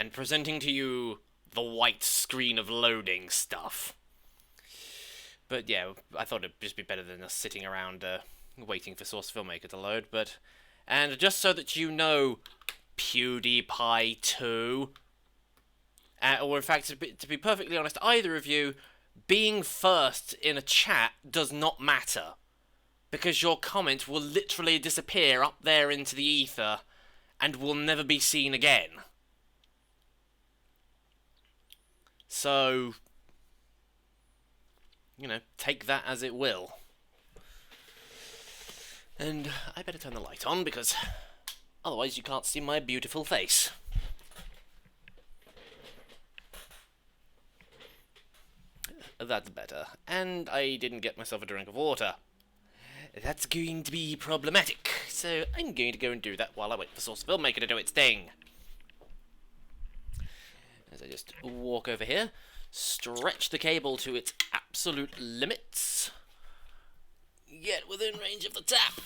and presenting to you the white screen of loading stuff. But yeah, I thought it'd just be better than us sitting around waiting for Source Filmmaker to load. And just so that you know, PewDiePie 2, or in fact, to be perfectly honest, either of you, being first in a chat does not matter. Because your comment will literally disappear up there into the ether and will never be seen again. So, you know, take that as it will. And I better turn the light on because otherwise you can't see my beautiful face. That's better. And I didn't get myself a drink of water. That's going to be problematic. So I'm going to go and do that while I wait for Source Filmmaker to do its thing. As I just walk over here, stretch the cable to its absolute limits, get within range of the tap,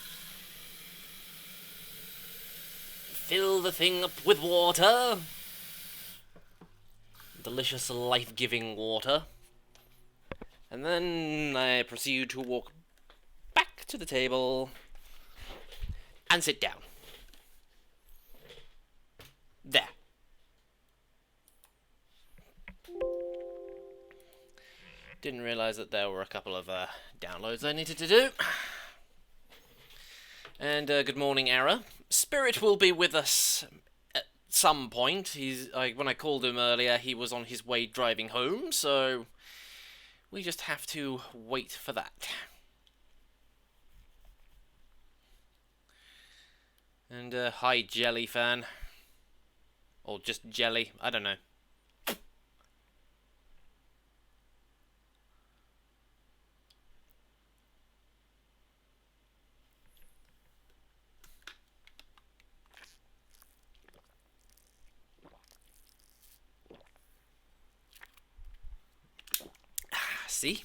fill the thing up with water, delicious life-giving water, and then I proceed to walk back to the table and sit down. There. Didn't realise that there were a couple of downloads I needed to do. And good morning, Error. Spirit will be with us at some point. When I called him earlier, he was on his way driving home, so we just have to wait for that. And hi, Jelly fan. Or just Jelly, I don't know. See?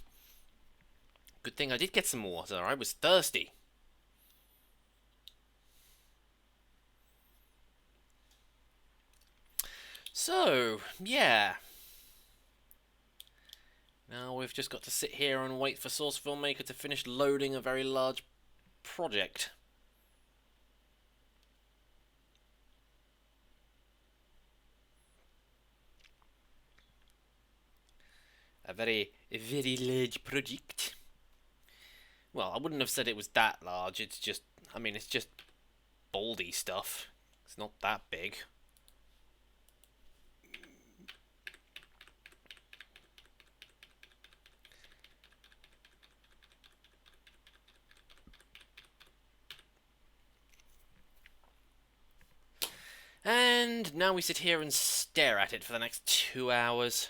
Good thing I did get some water. I was thirsty. So, yeah. Now we've just got to sit here and wait for Source Filmmaker to finish loading a very large project. A very large project. Well, I wouldn't have said it was that large. It's just, I mean, it's just baldy stuff. It's not that big. And now we sit here and stare at it for the next 2 hours.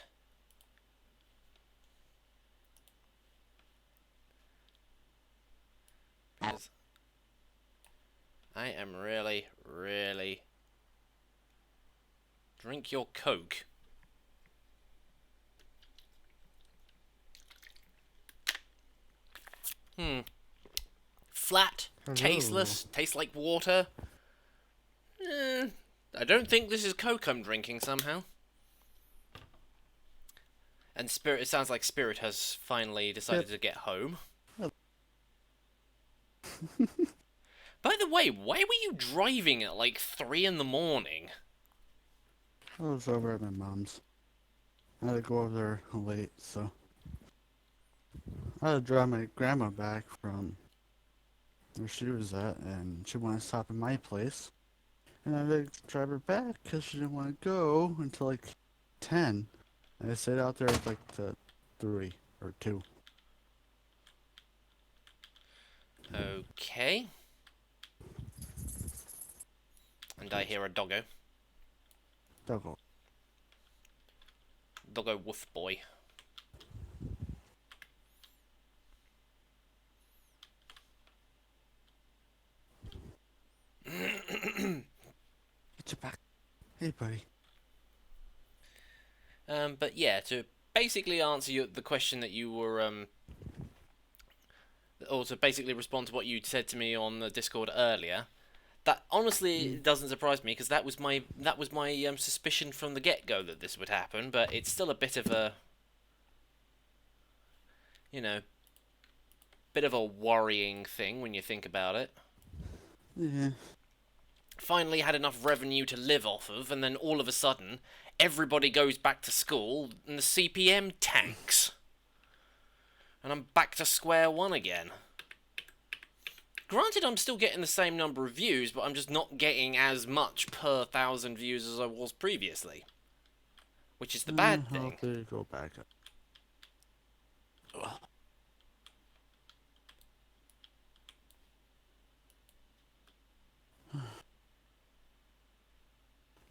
Because I am really... Drink your Coke. Flat, Hello. tasteless, tastes like water. I don't think this is Coke I'm drinking somehow. And Spirit, it sounds like Spirit has finally decided to get home. By the way, why were you driving at like 3 in the morning? I was over at my mom's. I had to go over there late, so I had to drive my grandma back from where she was at, and she wanted to stop at my place. And I had to drive her back because she didn't want to go until like 10. And I stayed out there at like the 3 or 2. Okay. And I hear a doggo. Doggo. Doggo woof boy. Get your back. Hey, buddy. But yeah, to basically answer the question that you were, or to basically respond to what you said to me on the Discord earlier, That honestly Mm. doesn't surprise me because that was my suspicion from the get go that this would happen. But it's still a bit of a you know bit of a worrying thing when you think about it. Yeah. Finally had enough revenue to live off of, and then all of a sudden, everybody goes back to school, and the CPM tanks, and I'm back to square one again. Granted, I'm still getting the same number of views, but I'm just not getting as much per 1,000 views as I was previously, which is the bad thing. Hopefully go back up.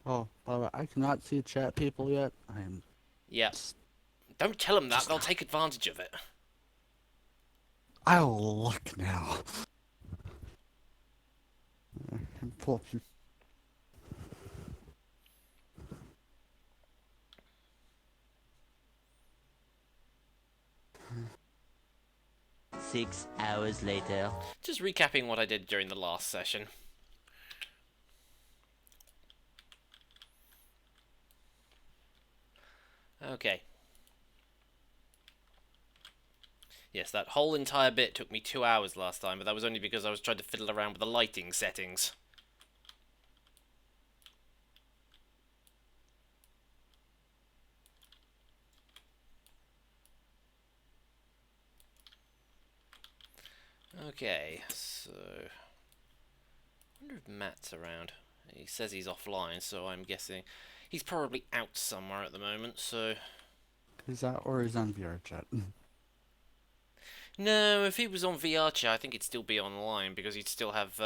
Oh, by the way, I cannot see chat people yet. I am Yeah, don't tell them that; just they'll not. take advantage of it. I'll look now. Pull up 6 hours later. Just recapping what I did during the last session. Okay. Yes, that whole entire bit took me 2 hours last time, but that was only because I was trying to fiddle around with the lighting settings. Okay, so... I wonder if Matt's around. He says he's offline, so I'm guessing he's probably out somewhere at the moment, so... Is that or he's on VR chat? No, if he was on VR chat, I think he'd still be online, because he'd still have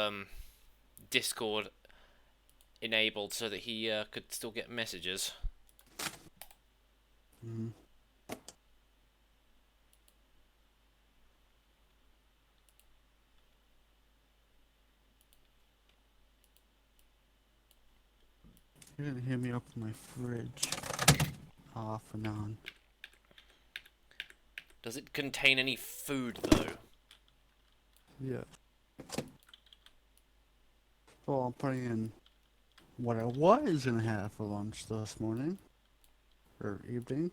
Discord enabled so that he could still get messages. Mm-hmm. You're gonna hear me open my fridge off and on. Does it contain any food, though? Yeah. Well, I'm putting in what I was gonna have for lunch this morning or evening,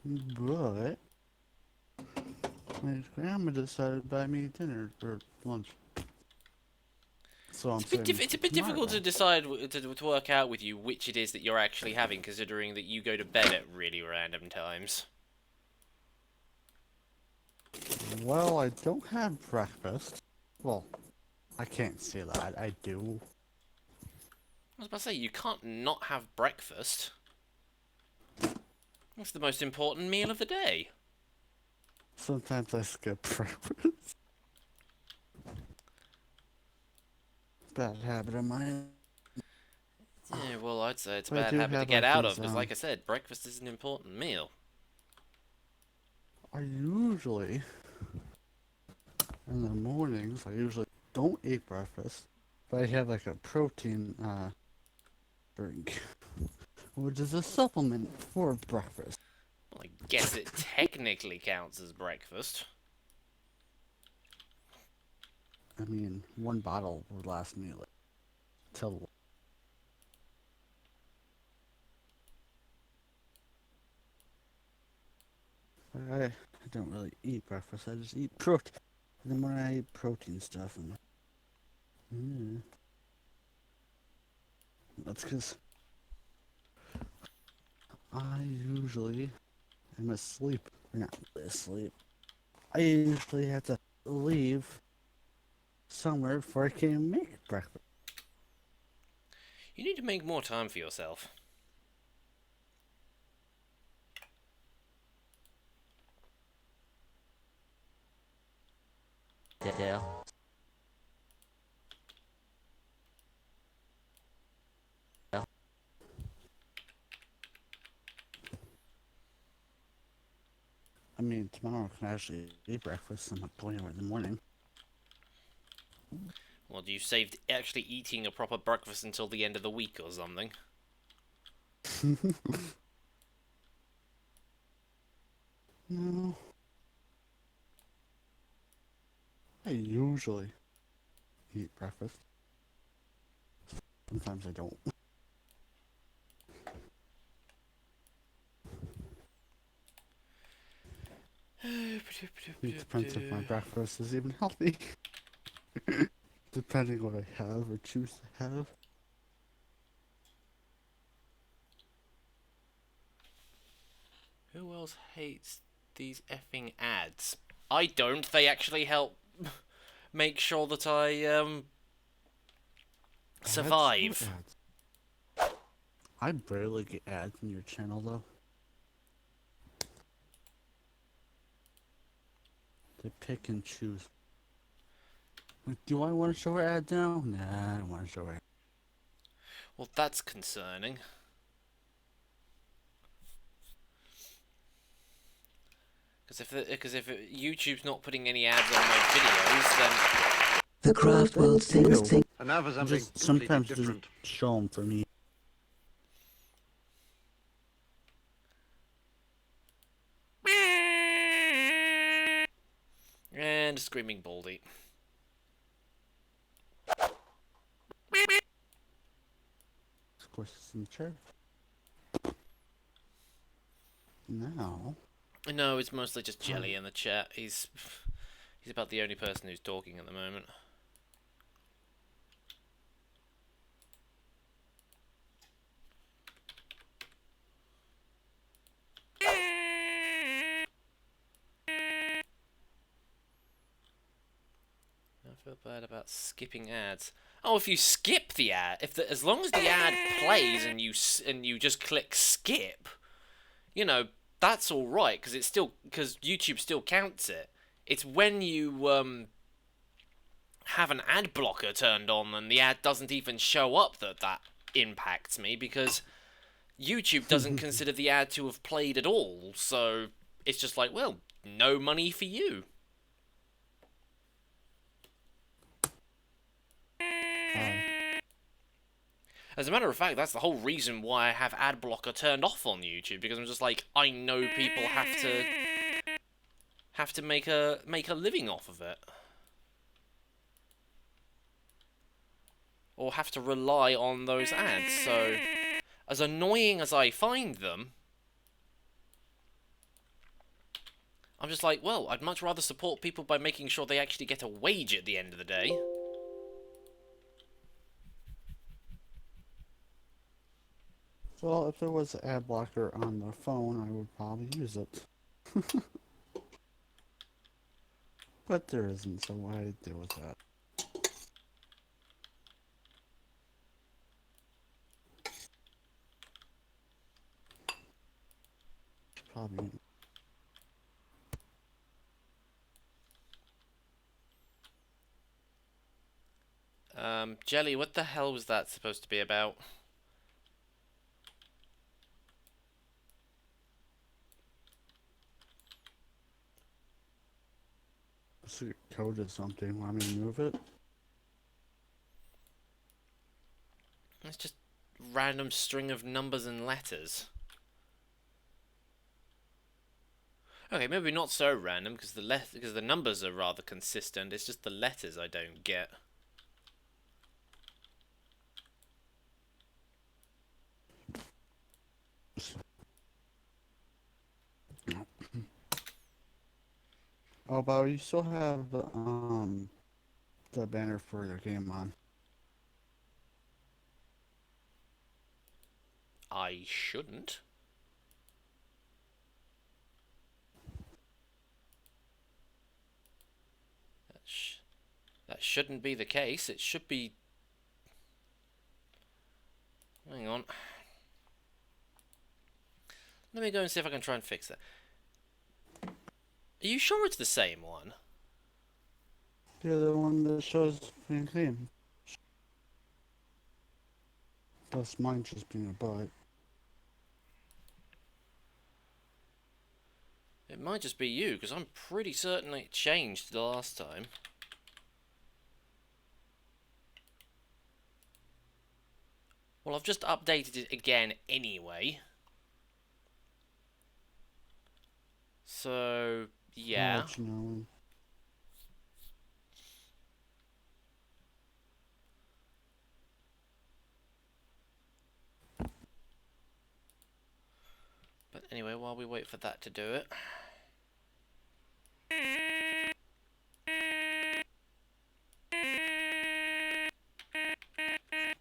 but my grandma decided to buy me dinner or lunch. So I'm saying It's a bit tomorrow. difficult to decide, to work out with you which it is that you're actually having, considering that you go to bed at really random times. Well, I don't have breakfast. Well, I can't say that. I do. I was about to say, you can't not have breakfast. That's the most important meal of the day. Sometimes I skip breakfast. Bad habit of mine. Yeah, well, I'd say it's a But I bad do habit to have get like out these, of, because like I said, breakfast is an important meal. I usually, in the mornings, I usually don't eat breakfast, but I have like a protein, drink, which is a supplement for breakfast. Well, I guess it technically counts as breakfast. I mean, one bottle would last me like till. I don't really eat breakfast. I just eat protein. And then when I eat protein stuff, mm, that's because I usually am asleep. Or not really asleep. I usually have to leave somewhere before I can make breakfast. You need to make more time for yourself. Later. I mean, tomorrow I can actually eat breakfast. I'm not going anywhere in the morning. Well, do you save actually eating a proper breakfast until the end of the week or something? No. I usually eat breakfast. Sometimes I don't. It depends if my breakfast is even healthy. Depending what I have or choose to have. Who else hates these effing ads? I don't. They actually help make sure that I survive. Ads. I barely get ads in your channel though. They pick and choose. Like, do I want to show her ad now? Nah, I don't want to show her. Well, that's concerning. Because if YouTube's not putting any ads on my videos, then The craft world sings. And now for something just sometimes different. just show them for me. and a screaming baldy. Of course, it's in the chair. Now. No, it's mostly just Jelly in the chat. He's about the only person who's talking at the moment. I feel bad about skipping ads. Oh, if you skip the ad, as long as the ad plays and you just click skip, you know, that's all right because YouTube still counts it. It's when you have an ad blocker turned on and the ad doesn't even show up that impacts me, because YouTube doesn't consider the ad to have played at all. So it's just like, well, no money for you. As a matter of fact, that's the whole reason why I have ad blocker turned off on YouTube, because I'm just like, I know people have to make a living off of it, or have to rely on those ads. So, as annoying as I find them, I'm just like, well, I'd much rather support people by making sure they actually get a wage at the end of the day. Well, if there was an ad blocker on the phone, I would probably use it. But there isn't, so why deal with that? Probably. Jelly, what the hell was that supposed to be about? Secret code or something. Want me to move it? It's just random string of numbers and letters. Okay, maybe not so random, because the numbers are rather consistent. It's just the letters I don't get. Oh, but you still have the banner for your game on. I shouldn't. That shouldn't be the case. It should be... Hang on. Let me go and see if I can try and fix that. Are you sure it's the same one? Yeah, the one that shows being clean. Plus mine just being a bug. It might just be you, because I'm pretty certain it changed the last time. Well, I've just updated it again anyway. So, yeah. I'll let you know. But anyway, while we wait for that to do it.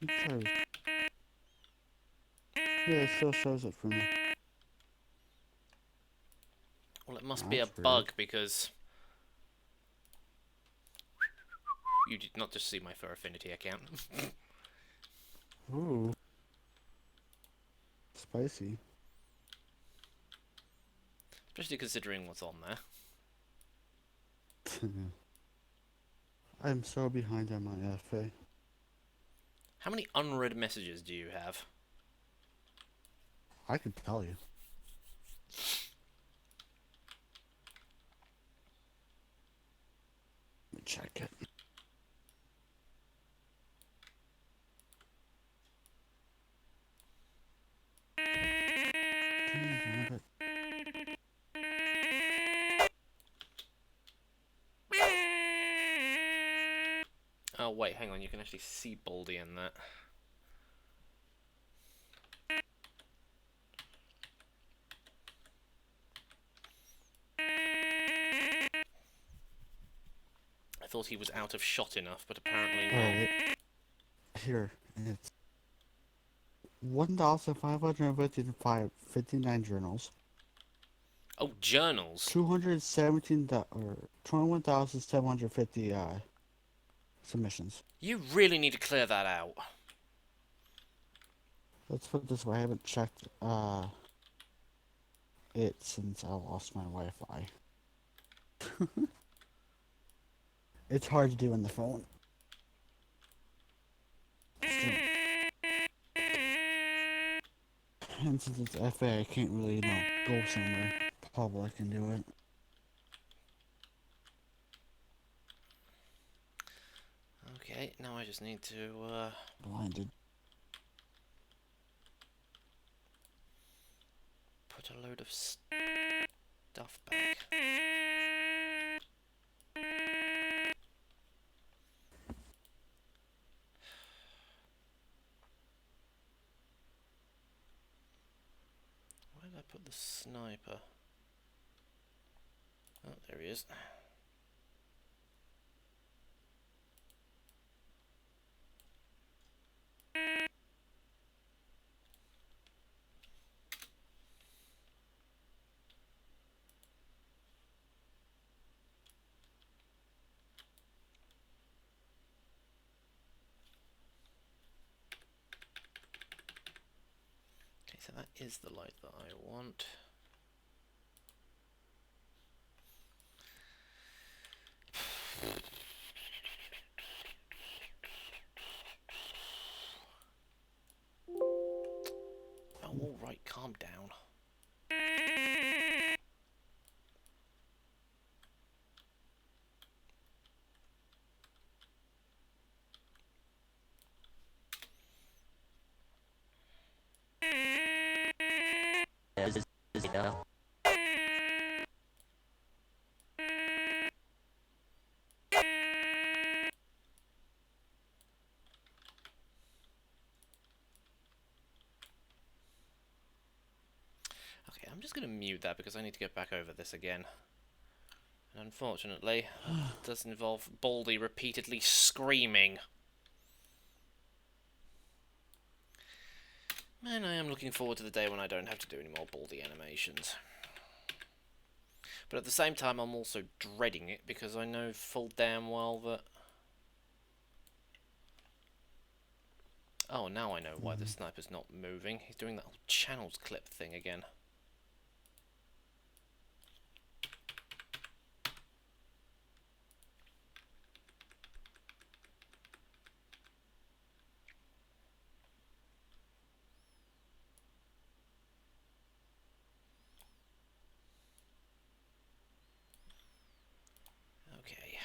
Okay. Yeah, it still shows it for me. Well, it must be a That's weird. bug because you did not just see my Fur Affinity account. Ooh. Spicy. Especially considering what's on there. I'm so behind on my FA. How many unread messages do you have? I could tell you. Let me check it. Damn it. Oh wait, hang on, you can actually see Baldy in that. I thought he was out of shot enough, but apparently not. Alright. Here, it's 1,559 journals. Oh, journals. 217 or 21,750 submissions. You really need to clear that out. Let's put it this way, I haven't checked it since I lost my Wi-Fi. It's hard to do on the phone. And since it's FA, I can't really, go somewhere public and do it. Okay, now I just need to, Blinded. put a load of stuff back. Where did I put the sniper? Oh, there he is. Okay, so that is the light that I want. Oh, alright, calm down. Okay, I'm just going to mute that because I need to get back over this again. And unfortunately, it does involve Baldy repeatedly screaming. And I am looking forward to the day when I don't have to do any more Baldy animations. But at the same time, I'm also dreading it because I know full damn well that... Oh, now I know why the sniper's not moving. He's doing that whole channels clip thing again. Okay.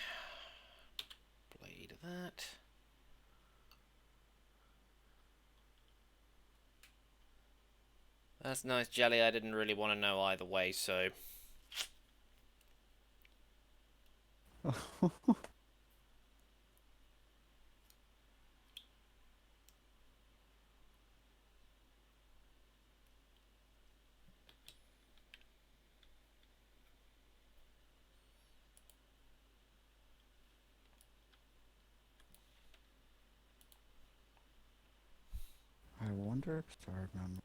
Blade that. That's nice, Jelly. I didn't really want to know either way, so... wonder if I remember.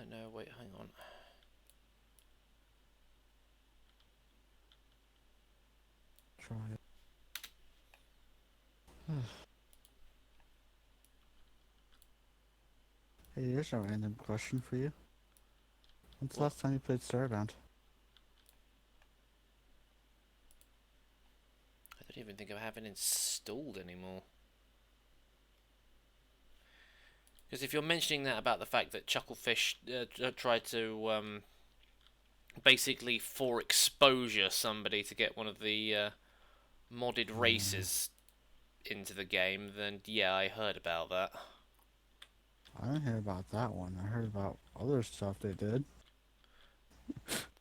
No, wait, hang on. Try it. Hey, here's a random question for you. When's the What? last time you played Starbound? I don't even think I have it installed anymore. Because if you're mentioning that about the fact that Chucklefish tried to basically for exposure somebody to get one of the modded races into the game, then yeah, I heard about that. I didn't hear about that one. I heard about other stuff they did,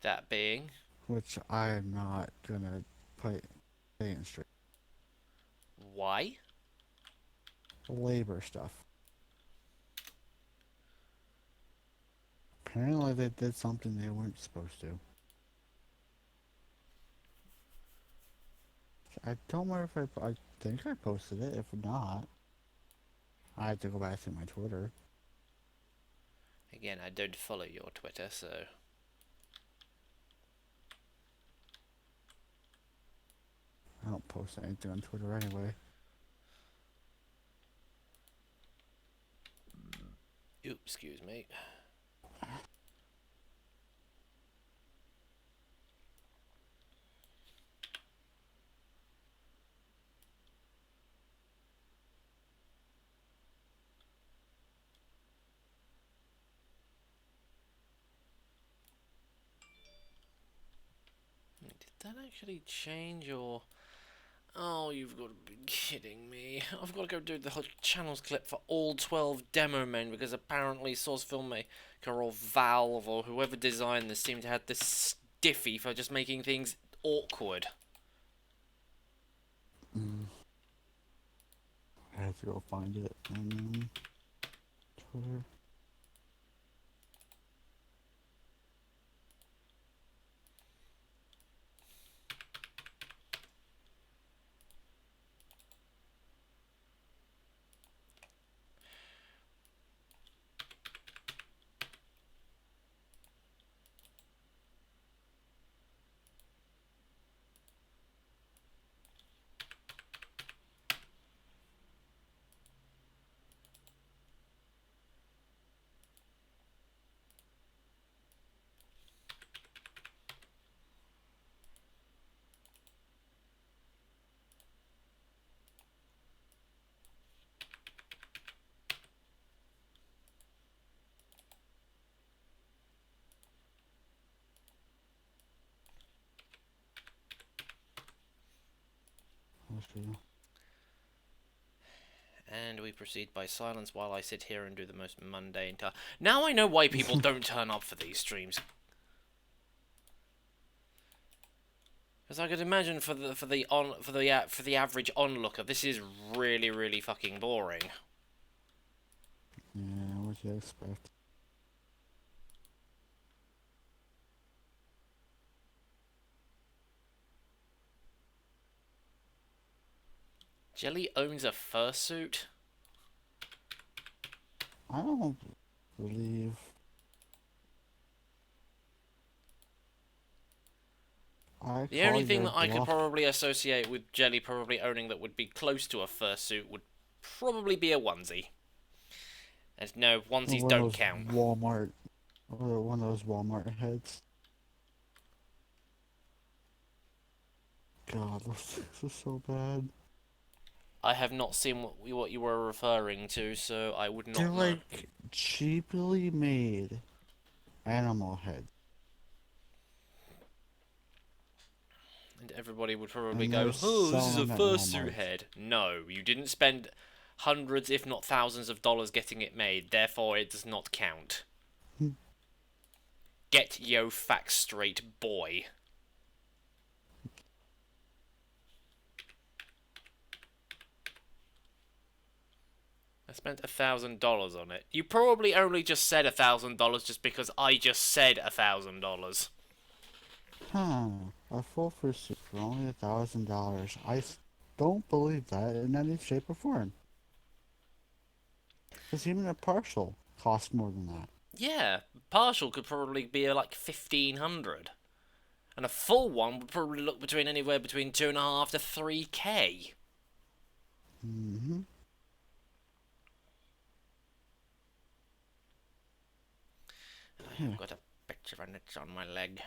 That being, which I am not gonna put in straight. why? Labor stuff. Apparently they did something they weren't supposed to. I don't remember if I think I posted it. If not, I had to go back through my Twitter. Again, I don't follow your Twitter, so... I don't post anything on Twitter anyway. Oops, excuse me. Did that actually change or... Oh, you've got to be kidding me. I've got to go do the whole channels clip for all 12 demo men because apparently Source Filmmaker or Valve or whoever designed this seemed to have this stiffy for just making things awkward. I have to go find it on Twitter. Let's see. And we proceed by silence while I sit here and do the most mundane task. Now I know why people don't turn up for these streams. Because I could imagine for the average onlooker, this is really fucking boring. Yeah, what do you expect? Jelly owns a fursuit? I don't believe. The only thing that I could probably associate with Jelly probably owning that would be close to a fursuit would probably be a onesie. And no, onesies don't count. Walmart, or one of those Walmart heads. God, those things are so bad. I have not seen what you were referring to, so I would not They're know. like cheaply made animal heads. And everybody would probably And go, they're oh, this is a selling at fursuit Walmart. head. No, you didn't spend hundreds, if not thousands of dollars getting it made, therefore it does not count. Get yo facts straight, boy. I spent $1,000 on it. You probably only just said $1,000 just because I just said $1,000. Huh. A full fursuit for only $1,000. Don't believe that in any shape or form. Because even a partial costs more than that. Yeah, partial could probably be like 1,500. And a full one would probably look between anywhere between 2.5 to 3K. Mm-hmm. I've got a picture of it on my leg.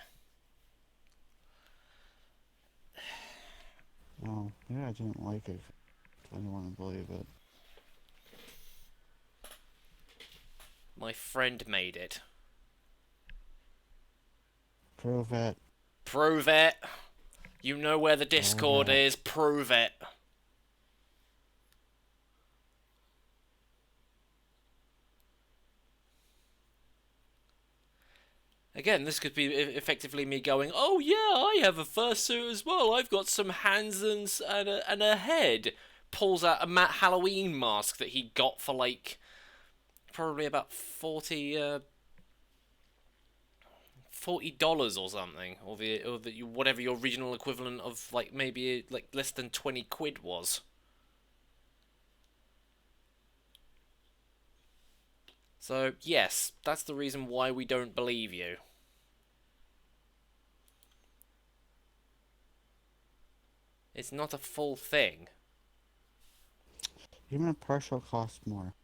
Oh, yeah, I didn't like it. I didn't want to believe it. My friend made it. Prove it. Prove it. You know where the Discord is. Prove it. Again, this could be effectively me going, oh yeah, I have a fursuit as well. I've got some hands and a head. Pulls out a Matt Halloween mask that he got for like probably about $40 or something, or whatever your regional equivalent of like maybe like less than 20 quid was. So yes, that's the reason why we don't believe you. It's not a full thing. Even a partial costs more.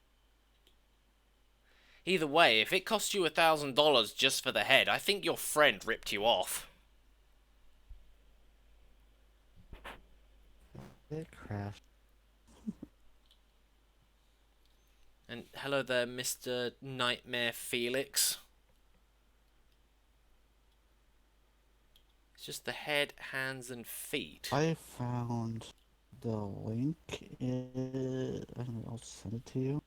Either way, if it cost you $1,000 just for the head, I think your friend ripped you off. It crashed. And hello there, Mr. Nightmare Felix. It's just the head, hands, and feet. I found the link. I'll send it to you.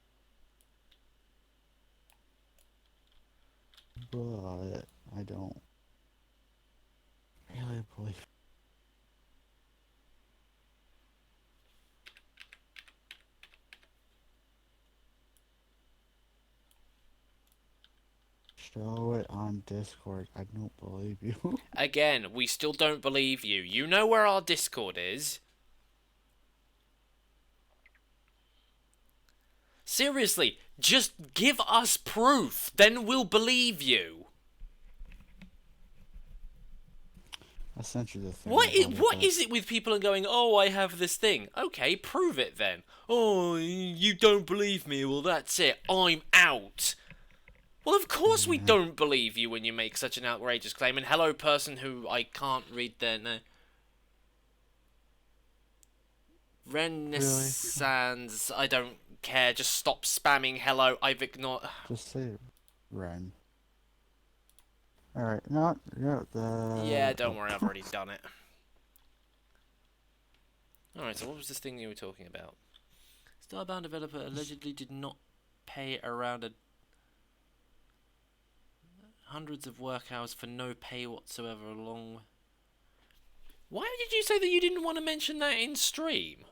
But I don't really believe. Show it on Discord. I don't believe you. Again, we still don't believe you. You know where our Discord is. Seriously, just give us proof, then we'll believe you. I sent you the thing. What is it with people and going, oh, I have this thing. Okay, prove it then. Oh, you don't believe me. Well, that's it. I'm out. Well, of course we don't believe you when you make such an outrageous claim. And hello, person who I can't read their name. Renaissance. I don't care. Just stop spamming hello. I've ignored. Just say Ren. Alright, no, Yeah, don't worry. I've already done it. Alright, so what was this thing you were talking about? Starbound developer allegedly did not pay around hundreds of work hours for no pay whatsoever along. Why did you say that you didn't want to mention that in stream?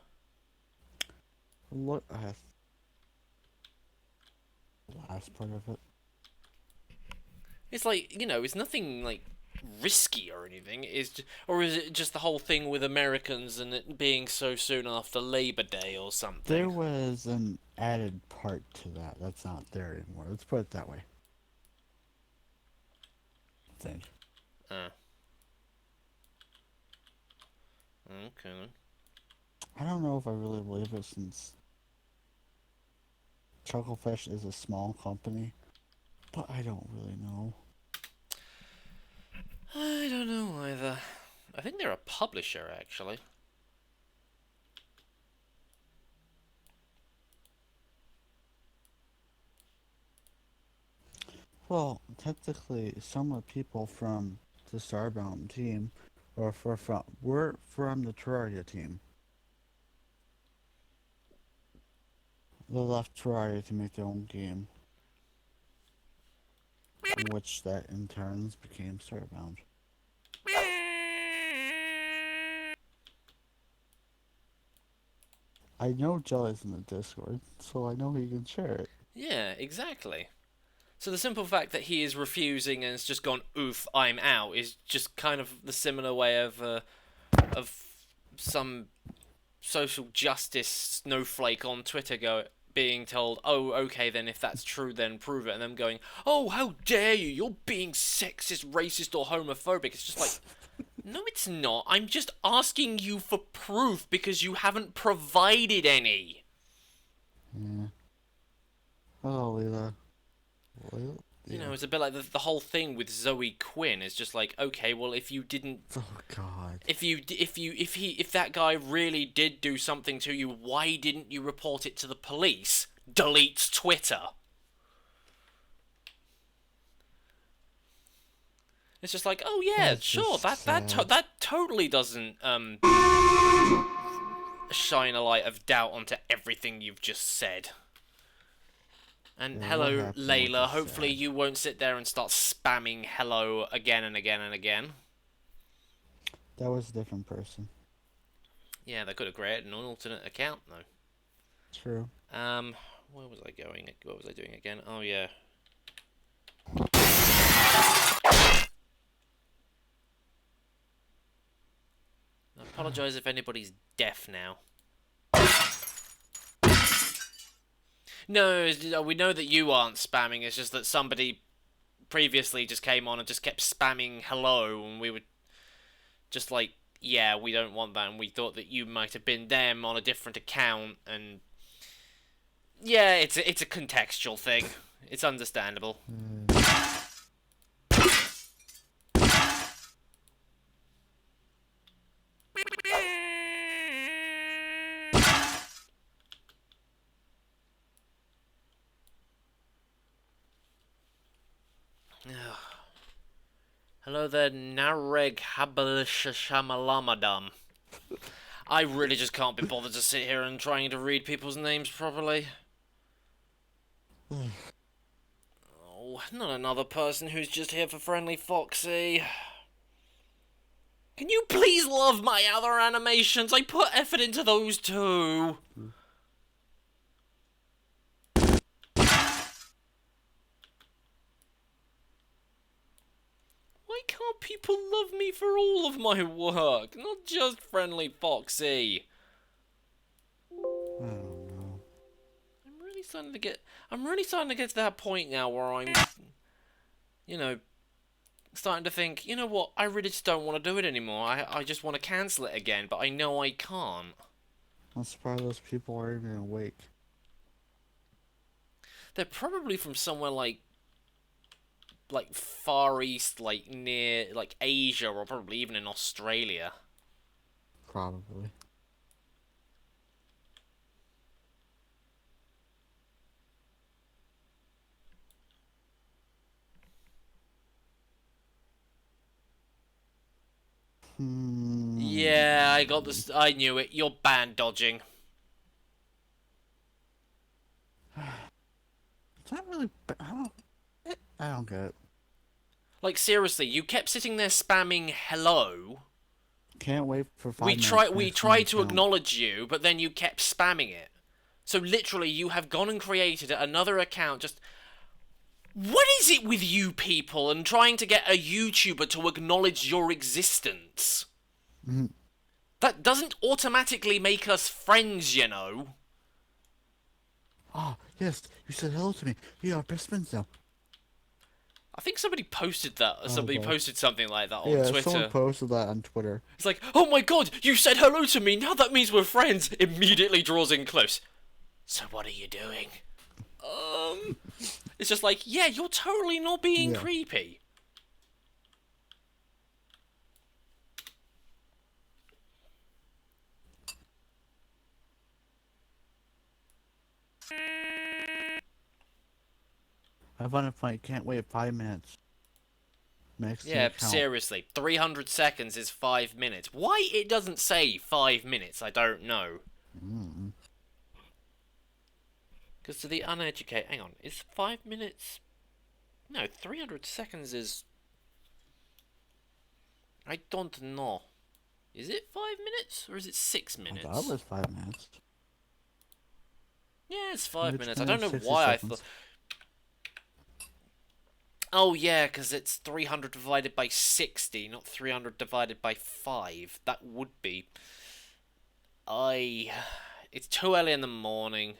Look at the last part of it. It's like, you know, it's nothing like risky or anything. Or is it just the whole thing with Americans and it being so soon after Labor Day or something? There was an added part to that. That's not there anymore. Let's put it that way. Think. Okay. I don't know if I really believe it since Chucklefish is a small company, but I don't really know. I don't know either. I think they're a publisher, actually. Well, technically, some of the people from the Starbound team were from the Terraria team. They left Terraria to make their own game, which that in turns became Starbound. I know Jelly's in the Discord, so I know he can share it. Yeah, exactly. So the simple fact that he is refusing and has just gone, oof, I'm out, is just kind of the similar way of some social justice snowflake on Twitter being told, oh, okay, then if that's true, then prove it, and them going, oh, how dare you, you're being sexist, racist, or homophobic. It's just like, no, it's not. I'm just asking you for proof because you haven't provided any. Yeah. Oh, Leela. Well, You yeah. know, it's a bit like the whole thing with Zoe Quinn. It's just like, okay, well, if you didn't, Oh God. if that guy really did do something to you, why didn't you report it to the police? Deletes Twitter. It's just like, oh yeah, That's sure, just that totally doesn't shine a light of doubt onto everything you've just said. And Yeah, what hello, happened was Layla. just Hopefully sad. you won't sit there and start spamming hello again and again and again. That was a different person. Yeah, they could have created an alternate account though. True. Where was I going? What was I doing again? Oh yeah. I apologise if anybody's deaf now. No, we know that you aren't spamming. It's just that somebody previously just came on and just kept spamming hello, and we were just like, yeah, we don't want that, and we thought that you might have been them on a different account, and yeah, it's a contextual thing. It's understandable. Hello there, Nareg Habalishashamalamadam. I really just can't be bothered to sit here and trying to read people's names properly. Oh, not another person who's just here for Friendly Foxy. Can you please love my other animations? I put effort into those too. Why can't people love me for all of my work, not just Friendly Foxy? I don't know. I'm really starting to get to that point now where I'm, you know, starting to think, you know what, I really just don't want to do it anymore. I just want to cancel it again, but I know I can't. I'm surprised those people are even awake. They're probably from somewhere like Far East, like near like Asia, or probably even in Australia. Probably. Yeah, I got this. I knew it. You're band dodging. It's not really. I don't get it. Like seriously, you kept sitting there spamming hello. Can't wait for 5 We minutes. tried to acknowledge you, but then you kept spamming it. So literally, you have gone and created another account. Just what is it with you people and trying to get a YouTuber to acknowledge your existence? Mm-hmm. That doesn't automatically make us friends, you know. Oh, yes, you said hello to me. We are best friends now. I think somebody posted that. Somebody God. posted something like that on Yeah, Twitter. someone posted that on Twitter. It's like, oh my god, you said hello to me. Now that means we're friends. Immediately draws in close. So what are you doing? It's just like, yeah, you're totally not being creepy. I found it funny. Can't wait 5 minutes. Next Yeah, seriously. 300 seconds is 5 minutes. Why it doesn't say 5 minutes, I don't know. Because to the uneducated... Hang on, is 5 minutes... No, 300 seconds is... I don't know. Is it 5 minutes, or is it 6 minutes? That was 5 minutes. Yeah, it's 5 It's minutes. I don't know 60 why seconds. I thought... Oh, yeah, because it's 300 divided by 60, not 300 divided by 5. That would be... It's too early in the morning.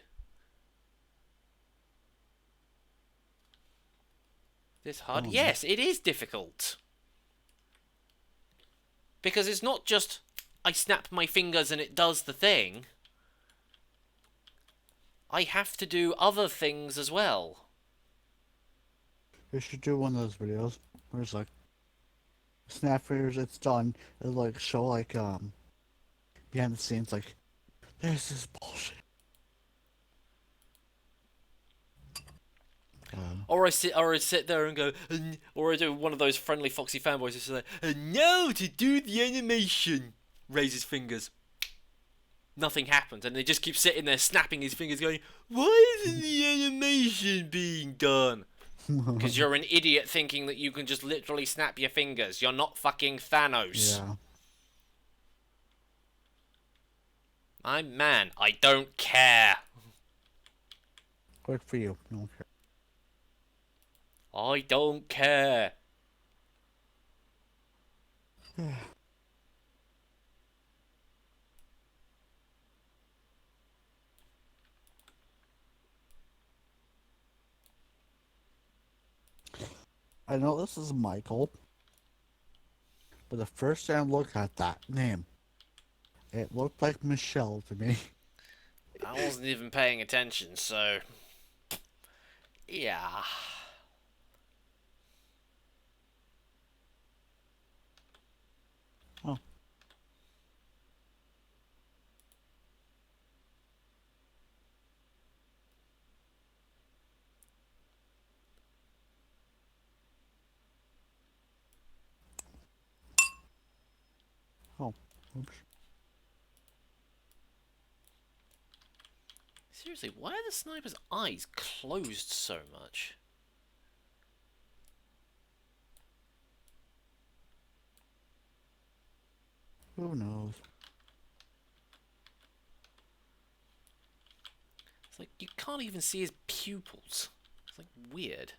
This hard? Oh, Yes, it is difficult. Because it's not just I snap my fingers and it does the thing. I have to do other things as well. You should do one of those videos where it's like, snap fingers, it's done. It'll like show like behind the scenes like, this is bullshit. Or I sit there and go, or I do one of those Friendly Foxy fanboys who's like, now to do the animation. Raise his fingers. Nothing happens, and they just keep sitting there snapping his fingers going, why isn't the animation being done? Because you're an idiot thinking that you can just literally snap your fingers. You're not fucking Thanos. Yeah. I don't care. Good for you. I don't care. I don't care. I know this is Michael, but the first time I looked at that name, it looked like Michelle to me. I wasn't even paying attention, so... yeah. Oh. Oh. Oops. Seriously, why are the sniper's eyes closed so much? Who knows? It's like, you can't even see his pupils. It's like, weird.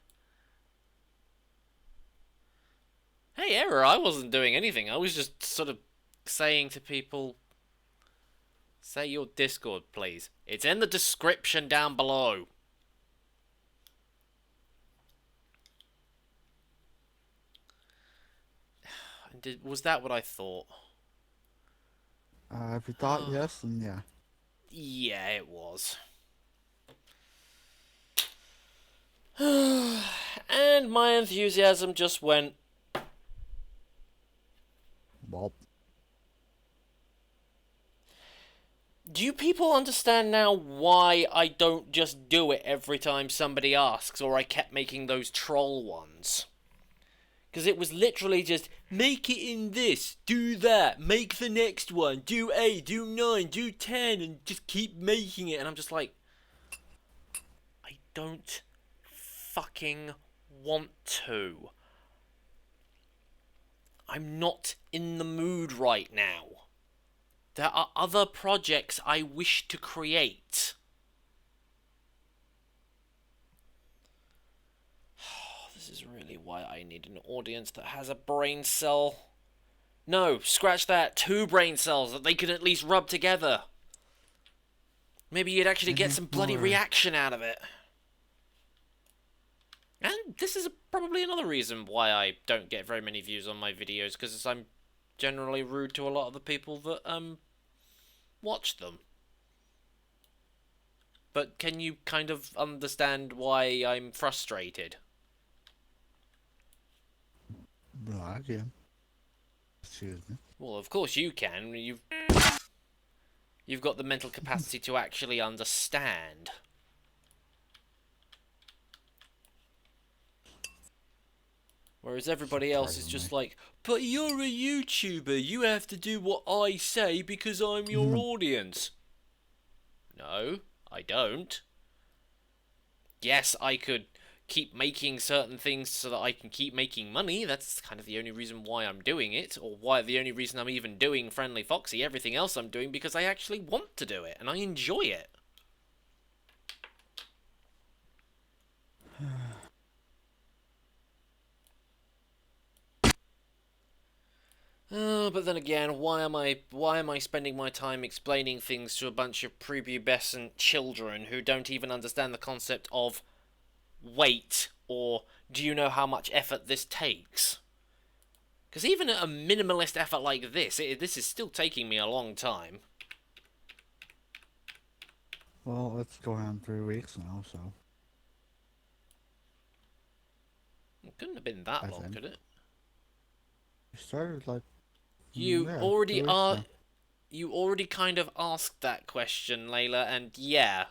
Hey, error, I wasn't doing anything. I was just sort of saying to people, say your Discord, please. It's in the description down below. Was that what I thought? If you thought yes, then yeah. Yeah, it was. And my enthusiasm just went... Well, do you people understand now why I don't just do it every time somebody asks, or I kept making those troll ones? Because it was literally just, make it in this, do that, make the next one, do 8, do 9, do 10, and just keep making it. And I'm just like, I don't fucking want to. I'm not in the mood right now. There are other projects I wish to create. This is really why I need an audience that has a brain cell. No, scratch that. 2 brain cells that they could at least rub together. Maybe you'd actually get some bloody reaction out of it. And this is probably another reason why I don't get very many views on my videos, because I'm generally rude to a lot of the people that watch them. But can you kind of understand why I'm frustrated? no, I can. Excuse me. Well, of course you can. You've got the mental capacity to actually understand. Whereas everybody else is just like, but you're a YouTuber, you have to do what I say because I'm your audience. No, I don't. Yes, I could keep making certain things so that I can keep making money. That's kind of the only reason why I'm doing it, or why the only reason I'm even doing Friendly Foxy. Everything else I'm doing because I actually want to do it, and I enjoy it. But then again, why am I spending my time explaining things to a bunch of prepubescent children who don't even understand the concept of weight or do you know how much effort this takes? Because even at a minimalist effort like this, this is still taking me a long time. Well, it's going on 3 weeks now, so It couldn't have been that I long, think. could it? We started like You yeah, 2 already weeks are. now. You already kind of asked that question, Layla, and yeah.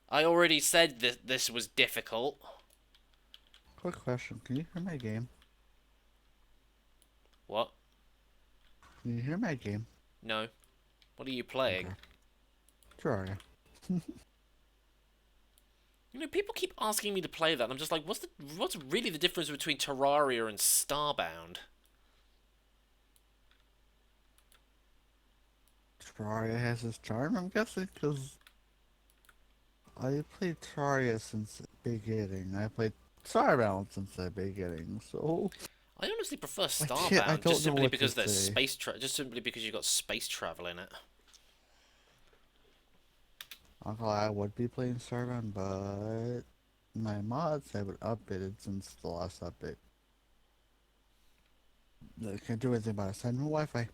I already said that this was difficult. Quick question: can you hear my game? What? Can you hear my game? No. What are you playing? Okay. Sure. You know, people keep asking me to play that, and I'm just like, what's really the difference between Terraria and Starbound? Terraria has its charm, I'm guessing, because I played Terraria since the beginning. I played Starbound since the beginning, so I honestly prefer I Starbound just don't know simply what to because there's say. just simply because you've got space travel in it. I would be playing Starbound, but my mods haven't updated since the last update. They can't do anything about it. Send me Wi-Fi.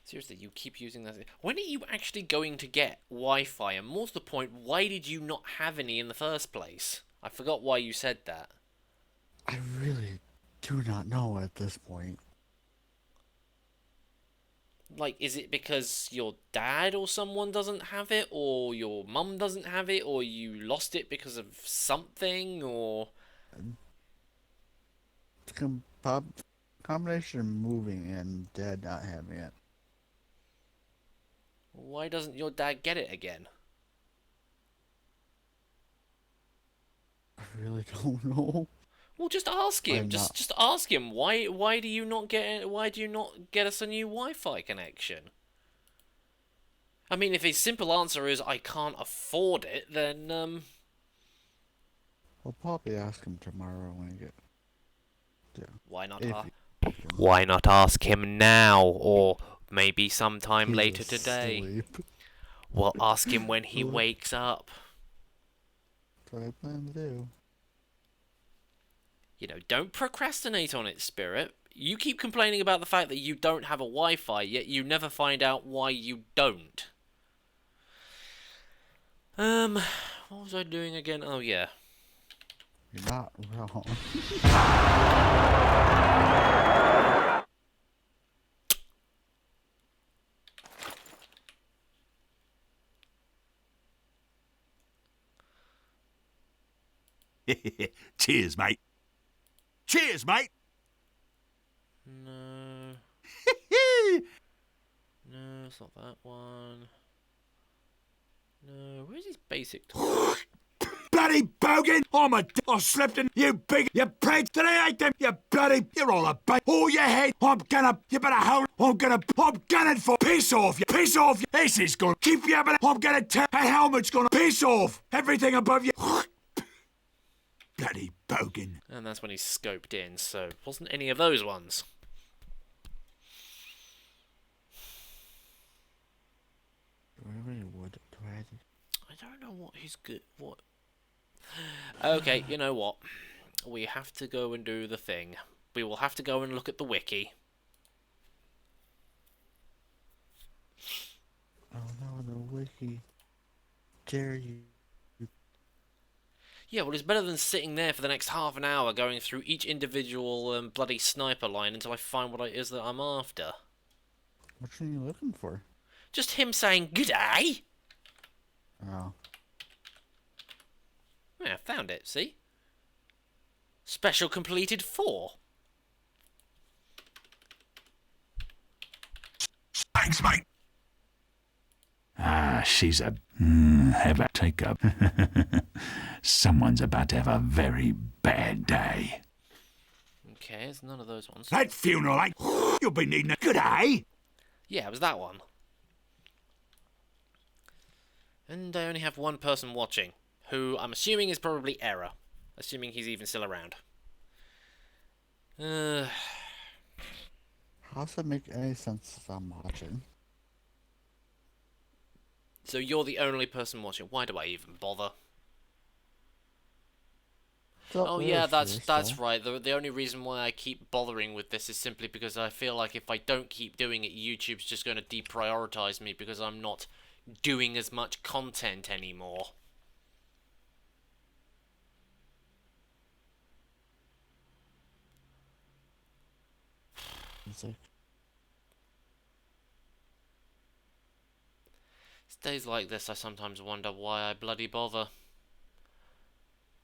Seriously, you keep using that. When are you actually going to get Wi-Fi? And more to the point, why did you not have any in the first place? I forgot why you said that. I really do not know at this point. Like, is it because your dad or someone doesn't have it, or your mum doesn't have it, or you lost it because of something, or... It's combination of moving and dad not having it. Why doesn't your dad get it again? I really don't know. Well, just ask him. I'm not. Just ask him. Why do you not get us a new Wi-Fi connection? I mean, if his simple answer is I can't afford it, then I'll probably ask him tomorrow when I get. Yeah. why not If ask? he can. Why not ask him now, or maybe sometime He's later today? asleep. We'll ask him when he That's wakes up. what I plan to do. You know, don't procrastinate on it, Spirit. You keep complaining about the fact that you don't have a Wi-Fi, yet you never find out why you don't. What was I doing again? Oh, yeah. You're not wrong. Cheers, mate. Cheers, mate. No. No, it's not that one. No, where's his basic tool? Bloody bogan! I slipped in, you big, you prig! Did I hate them, you bloody, you're all a bait. All your head, you better hold, I'm gunning for, piss off, you, piss off, you. This is gonna keep you having, I'm gonna tell, that helmet's gonna piss off, everything above you. Bloody bogan. And that's when he scoped in, so it wasn't any of those ones. Do I really would? Do I? I don't know what he's good. What? Okay, you know what? We have to go and do the thing. We will have to go and look at the wiki. Oh no, the wiki. Dare you? Yeah, well, it's better than sitting there for the next half an hour going through each individual bloody sniper line until I find what it is that I'm after. What are you looking for? Just him saying, "G'day!" Oh. Yeah, I found it, see? Special completed 4. Thanks, mate. Ah, she's a... have a take up. Someone's about to have a very bad day. Okay, it's none of those ones. That funeral, ain't... You'll be needing a good day. Yeah, it was that one. And I only have one person watching, who I'm assuming is probably Error, assuming he's even still around. How does that make any sense if I'm watching? So you're the only person watching. Why do I even bother? Oh yeah, that's right. The only reason why I keep bothering with this is simply because I feel like if I don't keep doing it, YouTube's just going to deprioritize me because I'm not doing as much content anymore. It's like, It's days like this I sometimes wonder why I bloody bother.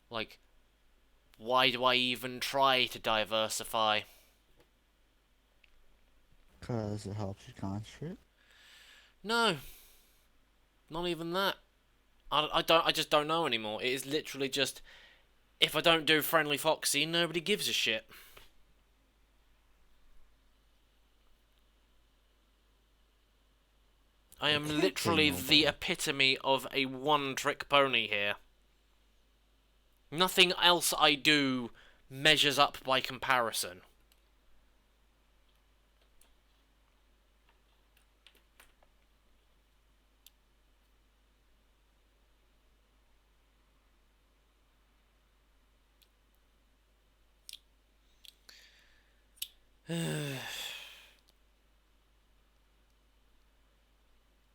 Like, why do I even try to diversify? because it helps you concentrate. No, not even that. I just don't know anymore. It is literally just, if I don't do Friendly Foxy, nobody gives a shit. I am can't literally say the nobody. epitome of a one-trick pony here. Nothing else I do measures up by comparison.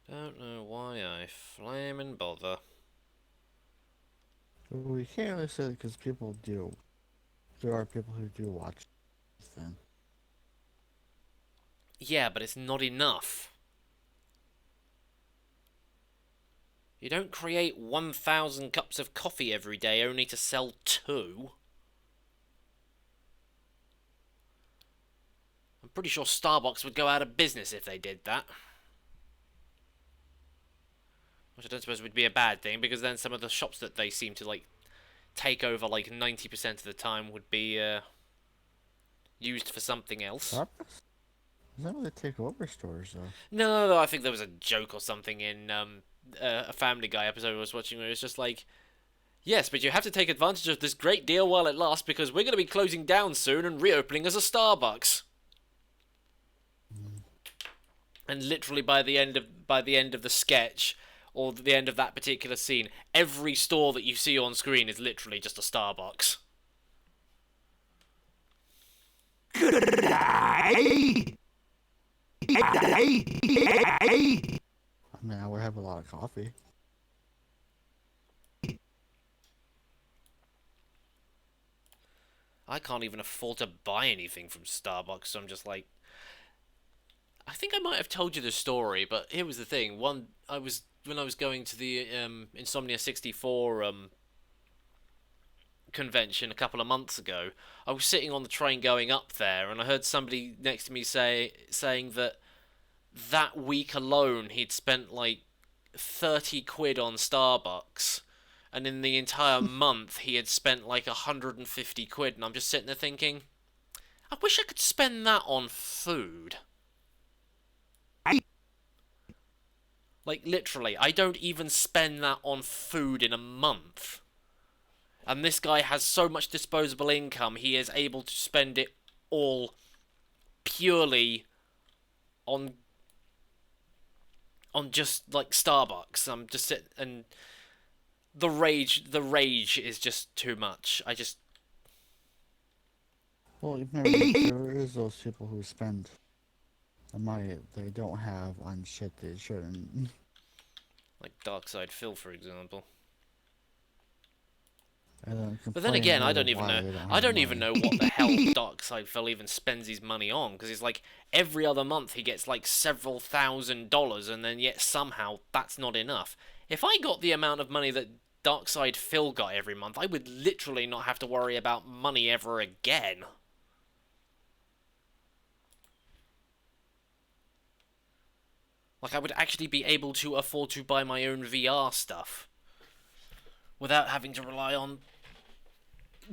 Don't know why I flamin' bother. We can't really say because people do. There are people who do watch then. Yeah, but it's not enough. You don't create 1,000 cups of coffee every day only to sell 2. I'm pretty sure Starbucks would go out of business if they did that. Which I don't suppose would be a bad thing, because then some of the shops that they seem to, like, take over, like, 90% of the time would be, used for something else. Starbucks? Doesn't really take over stores though. No, I think there was a joke or something in, a Family Guy episode I was watching where it was just like, yes, but you have to take advantage of this great deal while it lasts because we're going to be closing down soon and reopening as a Starbucks. And literally by the end of the sketch or the end of that particular scene, every store that you see on screen is literally just a Starbucks. Good day. I mean, I would have a lot of coffee. I can't even afford to buy anything from Starbucks, so I'm just like, I think I might have told you the story, but here was the thing. When I was going to the Insomnia 64 convention a couple of months ago, I was sitting on the train going up there, and I heard somebody next to me saying that week alone he'd spent like 30 quid on Starbucks, and in the entire month he had spent like 150 quid, and I'm just sitting there thinking, I wish I could spend that on food. Like, literally, I don't even spend that on food in a month. And this guy has so much disposable income, he is able to spend it all purely on just, like, Starbucks. I'm just sitting, and the rage is just too much. Well, you've never there is those people who spend the money they don't have on shit they shouldn't. Like Darkside Phil, for example. But then Complain again, I later don't even why know. they don't I have don't even money. know what the hell Darkside Phil even spends his money on, because it's like every other month he gets like several $1,000s, and then yet somehow that's not enough. If I got the amount of money that Darkside Phil got every month, I would literally not have to worry about money ever again. Like, I would actually be able to afford to buy my own VR stuff without having to rely on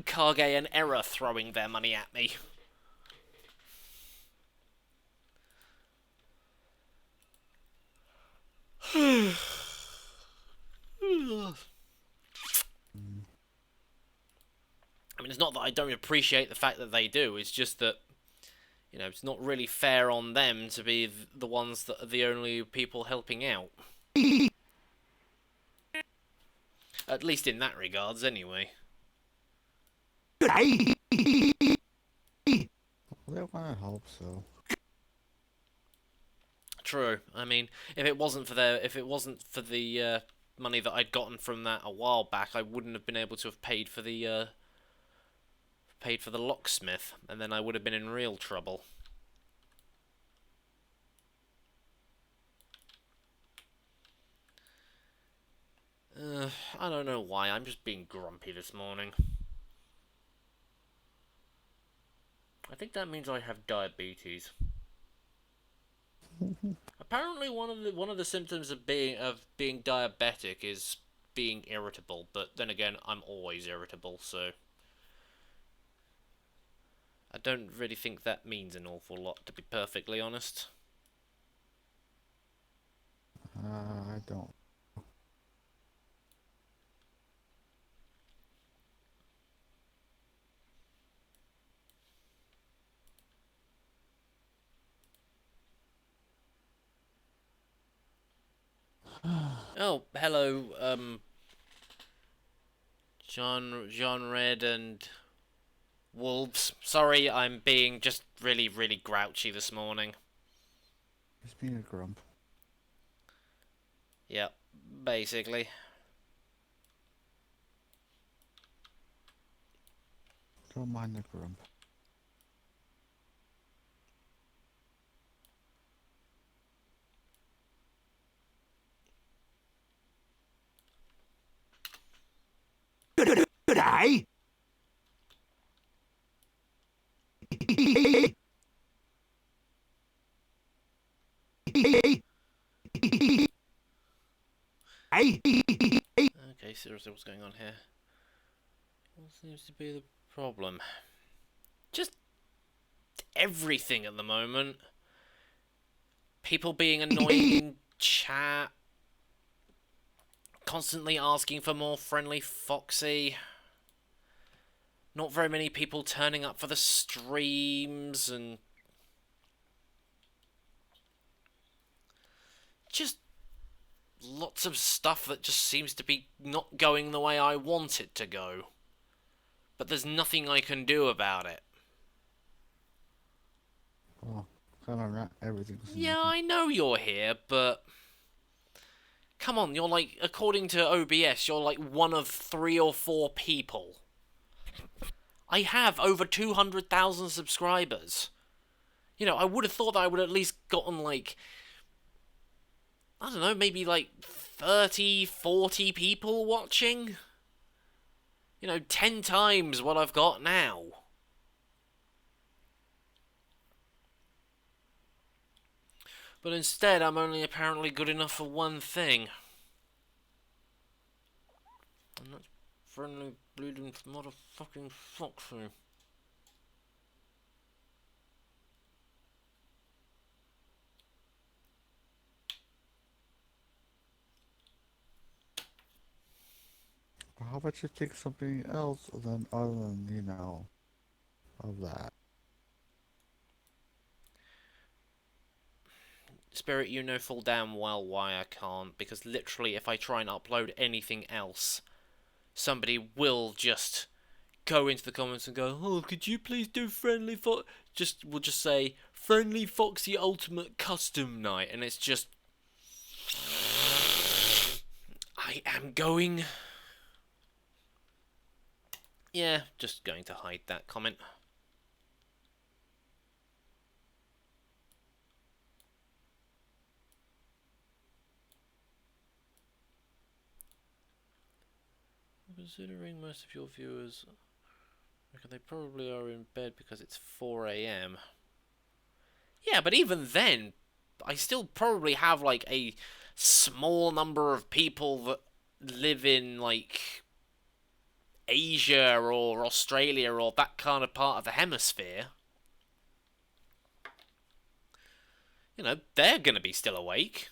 Kage and Error throwing their money at me. I mean, it's not that I don't appreciate the fact that they do, it's just that, you know, it's not really fair on them to be the ones that are the only people helping out. At least in that regards, anyway. They want to help, so. True. I mean, if it wasn't for the money that I'd gotten from that a while back, I wouldn't have been able to have paid for the locksmith, and then I would have been in real trouble. I don't know why. I'm just being grumpy this morning. I think that means I have diabetes. Apparently, one of the symptoms of being diabetic is being irritable. But then again, I'm always irritable, so I don't really think that means an awful lot, to be perfectly honest. I don't. Oh, hello, John Red and Wolves. Sorry, I'm being just really, really grouchy this morning. Just being a grump. Yep, basically. Don't mind the grump. Good day. Okay, seriously, what's going on here? What seems to be the problem? Just everything at the moment. People being annoying in chat. Constantly asking for more Friendly Foxy. Not very many people turning up for the streams, and just lots of stuff that just seems to be not going the way I want it to go. But there's nothing I can do about it. Well, kind of not everything's. Yeah, I know you're here, but come on, you're like, according to OBS, you're like one of 3 or 4 people. I have over 200,000 subscribers. You know, I would have thought that I would have at least gotten like, I don't know, maybe like 30, 40 people watching. You know, 10 times what I've got now. But instead, I'm only apparently good enough for one thing. And that's Friendly bleeding motherfucking Foxy. How about you take something else than other than, you know, of that? Spirit, you know full damn well why I can't, because literally if I try and upload anything else, somebody will just go into the comments and go, oh, could you please do Friendly Foxy? We'll just say, Friendly Foxy Ultimate Custom Night, and it's just, I am going, yeah, just going to hide that comment. Considering most of your viewers, reckon they probably are in bed because it's 4 AM. Yeah, but even then, I still probably have like a small number of people that live in like Asia or Australia or that kind of part of the hemisphere. You know, they're gonna be still awake.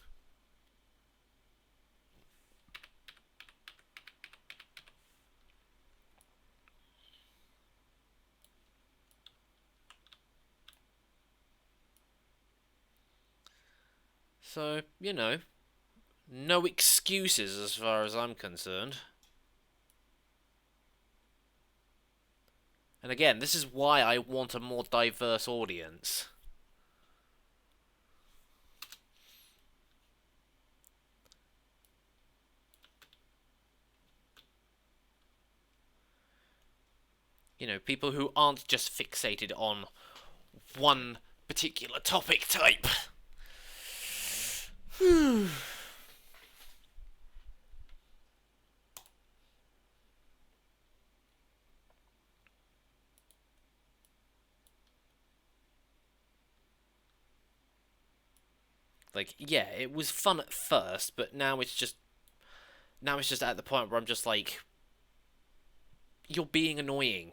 So, you know, no excuses as far as I'm concerned. And again, this is why I want a more diverse audience. You know, people who aren't just fixated on one particular topic type. Like, yeah, it was fun at first, but now it's just at the point where I'm just like, you're being annoying.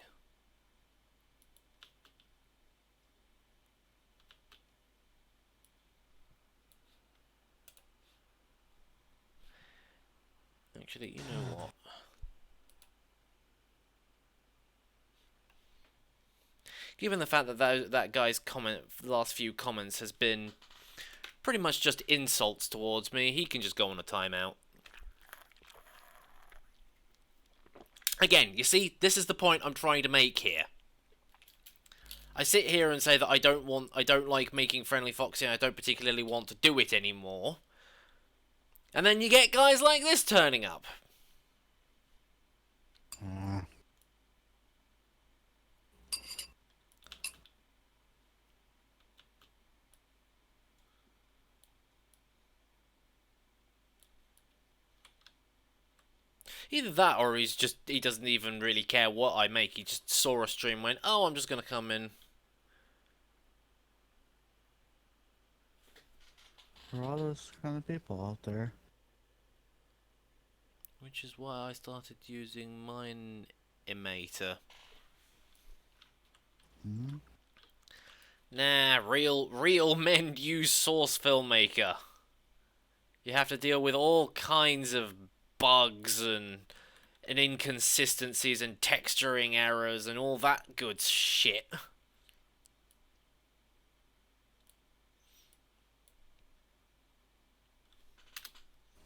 Actually, you know what? Given the fact that that guy's last few comments has been pretty much just insults towards me, he can just go on a timeout. Again, you see, this is the point I'm trying to make here. I sit here and say that I don't like making Friendly Foxy, and I don't particularly want to do it anymore. And then you get guys like this turning up. Either that, or he doesn't even really care what I make. He just saw a stream and went, oh, I'm just gonna come in. There are all those kind of people out there. Which is why I started using mine emator. Hmm? Nah, real men use Source Filmmaker. You have to deal with all kinds of bugs and inconsistencies and texturing errors and all that good shit.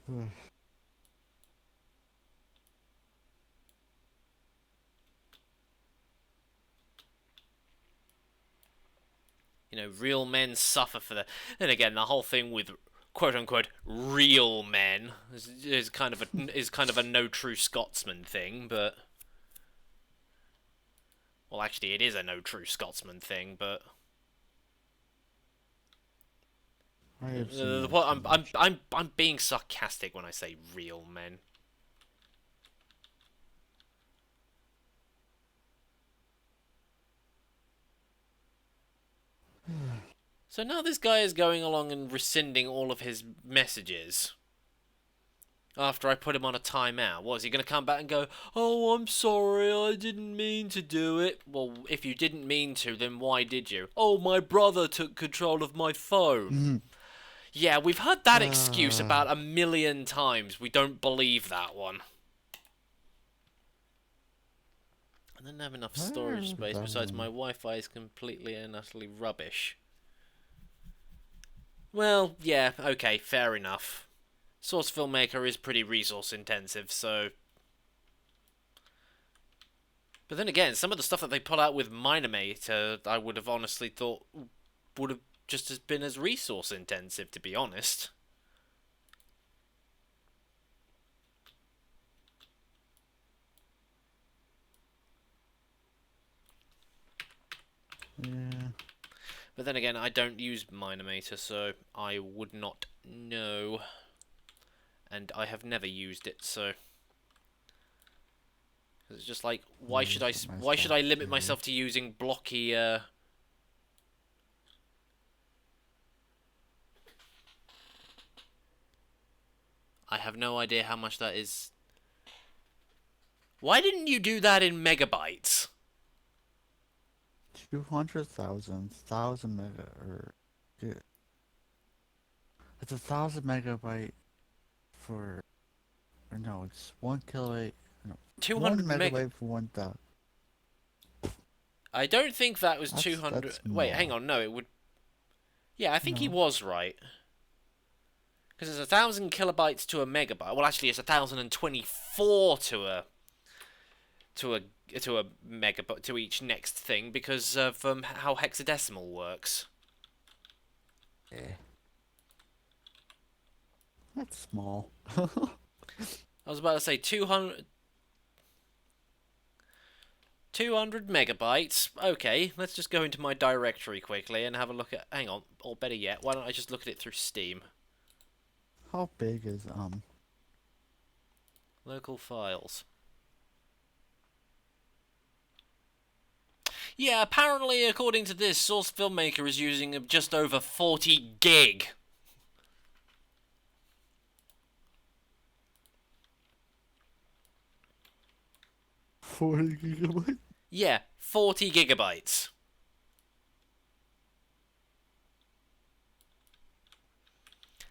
You know, real men suffer for that. And again, the whole thing with quote unquote real men is kind of a no true Scotsman thing, but well, actually, it is a no true Scotsman thing, but I'm being sarcastic when I say real men. So now this guy is going along and rescinding all of his messages. After I put him on a timeout. What, is he going to come back and go, oh, I'm sorry, I didn't mean to do it? Well, if you didn't mean to, then why did you? Oh, my brother took control of my phone. Yeah, we've heard that excuse about 1,000,000 times. We don't believe that one. I didn't have enough storage space, besides my Wi-Fi is completely and utterly rubbish. Well, yeah, okay, fair enough. Source Filmmaker is pretty resource intensive, so... But then again, some of the stuff that they pull out with Minimator, I would have honestly thought would have just as been as resource intensive, to be honest. Yeah. But then again, I don't use Minimator, so I would not know. And I have never used it, so... It's just like, why should I limit myself to using blocky, I have no idea how much that is. Why didn't you do that in megabytes? 200,000 mega, yeah. It's 1,000 megabyte for, or no, it's 1 kilobyte, no, 200 1 megabyte for 1,000. I don't think that was 200. That's Wait, more. hang on, no, it would. Yeah, I think he No. was right. Because it's 1,000 kilobytes to a megabyte. Well, actually, it's 1,024 to a to a megabyte to each next thing because of how hexadecimal works. Yeah. That's small. I was about to say 200 megabytes. Okay, let's just go into my directory quickly and have a look at. Hang on, or better yet, why don't I just look at it through Steam? How big is Local files. Yeah, apparently, according to this, Source Filmmaker is using just over 40 gig. 40 gigabytes? Yeah, 40 gigabytes.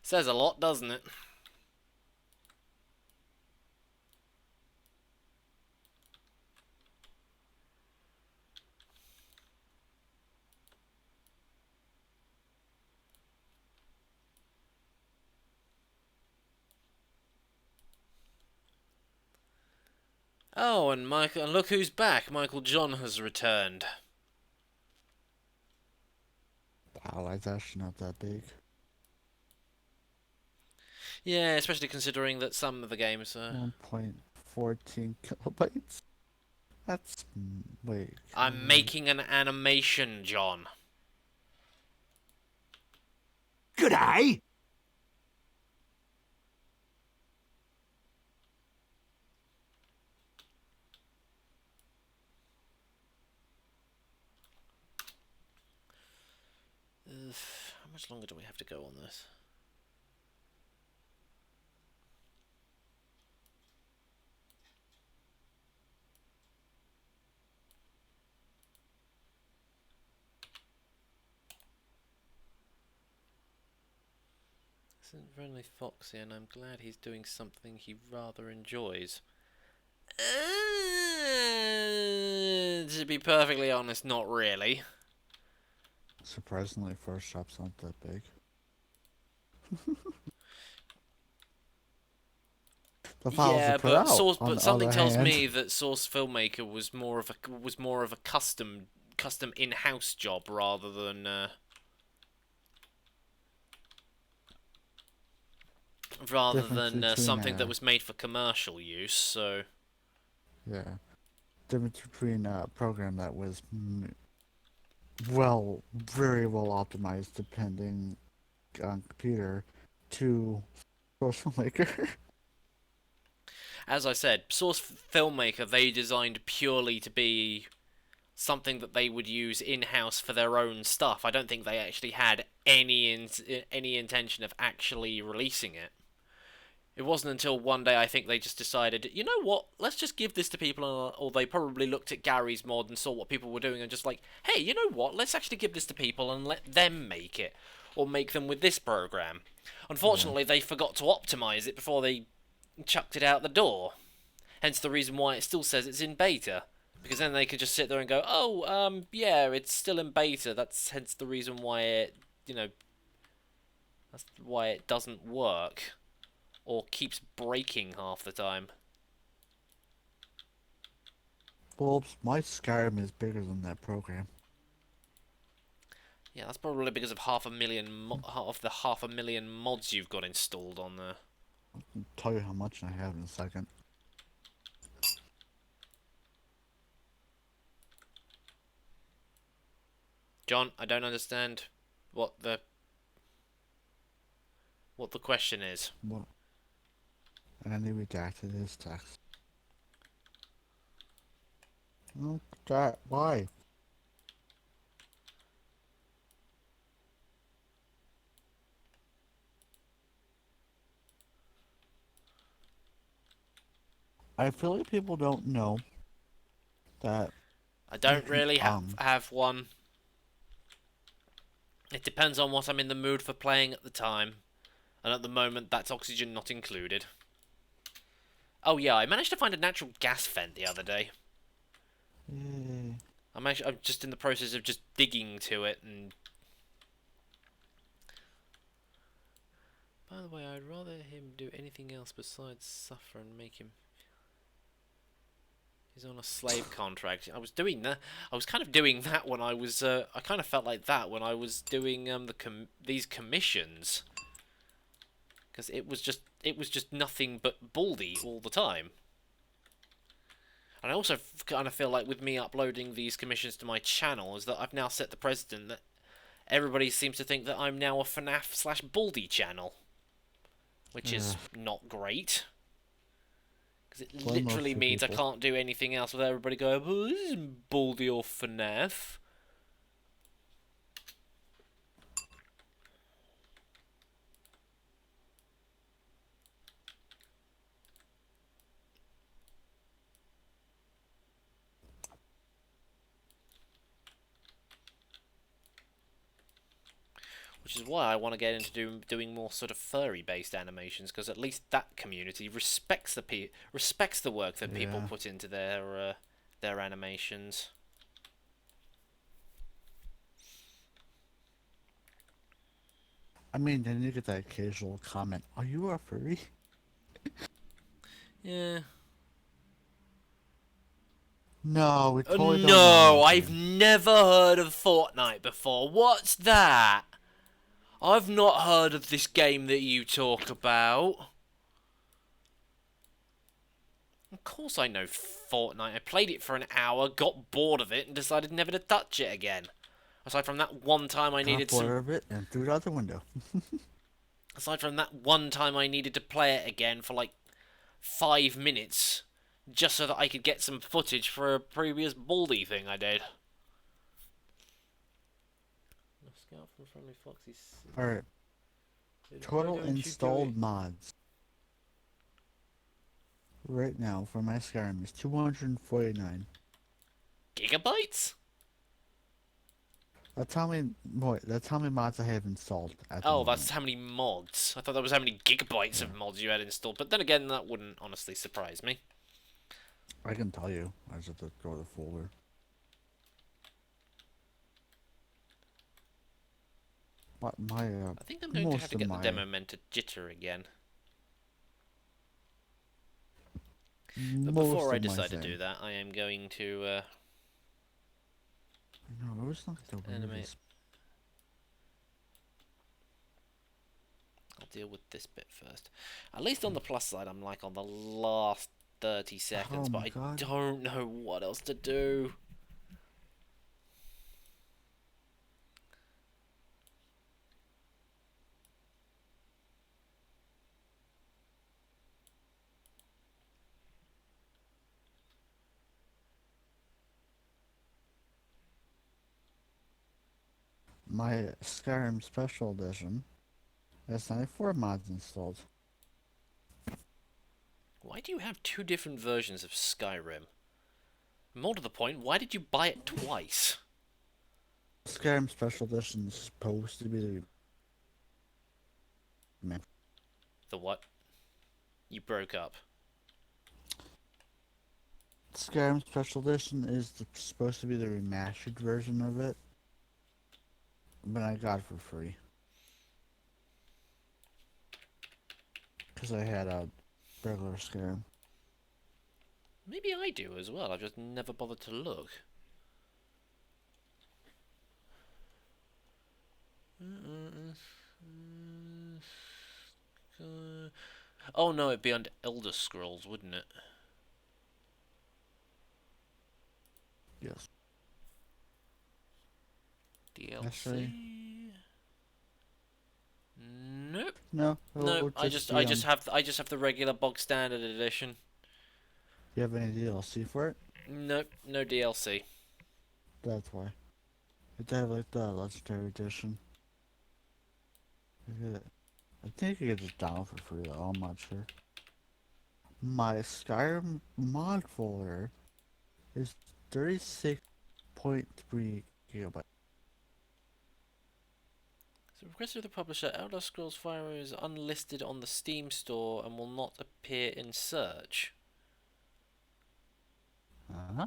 Says a lot, doesn't it? Oh, and look who's back. Michael John has returned. Wow, that's actually not that big. Yeah, especially considering that some of the games are... 1.14 kilobytes? That's... wait. I'm making an animation, John. G'day! How much longer do we have to go on this? This isn't Friendly Foxy, and I'm glad he's doing something he rather enjoys. To be perfectly honest, not really. Surprisingly, first shop's not that big. The files Yeah, are put but out, on the something other tells hand. me that Source Filmmaker was more of a custom in-house job rather than Difference between, something that was made for commercial use. So yeah. Difference between a program that was very well optimized depending on computer to social maker. as I said, Source Filmmaker, they designed purely to be something that they would use in-house for their own stuff. I don't think they actually had any intention of actually releasing it. It wasn't until one day I think they just decided, you know what, let's just give this to people, or they probably looked at Gary's mod and saw what people were doing and just like, hey, you know what, let's actually give this to people and let them make it, or make them with this program. Unfortunately, they forgot to optimize it before they chucked it out the door. Hence the reason why it still says it's in beta. Because then they could just sit there and go, oh, yeah, it's still in beta. That's hence the reason why it, that's why it doesn't work. Or keeps breaking half the time. Well, my Skyrim is bigger than that program. Yeah, that's probably because of half a million mods you've got installed on there. I'll tell you how much I have in a second. John, I don't understand what the question is. What? And he redacted his text. Oh, that, why? I feel like people don't know that. I don't really have one. It depends on what I'm in the mood for playing at the time. And at the moment, that's oxygen not included. Oh yeah, I managed to find a natural gas vent the other day. Yay. I'm just in the process of just digging to it and... By the way, I'd rather him do anything else besides suffer and make him... He's on a slave contract. I was doing that. I was kind of doing that when I was. I kind of felt like that when I was doing these commissions. Because it was just nothing but Baldy all the time. And I also kind of feel like with me uploading these commissions to my channel is that I've now set the precedent that everybody seems to think that I'm now a FNAF/Baldy channel. Which is not great. Because it Well, literally most means I people. can't do anything else with everybody going, oh, this isn't Baldy or FNAF. Which is why I want to get into doing more sort of furry-based animations, because at least that community respects the work that people Yeah. put into their animations. I mean, then you get that occasional comment, "Are you a furry?" Yeah. No, we totally don't No, know I've anything. never heard of Fortnite before. What's that? I've not heard of this game that you talk about. Of course I know Fortnite. I played it for an hour, got bored of it, and decided never to touch it again. Aside from that one time I Got needed bored some... of it and threw it out the window. Aside from that one time I needed to play it again for like 5 minutes, just so that I could get some footage for a previous Baldy thing I did. Scout from Friendly Foxy. Alright, total installed mods right now for my Skyrim is 249. Gigabytes? That's how many mods I have installed at the Oh, moment. that's how many mods. I thought that was how many gigabytes of mods you had installed. But then again, that wouldn't honestly surprise me. I can tell you. I just have to go to the folder. I think I'm going to have to get the demo meant to jitter again. But before I decide to do that, I am going to No, it was not the animate. weirdest. I'll deal with this bit first. At least on the plus side, I'm like on the last 30 seconds, Oh but my I God. don't know what else to do. My Skyrim Special Edition has 94 mods installed. Why do you have two different versions of Skyrim? More to the point, why did you buy it twice? Skyrim Special Edition is supposed to be the... The what? You broke up. Skyrim Special Edition is supposed to be the remastered version of it, but I got it for free. Because I had a regular Skyrim. Maybe I do as well, I've just never bothered to look. Oh no, it'd be under Elder Scrolls, wouldn't it? Yes. DLC? Actually- Nope. No, No, I just have the regular bog standard edition. Do you have any DLC for it? Nope, no DLC. That's why. If they have like the Legendary Edition. I think you get this down for free though, I'm not sure. My Skyrim mod folder is 36.3 gigabytes. So request of the publisher, Elder Scrolls Fire is unlisted on the Steam store and will not appear in search. Uh-huh.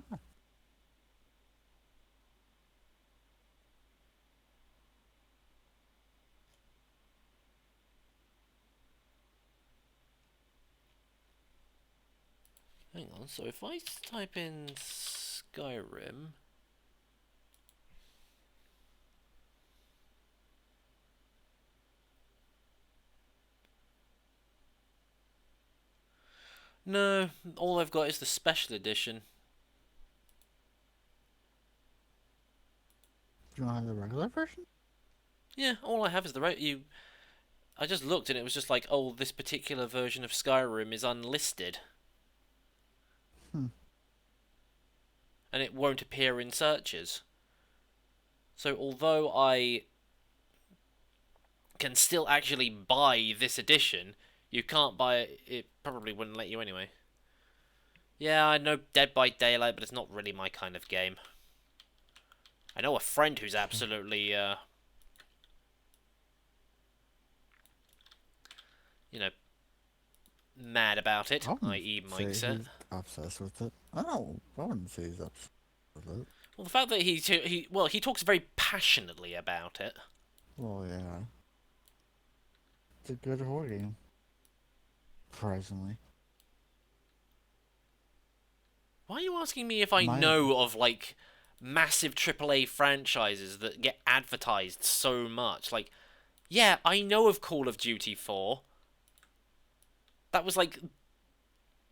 Hang on, so if I type in Skyrim... No, all I've got is the special edition. Do you want to have the regular version? Yeah, all I have is the I just looked and it was just like, oh, this particular version of Skyrim is unlisted. Hmm. And it won't appear in searches. So although I can still actually buy this edition, you can't buy it. It probably wouldn't let you anyway. Yeah, I know Dead by Daylight, but it's not really my kind of game. I know a friend who's absolutely, you know, mad about it, i.e. Mike's it. He's obsessed with it. I wouldn't say he's obsessed with it. Well, the fact that he talks very passionately about it. Well, yeah. It's a good horror game. Surprisingly. Why are you asking me if I My- know of, like, massive AAA franchises that get advertised so much? Like, yeah, I know of Call of Duty 4. That was, like,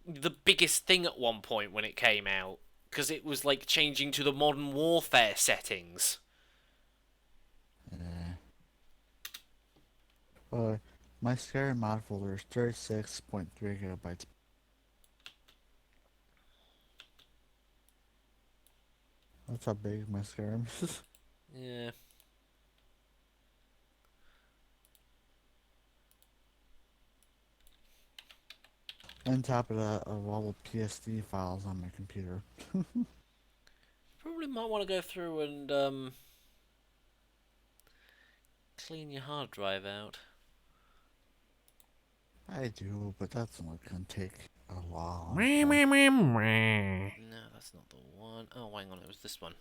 the biggest thing at one point when it came out. Because it was, like, changing to the Modern Warfare settings. Yeah. My Skyrim mod folder is 36.3 gigabytes. That's how big my Skyrim is. Yeah. On top of that, of all the PSD files on my computer. Probably might want to go through and, clean your hard drive out. I do, but that's not gonna take a while. No, that's not the one. Oh, hang on, it was this one.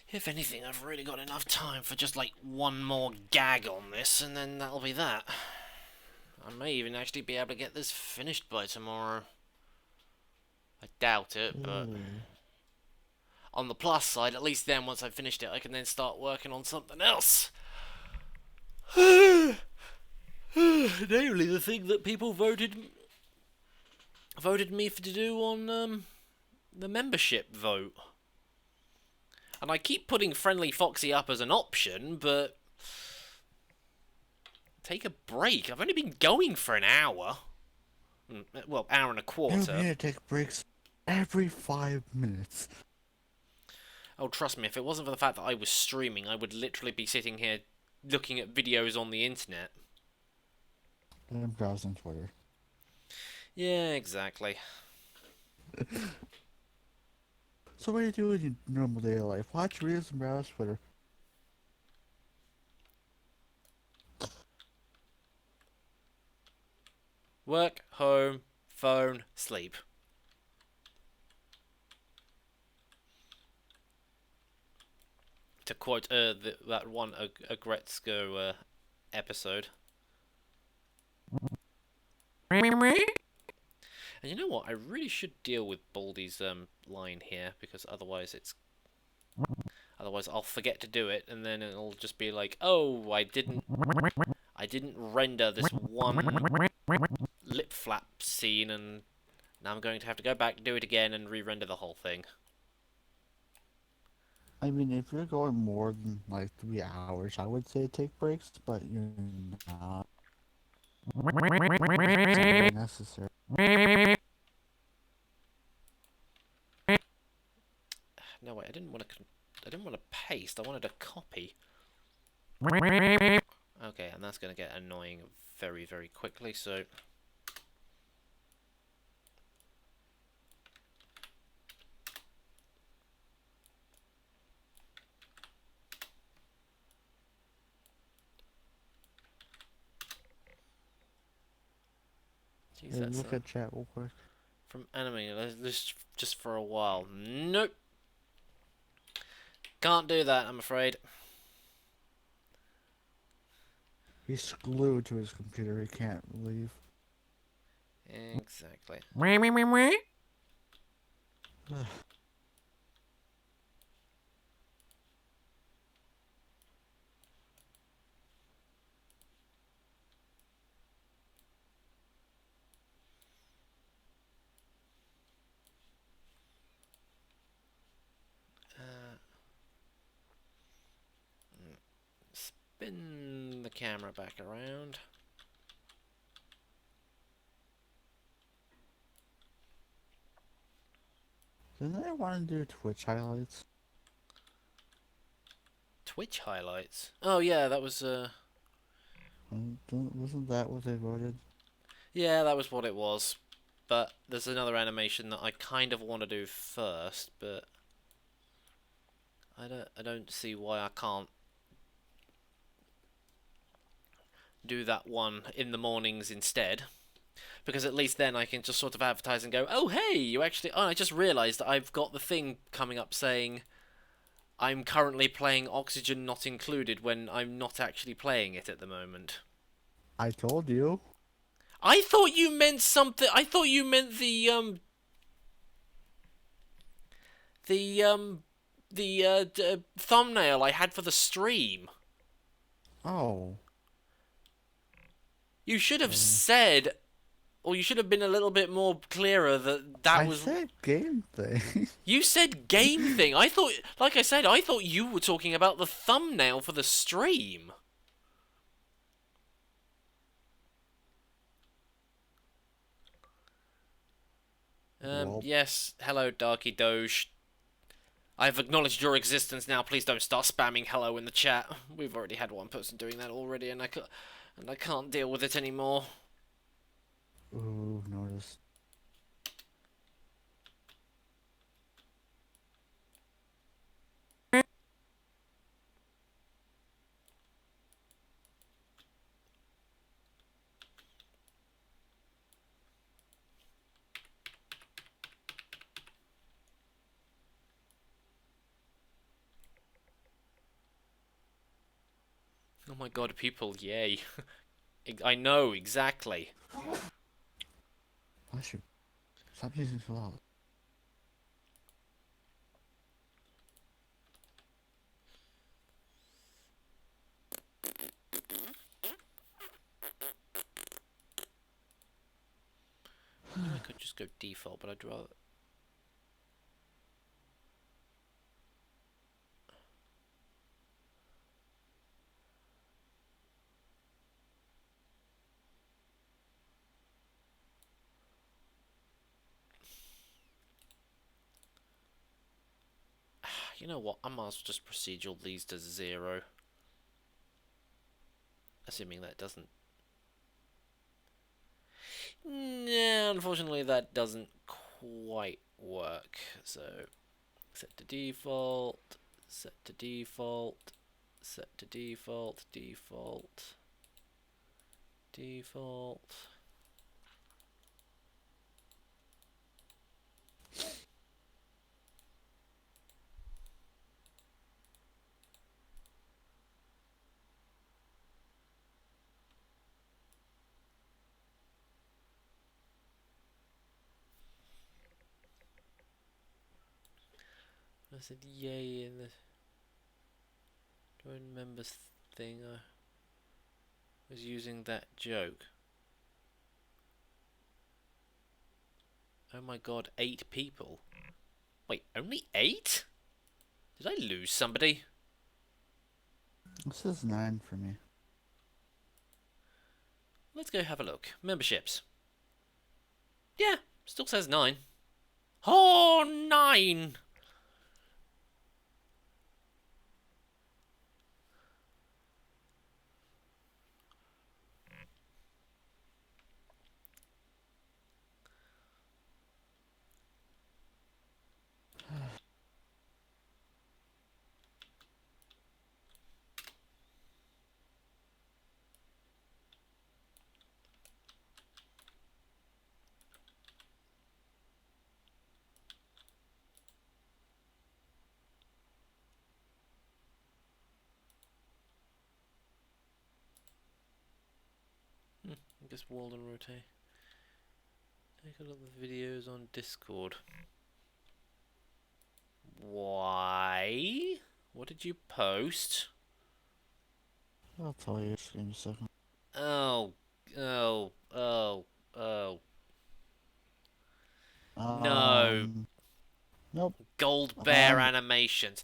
If anything, I've really got enough time for just like one more gag on this, and then that'll be that. I may even actually be able to get this finished by tomorrow. I doubt it, but on the plus side, at least then once I've finished it, I can then start working on something else. Namely, the thing that people voted me to do on the membership vote. And I keep putting Friendly Foxy up as an option, but take a break. I've only been going for an hour. Well, hour and a quarter. You need to take breaks every 5 minutes. Oh, trust me, if it wasn't for the fact that I was streaming, I would literally be sitting here looking at videos on the internet. And browsing Twitter. Yeah, exactly. So what do you do in your normal day life? Watch videos and browse Twitter. Work, home, phone, sleep. To quote that one Agretzko episode. And you know what? I really should deal with Baldy's line here, because otherwise I'll forget to do it, and then it'll just be like, oh, I didn't render this one lip flap scene, and now I'm going to have to go back, do it again, and re-render the whole thing. I mean, if you're going more than like 3 hours, I would say take breaks, but you're not. It's not necessary. No, wait, I didn't want to paste. I wanted to copy. Okay, and that's going to get annoying very, very quickly. So Jeez, Hey, that's look at chat real quick. from enemy. Just for a while. Nope. Can't do that, I'm afraid. He's glued to his computer. He can't leave. Exactly. Spin the camera back around. Didn't they want to do Twitch highlights? Twitch highlights. Oh yeah, that was Wasn't that what they voted? yeah, that was what it was. But there's another animation that I kind of want to do first, but I don't see why I can't do that one in the mornings instead. Because at least then I can just sort of advertise and go, oh hey, you actually... Oh, I just realised that I've got the thing coming up saying I'm currently playing Oxygen Not Included when I'm not actually playing it at the moment. I told you. I thought you meant something... I thought you meant the thumbnail I had for the stream. Oh. You should have said... Or you should have been a little bit more clearer that was... I said game thing. You said game thing. I thought, like I said, I thought you were talking about the thumbnail for the stream. Well. Yes. Hello, Darky Doge. I've acknowledged your existence now. Please don't start spamming hello in the chat. We've already had one person doing that already, and I can't deal with it anymore. Ooh, notice. Oh my god, people, yay. I know, exactly. Bless you. Stop using so loud. I could just go default, but I'd rather... You know what? I might as well just procedural these to 0. Assuming that doesn't... Yeah, unfortunately that doesn't quite work. So, set to default, set to default, set to default, default, default. I said yay in the join members thing. I was using that joke. Oh my god, 8 people. Wait, only 8? Did I lose somebody? This is 9 for me. Let's go have a look. Memberships. Yeah, still says 9. Oh, 9! I guess Walden rotate. Take a look at the videos on Discord. Why? What did you post? I'll tell you in a second. Oh, oh, oh, oh. No. Nope. Gold Bear Animations.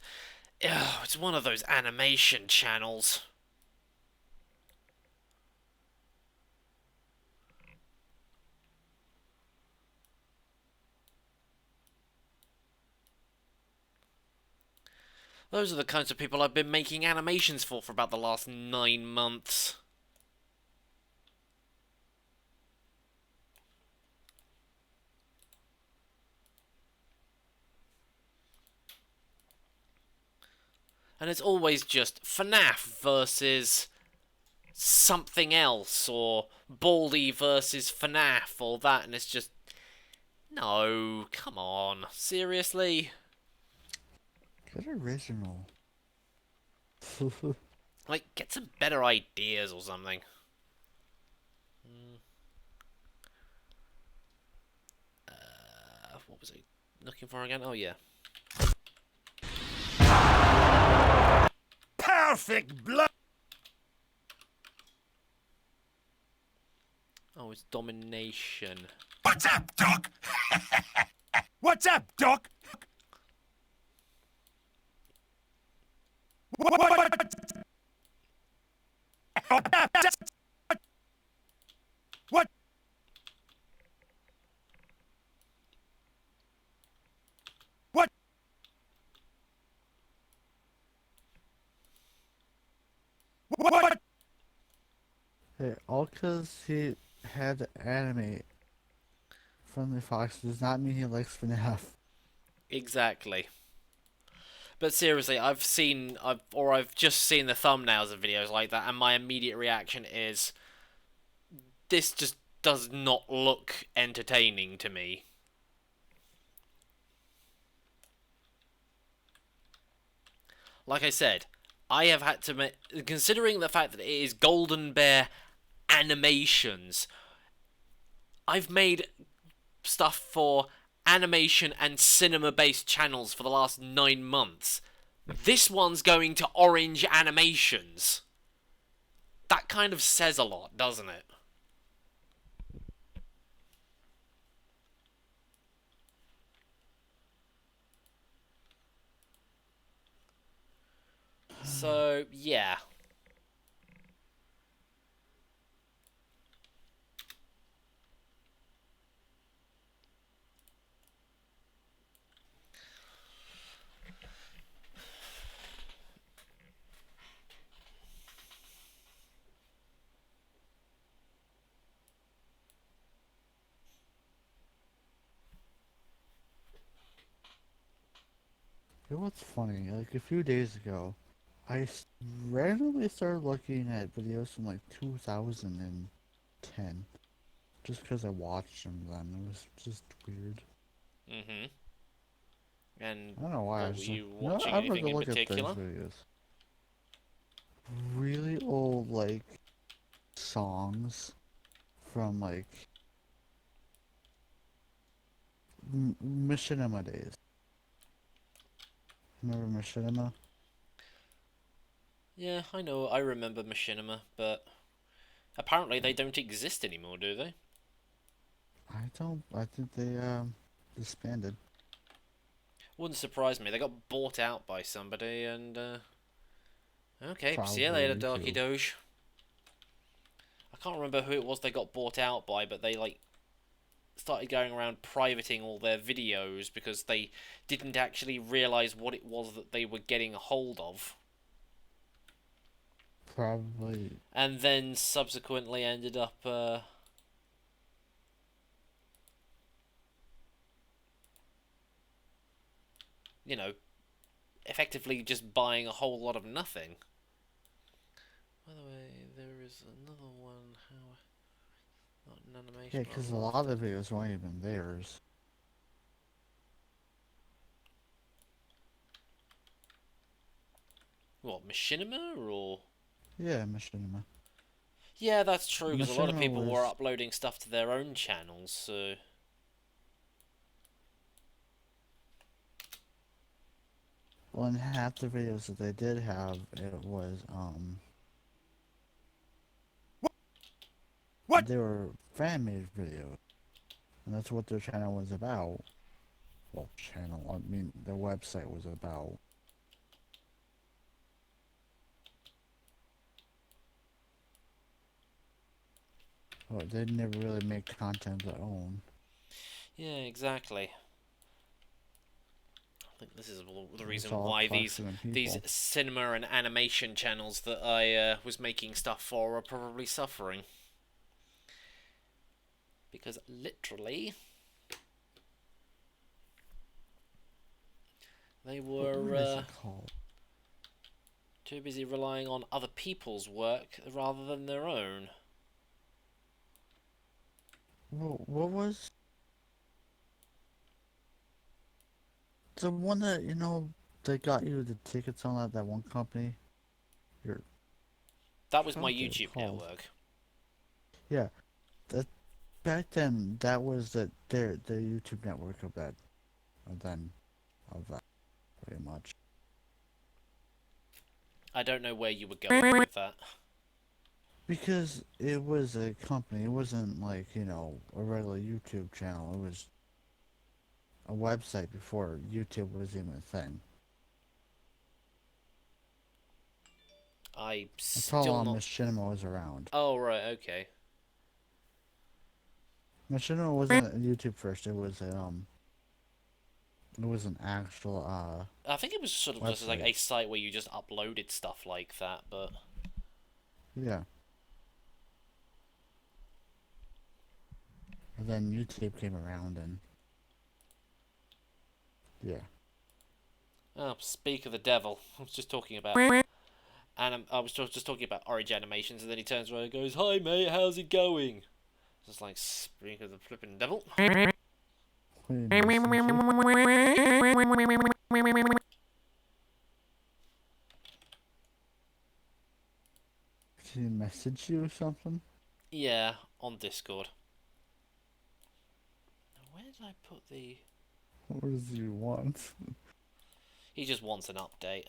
Ugh, it's one of those animation channels. Those are the kinds of people I've been making animations for about the last 9 months. And it's always just FNAF versus something else, or Baldy versus FNAF, or that, and it's just... No, come on. Seriously? Good original. Like, get some better ideas or something. What was I looking for again? Oh, yeah. Perfect blood. Oh, it's domination. What's up, Doc? What's up, Doc? What? What? What? Hey, all because he had to animate Friendly Foxy does not mean he likes FNAF. Exactly. But seriously, I've just seen the thumbnails of videos like that, and my immediate reaction is, this just does not look entertaining to me. Like I said, I have had to considering the fact that it is Golden Bear Animations, I've made stuff for animation and cinema-based channels for the last 9 months. This one's going to Orange Animations. That kind of says a lot, doesn't it? So, yeah. You know what's funny? Like a few days ago, randomly started looking at videos from like 2010, just because I watched them then. It was just weird. Mm-hmm. And I don't know why. I what were was like, you you know, watching? I'm gonna Anything go in look at those particular? videos. Really old, like, songs from like Machinima days. Remember Machinima? Yeah, I know. I remember Machinima, but apparently they don't exist anymore, do they? I don't. I think they disbanded. Wouldn't surprise me. They got bought out by somebody, and okay, see you later, Probably Darky too. Doge. I can't remember who it was they got bought out by, but they like started going around privating all their videos because they didn't actually realize what it was that they were getting a hold of, Probably. and then subsequently ended up you know, effectively just buying a whole lot of nothing. By the way, there is another one. How? Not an animation. Yeah, because a lot of the videos weren't even theirs. What, Machinima or? Yeah, Machinima. Yeah, that's true, because a lot of Machinima people were was uploading stuff to their own channels, so... well, in half the videos that they did have, it was What? they were fan made videos, and that's what their channel was about. Well, channel, I mean, their website was about. But they never really make content of their own. Yeah, exactly. I think this is the It's reason all why questioning these people. cinema and animation channels that I was making stuff for are probably suffering. Because literally, they What were is it called? too busy relying on other people's work rather than their own. What was the one that, that got you the tickets on that one company? Your, That was my what they're YouTube called. network. Yeah, that back then that was their YouTube network of that, of then, of that, pretty much. I don't know where you were going with that. Because it was a company, it wasn't like, a regular YouTube channel. It was a website before YouTube was even a thing. I That's how still long not... Machinima was around. Oh, right, okay. Machinima wasn't a YouTube first, it was an actual, I think it was sort of just like website. a site where you just uploaded stuff like that, but... Yeah. And then YouTube came around and, yeah. Oh, speak of the devil. I was just talking about... I was just talking about Origin Animations, and then he turns around and goes, "Hi, mate, how's it going?" Just like, speak of the flipping devil. Wait, message you? Did he message you or something? Yeah, on Discord. Where did I put the... What does he want? He just wants an update.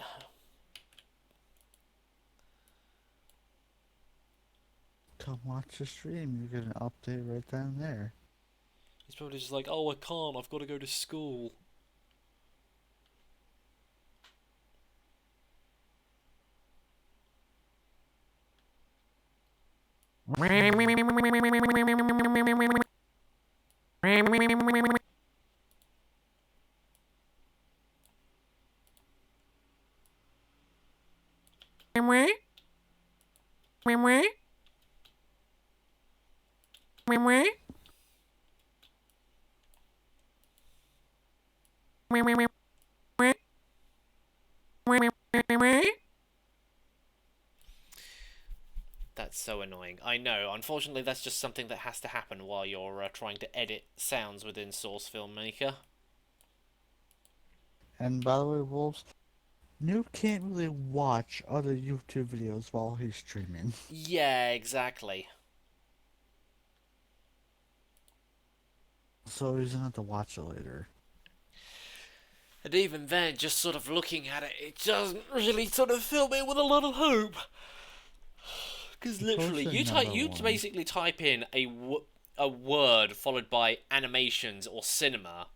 Come watch the stream, you get an update right down there. He's probably just like, "Oh, I can't, I've got to go to school." That's so annoying. I know. Unfortunately, that's just something that has to happen while you're trying to edit sounds within Source Filmmaker. And by the way, Wolves, Noob can't really watch other YouTube videos while he's streaming. Yeah, exactly. So he's gonna have to watch it later. And even then, just sort of looking at it, it doesn't really sort of fill me with a lot of hope. Because literally, you basically type in a word followed by animations or cinema,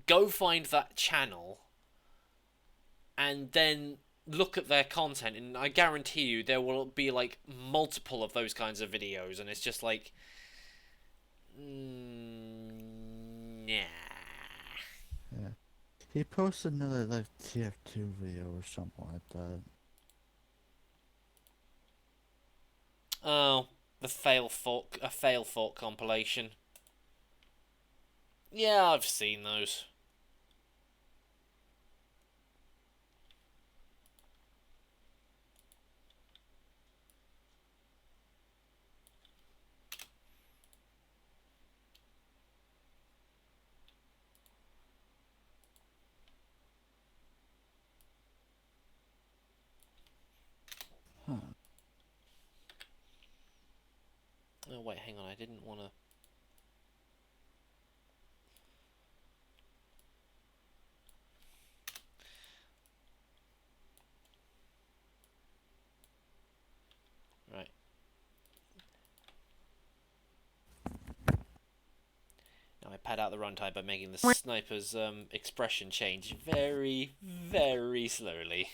go find that channel, and then look at their content, and I guarantee you there will be like multiple of those kinds of videos, and it's just like, yeah. Yeah. He posted another like TF2 video or something like that. Oh, the fail fork compilation. Yeah, I've seen those. Huh. Oh wait, hang on. I didn't want to. Right. Now I pad out the runtime by making the sniper's expression change very, very slowly.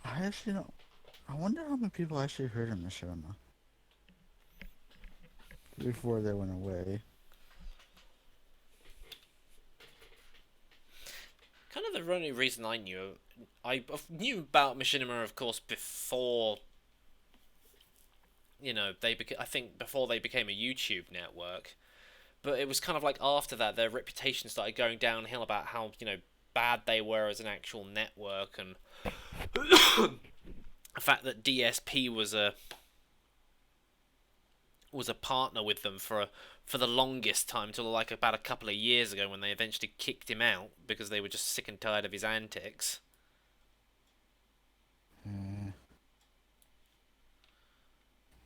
I actually don't. I wonder how many people actually heard of Machinima before they went away. Kind of the only reason I knew about Machinima, of course, before, you know, I think before they became a YouTube network. But it was kind of like after that, their reputation started going downhill about how, you know, bad they were as an actual network, and the fact that DSP was a partner with them for the longest time, till like about a couple of years ago, when they eventually kicked him out because they were just sick and tired of his antics.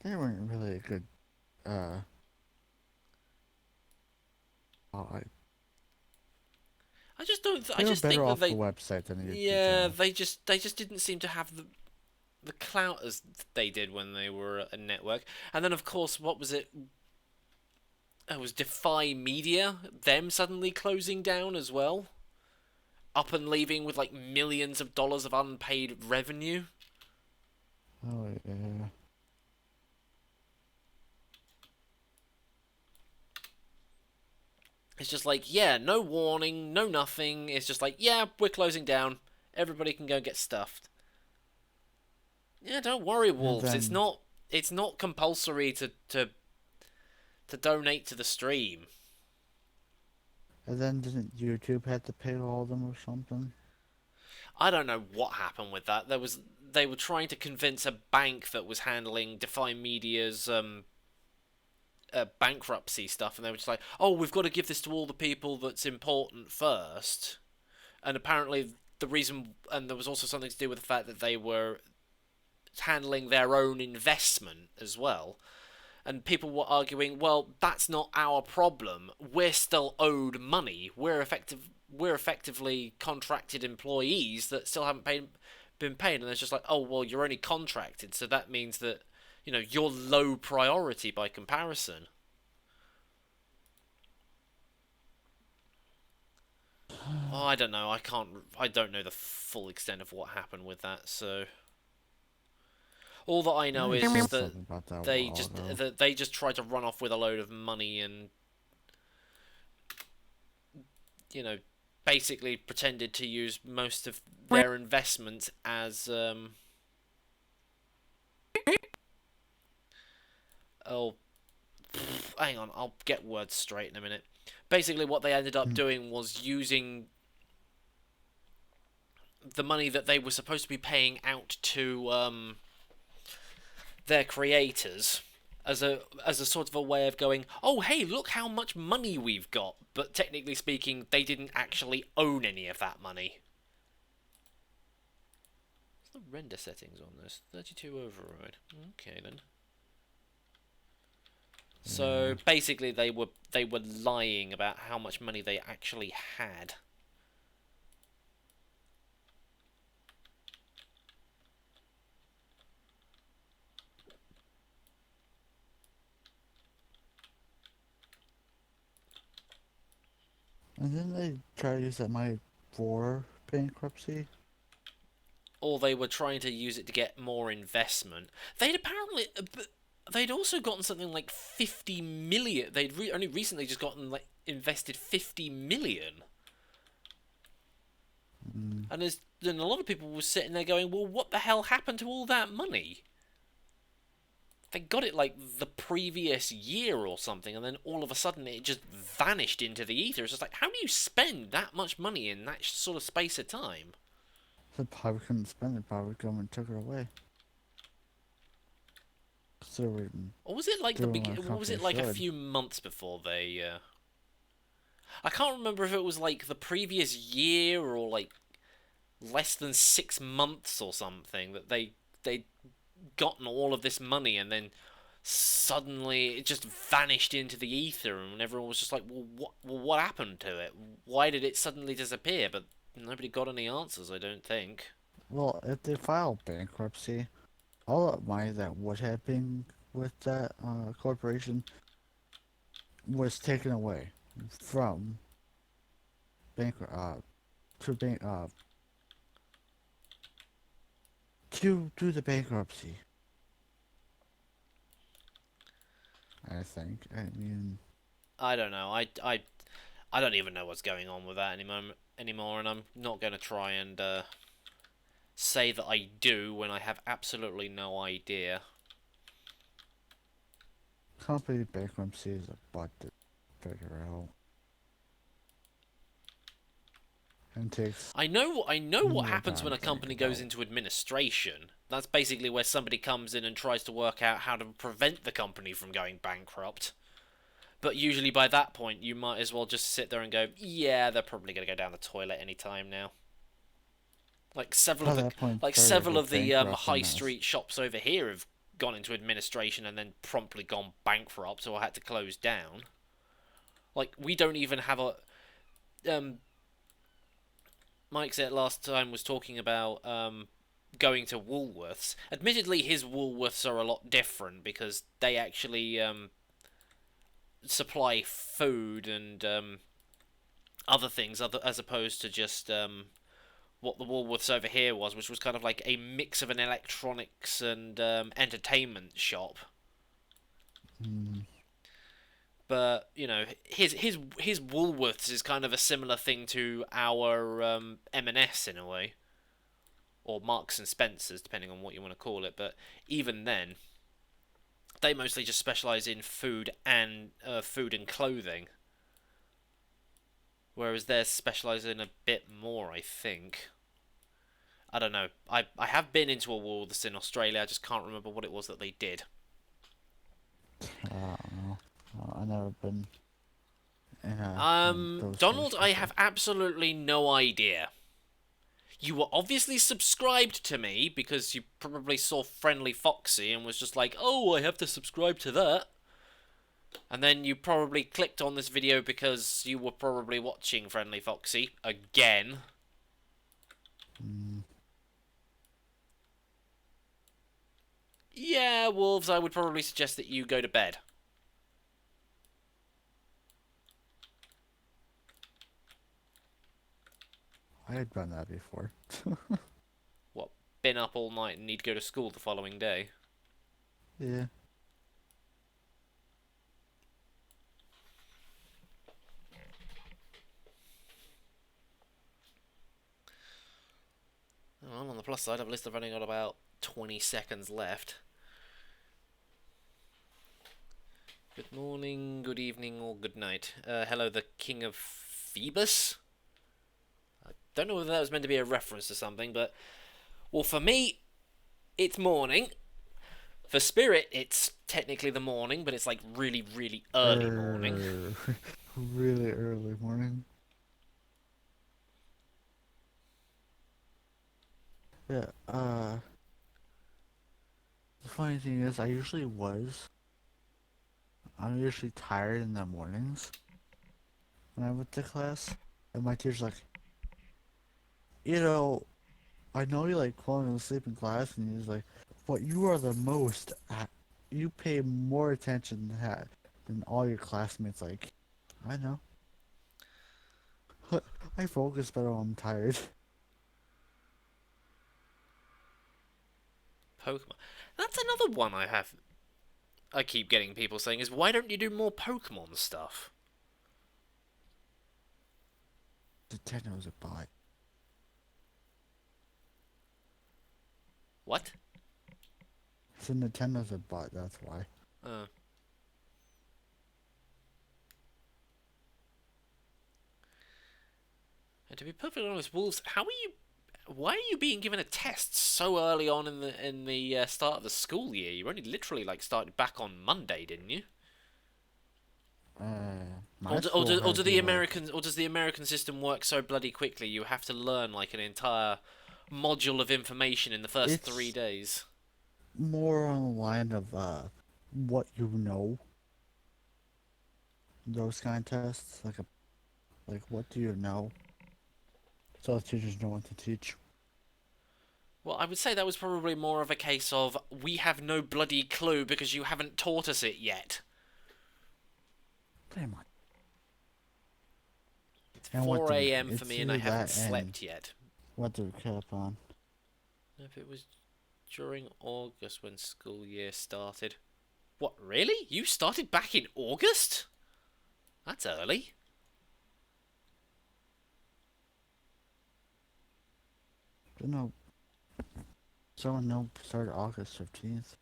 They weren't really a good. I just don't. They I were just better think that off they. the website than the YouTube Yeah, channel. they just didn't seem to have the clout as they did when they were a network. And then, of course, what was it? It was Defy Media, them suddenly closing down as well. Up and leaving with like millions of dollars of unpaid revenue. Oh yeah. It's just like, yeah, no warning, no nothing. It's just like, yeah, we're closing down. Everybody can go get stuffed. Yeah, don't worry, wolves. Then, It's not compulsory to donate to the stream. and then didn't YouTube have to pay all of them or something? I don't know what happened with that. They were trying to convince a bank that was handling Defy Media's bankruptcy stuff, and they were just like, "Oh, we've got to give this to all the people that's important first." And apparently, the reason, and there was also something to do with the fact that they were handling their own investment as well. And people were arguing, well, that's not our problem. We're still owed money. We're effectively contracted employees that still haven't been paid. And it's just like, oh, well, you're only contracted, so that means that, you know, you're low priority by comparison. Oh, I don't know. I don't know the full extent of what happened with that. So all that I know is heard that something about that a they while just ago. they just tried to run off with a load of money and, you know, basically pretended to use most of their investments as oh, hang on, I'll get words straight in a minute. Basically, what they ended up doing was using the money that they were supposed to be paying out to their creators as a sort of a way of going, oh hey, look how much money we've got. But technically speaking, they didn't actually own any of that money. What's the render settings on this? 32 override. Okay then. So basically, they were lying about how much money they actually had. And then they try to use that money for bankruptcy. Or they were trying to use it to get more investment. They'd also gotten something like 50 million. They'd only recently just gotten like invested 50 million. And then a lot of people were sitting there going, well, what the hell happened to all that money? They got it like the previous year or something, and then all of a sudden it just vanished into the ether. It's just like, how do you spend that much money in that sort of space of time? They probably couldn't spend it. Probably government took it away. Or was it like was it like a few months before they? I can't remember if it was like the previous year or like less than 6 months or something that they'd gotten all of this money, and then suddenly it just vanished into the ether, and everyone was just like, what happened to it? Why did it suddenly disappear? But nobody got any answers, I don't think. Well, if they file bankruptcy, all the money that would have been with that corporation was taken away from bank to bank to do the bankruptcy. I think. I mean, I don't know. I don't even know what's going on with that anymore, and I'm not going to try and say that I do when I have absolutely no idea. company bankruptcy is a butt to figure out. And takes I know what more happens time when a to think company goes about. into administration. That's basically where somebody comes in and tries to work out how to prevent the company from going bankrupt. But usually by that point, you might as well just sit there and go, yeah, they're probably going to go down the toilet any time now. Like several By of the that point, like they're several already of the bankrupt high and us. street shops over here have gone into administration and then promptly gone bankrupt or had to close down. Like we don't even have a Mike said last time was talking about going to Woolworths. Admittedly, his Woolworths are a lot different because they actually supply food and other things, as opposed to just what the Woolworths over here was, which was kind of like a mix of an electronics and entertainment shop. Mm, But you know, his Woolworths is kind of a similar thing to our M&S in a way, or Marks and Spencers, depending on what you want to call it. But even then, they mostly just specialize in food and clothing, whereas they're specialized in a bit more, I think. I don't know. I have been into a Woolworths in Australia. I just can't remember what it was that they did. I don't know. I've never been in those Donald, stores I before. have absolutely no idea. You were obviously subscribed to me because you probably saw Friendly Foxy and was just like, oh, I have to subscribe to that. And then you probably clicked on this video because you were probably watching Friendly Foxy again. Mm, Yeah, Wolves, I would probably suggest that you go to bed. I had done that before. What, been up all night and need to go to school the following day? Yeah. Well, on the plus side, I've at least I've only got about 20 seconds left. Good morning, good evening, or good night. Hello, the King of Phoebus? I don't know whether that was meant to be a reference to something, but... Well, for me, it's morning. For Spirit, it's technically the morning, but it's like really, really early morning. Really early morning. Yeah, the funny thing is, I'm usually tired in the mornings when I went to class, and my teacher's like, you know, I know you like falling asleep in class, and he's like, but you are the most, you pay more attention than all your classmates. Like, I know. I focus better when I'm tired. Pokemon. That's another one I keep getting people saying is, why don't you do more Pokemon stuff? Nintendo's a bot. What? So Nintendo's a bot, that's why. And to be perfectly honest, Wolves, why are you being given a test so early on in the start of the school year? You only literally like started back on Monday, didn't you? My Or school do has the you, Americans, or does the American system work so bloody quickly? You have to learn like an entire module of information in the first It's 3 days. more on the line of what you know. Those kind of tests, like what do you know? So the teachers know what to teach. Well, I would say that was probably more of a case of, we have no bloody clue because you haven't taught us it yet. Pretty much. It's And 4 a.m. for it's me and I either haven't that and slept yet. what they're kept on. If it was during August when school year started. What, really? You started back in August? That's early. But no, someone know started August 15th.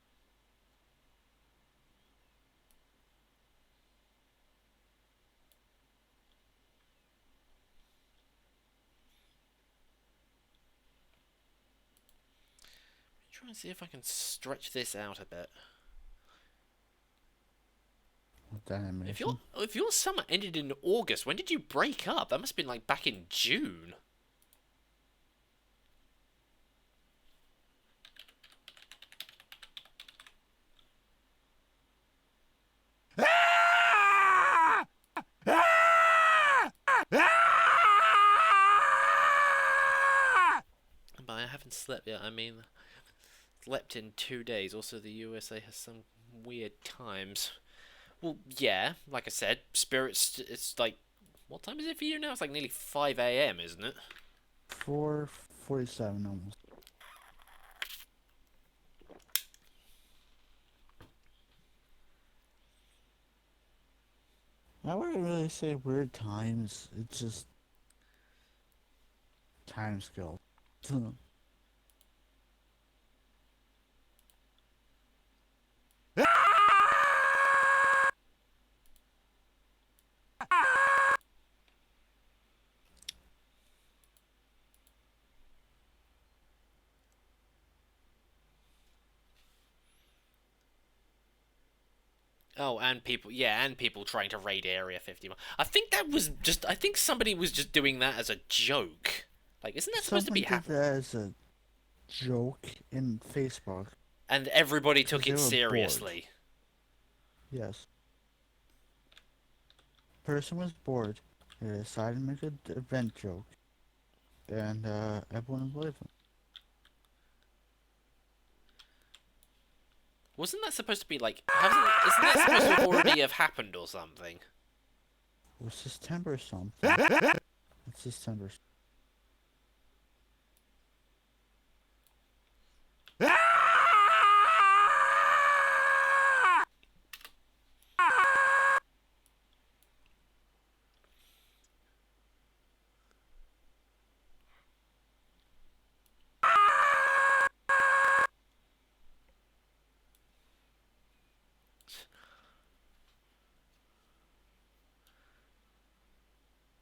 Try and see if I can stretch this out a bit. With the animation. If your summer ended in August, when did you break up? That must have been like back in June. Ah! Ah! Ah! But I haven't slept yet. I mean, slept in 2 days. Also, the USA has some weird times. Well, yeah, like I said, Spirits, it's like, what time is it for you now? It's like nearly 5 a.m., isn't it? 4:47 almost. I wouldn't really say weird times. It's just time skill. Oh, and people trying to raid Area 51. I think I think somebody was just doing that as a joke. Like, isn't that supposed to be Someone did happening? that as a joke in Facebook And everybody because took they it were bored. seriously. Yes. Person was bored. They decided to make an event joke. And everyone believed him. Wasn't that supposed to be like, isn't that supposed to already have happened or something? It was September something. It's September.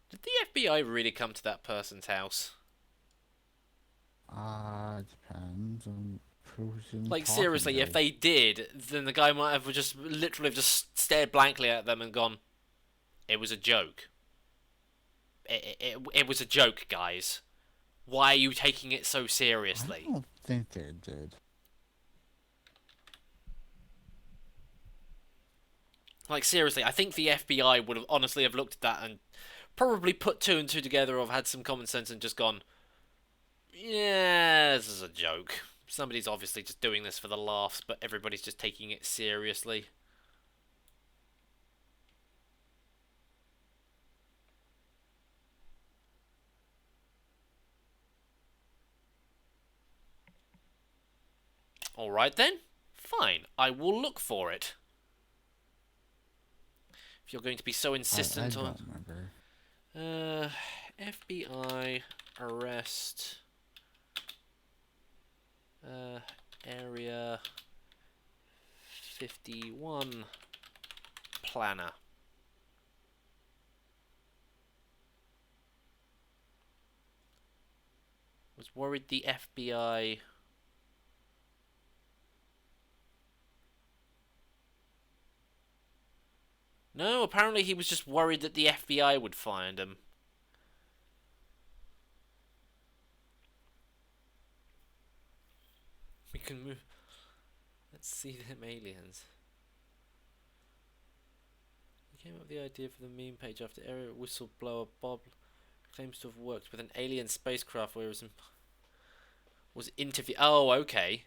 Did the FBI really come to that person's house? Depends on who's even Like, talking seriously, if to. they did, then the guy might have just literally just stared blankly at them and gone, "It was a joke. It was a joke, guys. Why are you taking it so I seriously?" don't think they did. Like, seriously, I think the FBI would have honestly have looked at that and probably put two and two together, or had some common sense and just gone, "Yeah, this is a joke. Somebody's obviously just doing this for the laughs, but everybody's just taking it seriously." Alright then. Fine. I will look for it. If you're going to be so I insistent on... don't remember. FBI arrest... Area 51 planner. Was worried the FBI... No, apparently he was just worried that the FBI would find him. We can move... Let's see them aliens. He came up with the idea for the meme page after area whistleblower Bob claims to have worked with an alien spacecraft where he was interviewed. Oh, okay.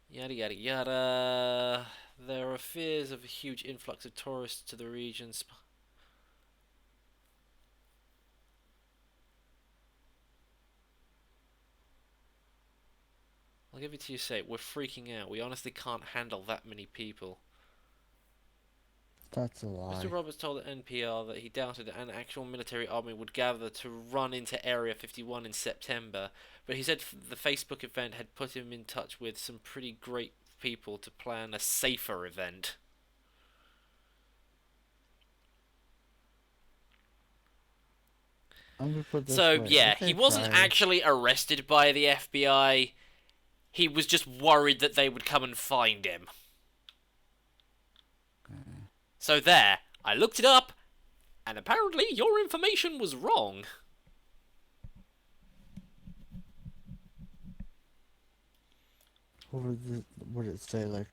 Yada yada yada. There are fears of a huge influx of tourists to the region. I'll give it to you, say, we're freaking out. We honestly can't handle that many people. That's a lie. Mr. Roberts told the NPR that he doubted an actual military army would gather to run into Area 51 in September, but he said the Facebook event had put him in touch with some pretty great people to plan a safer event. I'm gonna put this So, way. yeah, If they he wasn't try- actually arrested by the FBI. He was just worried that they would come and find him. So there, I looked it up, and apparently your information was wrong. What would it say? Like,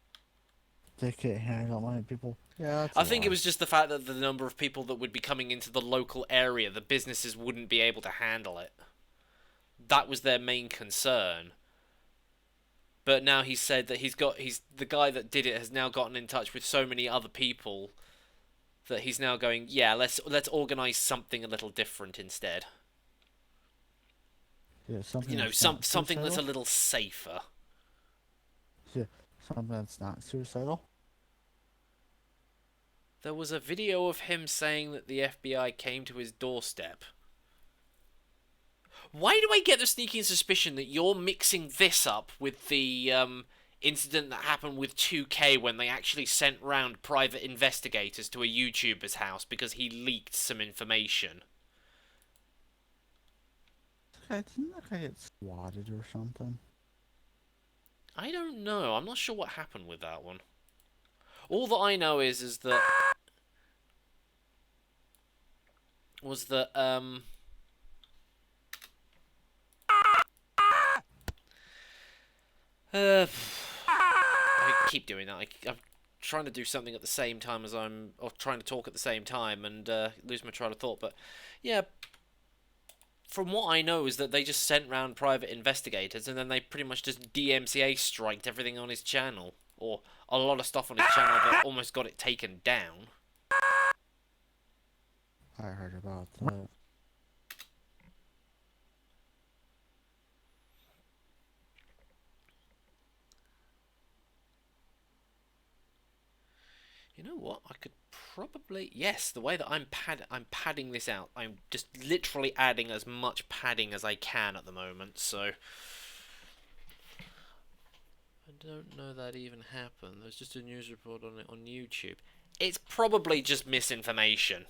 they can't handle that many people? Yeah, that's I a think lie. it was just the fact that the number of people that would be coming into the local area, the businesses wouldn't be able to handle it. That was their main concern. But now he said that he's the guy that did it has now gotten in touch with so many other people that he's now going, yeah, let's organize something a little different instead. Yeah, something. You know, that's not something that's a suicidal? little safer. Yeah, something that's not suicidal. There was a video of him saying that the FBI came to his doorstep. Why do I get the sneaking suspicion that you're mixing this up with the incident that happened with 2K when they actually sent round private investigators to a YouTuber's house because he leaked some information? Didn't that guy get swatted or something? I don't know. I'm not sure what happened with that one. All that I know is that I keep doing that. I'm trying to do something at the same time as or trying to talk at the same time and lose my train of thought. But yeah, from what I know is that they just sent round private investigators and then they pretty much just DMCA striked everything on his channel, or a lot of stuff on his channel that almost got it taken down. I heard about that. You know what? I could probably... Yes, the way that I'm padding this out. I'm just literally adding as much padding as I can at the moment, so... I don't know that even happened. There's just a news report on it on YouTube. It's probably just misinformation.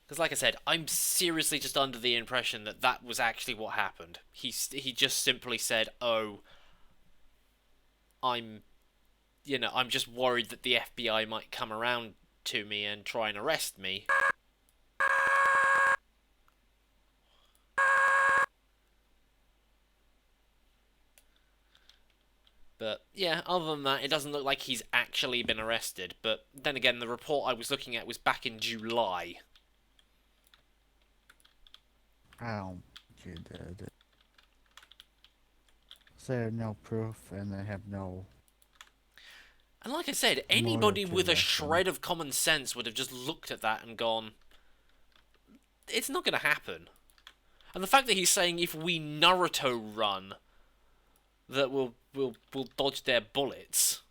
Because like I said, I'm seriously just under the impression that that was actually what happened. He just simply said, oh, I'm just worried that the FBI might come around to me and try and arrest me. But yeah, other than that, it doesn't look like he's actually been arrested. But then again, the report I was looking at was back in July. I don't think you did. So they have no proof and they have no... And like I said, In order anybody to with a arrest him. shred of common sense would have just looked at that and gone, it's not going to happen. And the fact that he's saying if we Naruto run, that we'll dodge their bullets.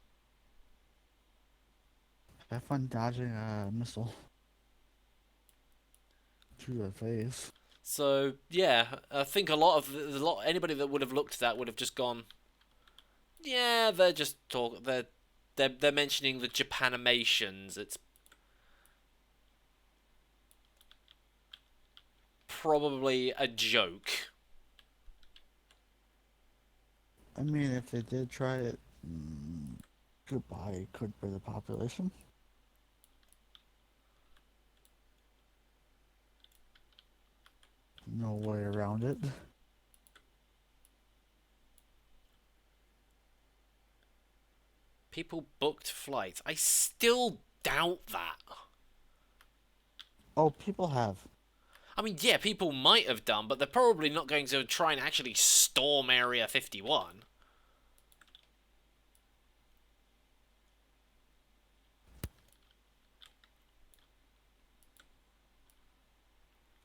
Have fun dodging a missile to the face. So yeah, I think anybody that would have looked at that would have just gone, yeah, they're just they're mentioning the Japanimations. It's probably a joke. I mean, if they did try it, goodbye could be the population. No way around it. People booked flights. I still doubt that. Oh, people have. I mean, yeah, people might have done, but they're probably not going to try and actually storm Area 51.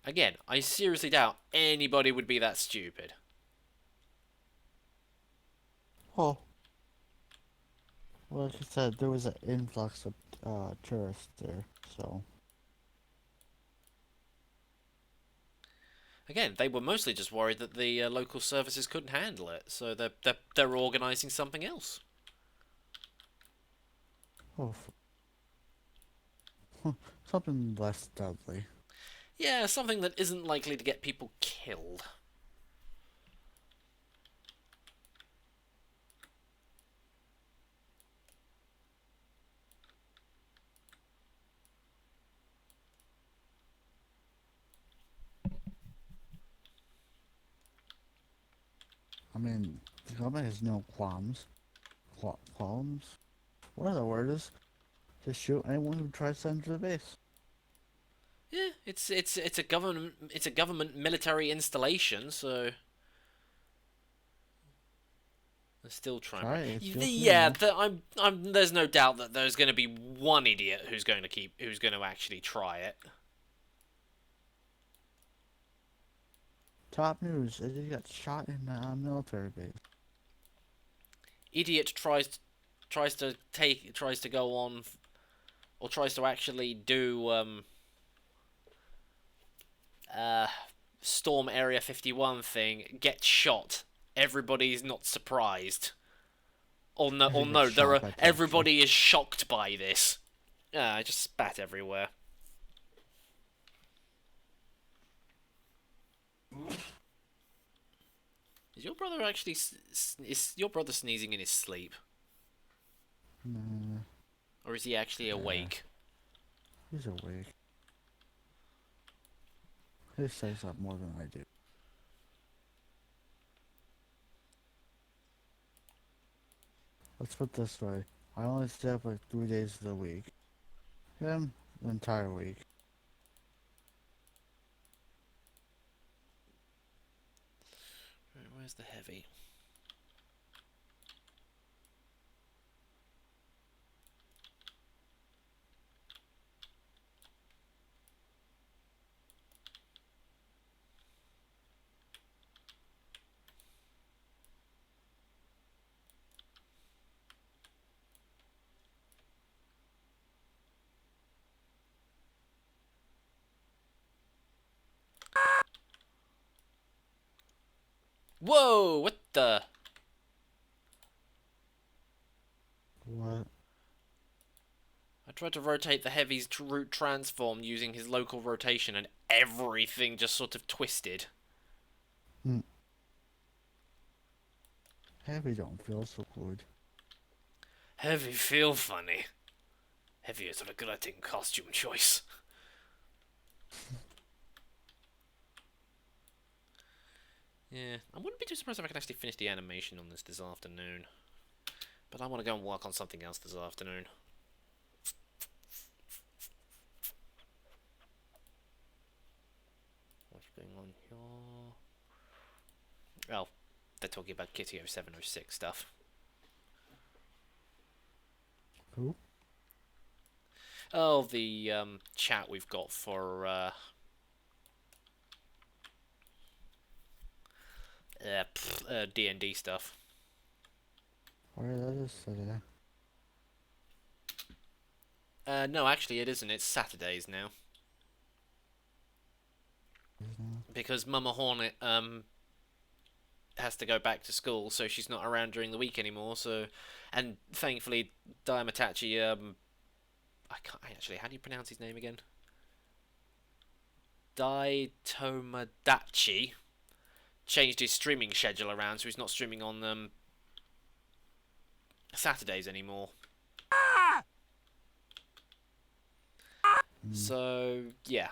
Again, I seriously doubt anybody would be that stupid. Oh. Well, like I said, there was an influx of tourists there, so. Again, they were mostly just worried that the local services couldn't handle it, so they're organising something else. Oh. Something less deadly. Yeah, something that isn't likely to get people killed. I mean, the government has no qualms. Qualms? Whatever the word is. To shoot anyone who tries to enter the base. Yeah, it's a government military installation, so they're still trying. Try it, it's just Yeah, me, there's no doubt that there's going to be one idiot who's going to actually try it. Top news: he got shot in a military base. Idiot tries to go on, or tries to actually do storm Area 51 thing, gets shot. Everybody's not surprised. Or no, everybody is shocked by this. I just spat everywhere. Is your brother actually is your brother sneezing in his sleep, Nah, or is he actually awake? he's awake. He stays up more than I do. Let's put it this way. I only stay up like 3 days of the week. Him, the entire week. Right, where's the heavy? Whoa! What the? What? I tried to rotate the heavy's route transform using his local rotation, and everything just sort of twisted. Heavy don't feel so good. Heavy feel funny. Heavy is a regretting costume choice. Yeah, I wouldn't be too surprised if I could actually finish the animation on this afternoon. But I want to go and work on something else this afternoon. What's going on here? Oh, they're talking about Kitty 0706 stuff. Who? Oh, the chat we've got for D&D stuff. Where that is today? No, actually it isn't. It's Saturdays now. Because Mama Hornet has to go back to school, so she's not around during the week anymore. So, and thankfully, Diamatachi, I can't actually. How do you pronounce his name again? Daitomodachi changed his streaming schedule around, so he's not streaming on Saturdays anymore. So yeah.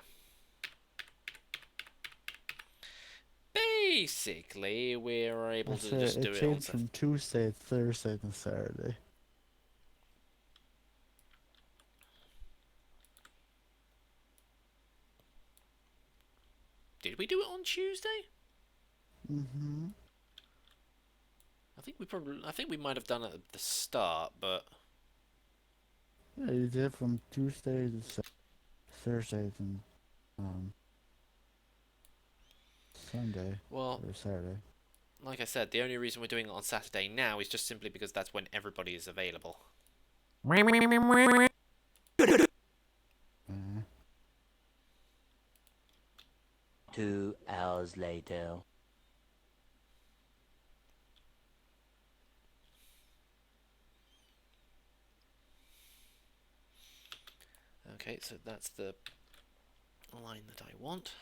Basically, we're able to just do it on changed from Tuesday, Thursday, and Saturday. Did we do it on Tuesday? Mm-hmm. I think we might have done it at the start, but Yeah, you did from Tuesday to Thursday and Sunday well, or Saturday. like I said, the only reason we're doing it on Saturday now is just simply because that's when everybody is available. Uh, 2 hours later. Okay, so that's the line that I want.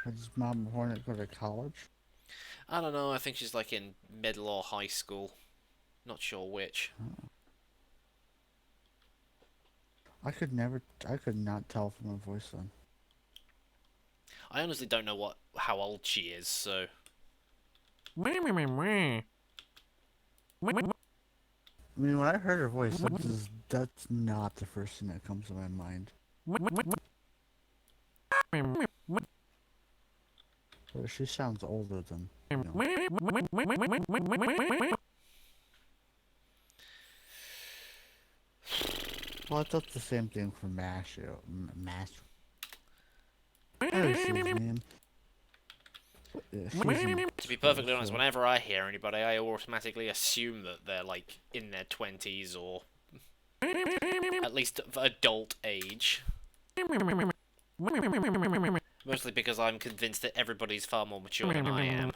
does Mom Hornet go to college? I don't know, I think she's like in middle or high school. Not sure which. I could not tell from her voice then. I honestly don't know how old she is, so... I mean, when I heard her voice, that's not the first thing that comes to my mind. But she sounds older than, you know. Well, I thought the same thing for MASH, MASH. I know she's name. To be perfectly honest, whenever I hear anybody, I automatically assume that they're like in their 20s or at least of adult age. Mostly because I'm convinced that everybody's far more mature than I am.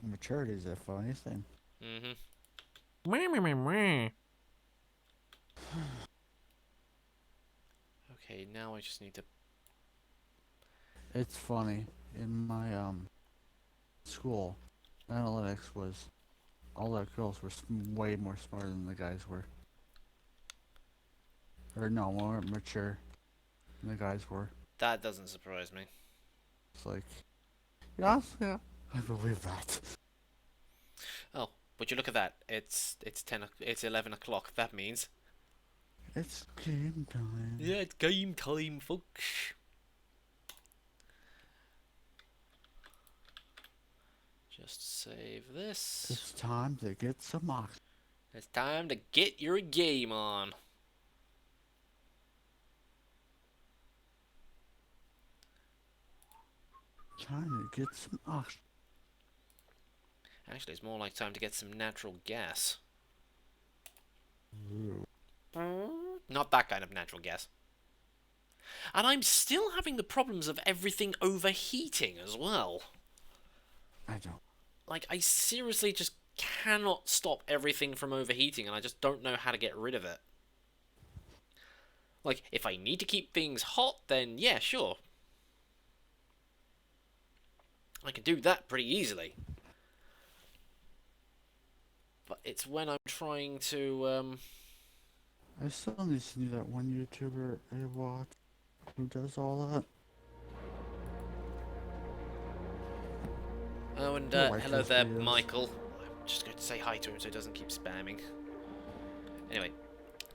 Maturity is a funny thing. Mm-hmm. Okay, now I just need to... It's funny. In my school, analytics was all the girls were way more smarter than the guys were. Or no, more mature than the guys were. That doesn't surprise me. It's like, yeah, I believe that. Oh, would you look at that? It's 11 o'clock. That means... It's game time. Yeah, it's game time, folks. Just save this. It's time to get some oxygen. It's time to get your game on. Time to get some oxygen. Actually, it's more like time to get some natural gas. Ooh. Not that kind of natural gas. And I'm still having the problems of everything overheating as well. I don't. Like, I seriously just cannot stop everything from overheating, and I just don't know how to get rid of it. Like, if I need to keep things hot, then yeah, sure. I can do that pretty easily. But it's when I'm trying to, I still need to do that one YouTuber I watch who does all that. Oh, and I like hello those there, videos. Michael. I'm just going to say hi to him so he doesn't keep spamming. Anyway,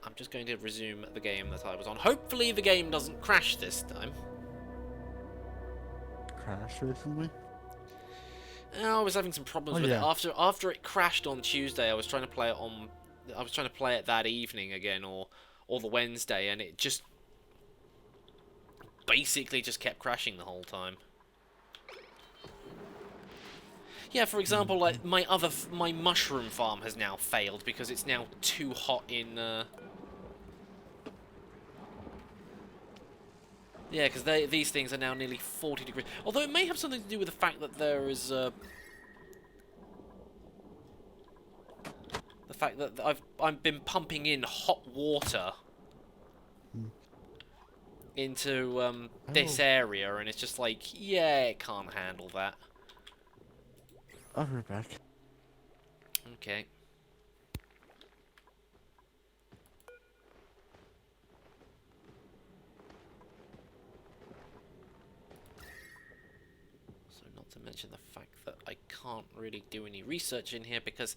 I'm just going to resume the game that I was on. Hopefully the game doesn't crash this time. Crashed recently? I was having some problems with it. After it crashed on Tuesday, I was trying to play it that evening again, or the Wednesday, and it just basically just kept crashing the whole time. Yeah, for example, like my mushroom farm has now failed because it's now too hot in. Yeah, because these things are now nearly 40 degrees. Although it may have something to do with the fact that there is the fact that I've been pumping in hot water into this area, and it's just like, yeah, it can't handle that. I'll be back. Okay. So not to mention the fact that I can't really do any research in here because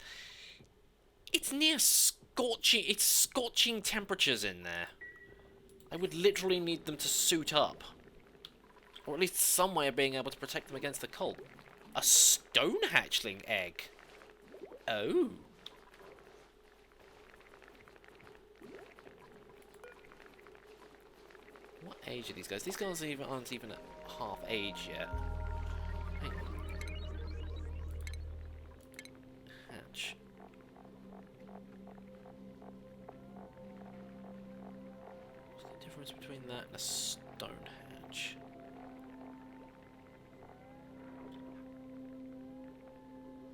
it's near scorching. It's scorching temperatures in there. I would literally need them to suit up, or at least some way of being able to protect them against the cold. A stone hatchling egg. Oh. What age are these guys? These guys aren't even at half age yet. Hang on. Hatch. What's the difference between that and a stone hatch?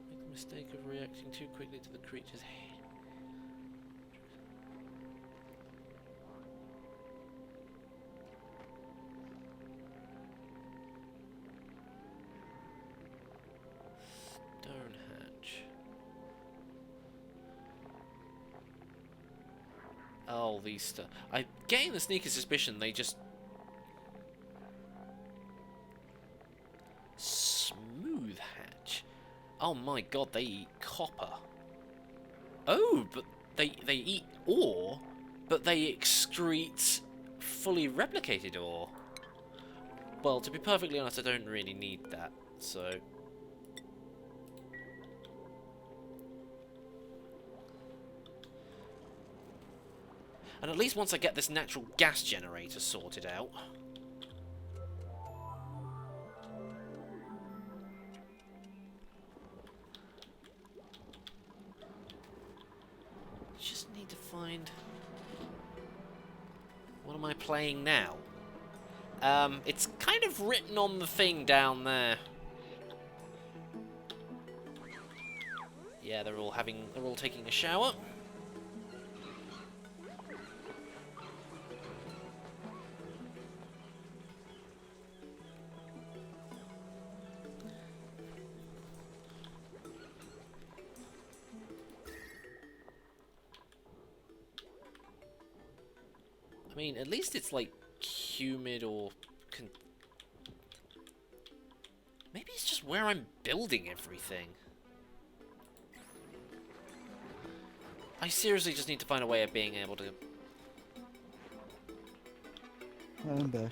Make the mistake of reacting too quickly to the creature's head. Oh, these stuff. I'm getting the sneaky suspicion they just... Smooth hatch. Oh my god, they eat copper. Oh, but they eat ore, but they excrete fully replicated ore. Well, to be perfectly honest, I don't really need that, so... And at least once I get this natural gas generator sorted out... Just need to find... What am I playing now? It's kind of written on the thing down there. Yeah, they're all taking a shower. I mean, at least it's like humid or... Maybe it's just where I'm building everything. I seriously just need to find a way of being able to... I'm back.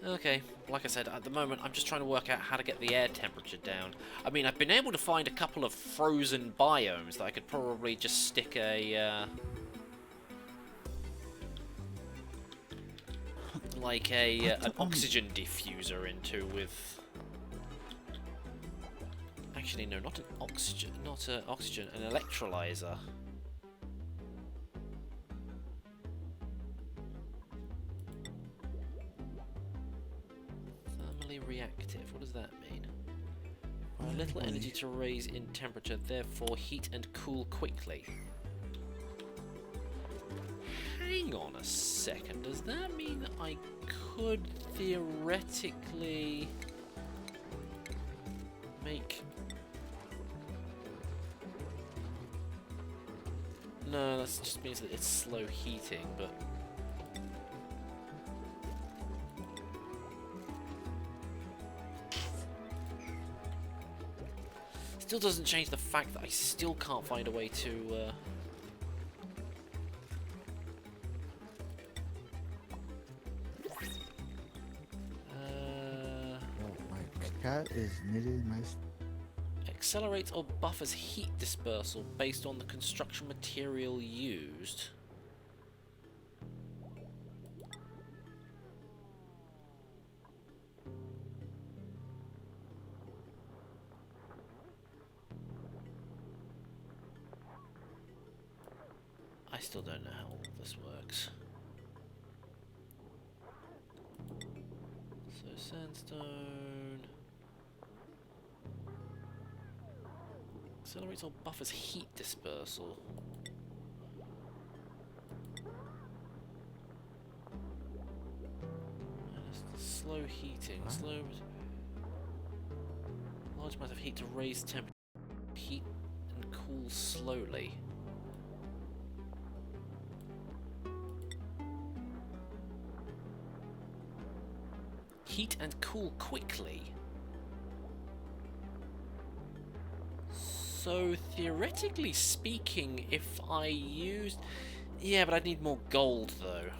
Okay, like I said, at the moment I'm just trying to work out how to get the air temperature down. I mean, I've been able to find a couple of frozen biomes that I could probably just stick a... like an oxygen diffuser into with... Actually, no, not an oxygen, an electrolyzer. Thermally reactive, what does that mean? A little energy to raise in temperature, therefore heat and cool quickly. Hang on a second, does that mean that I could theoretically make... No, that just means that it's slow heating, but... Still doesn't change the fact that I still can't find a way to... Cat is knitted my... Accelerates or buffers heat dispersal based on the construction material used. I still don't know how all of this works. So sandstone... Accelerates or buffers heat dispersal. Slow heating. Slow. Large amount of heat to raise temperature. Heat and cool slowly. Heat and cool quickly. So, theoretically speaking, if I used... Yeah, but I'd need more gold, though.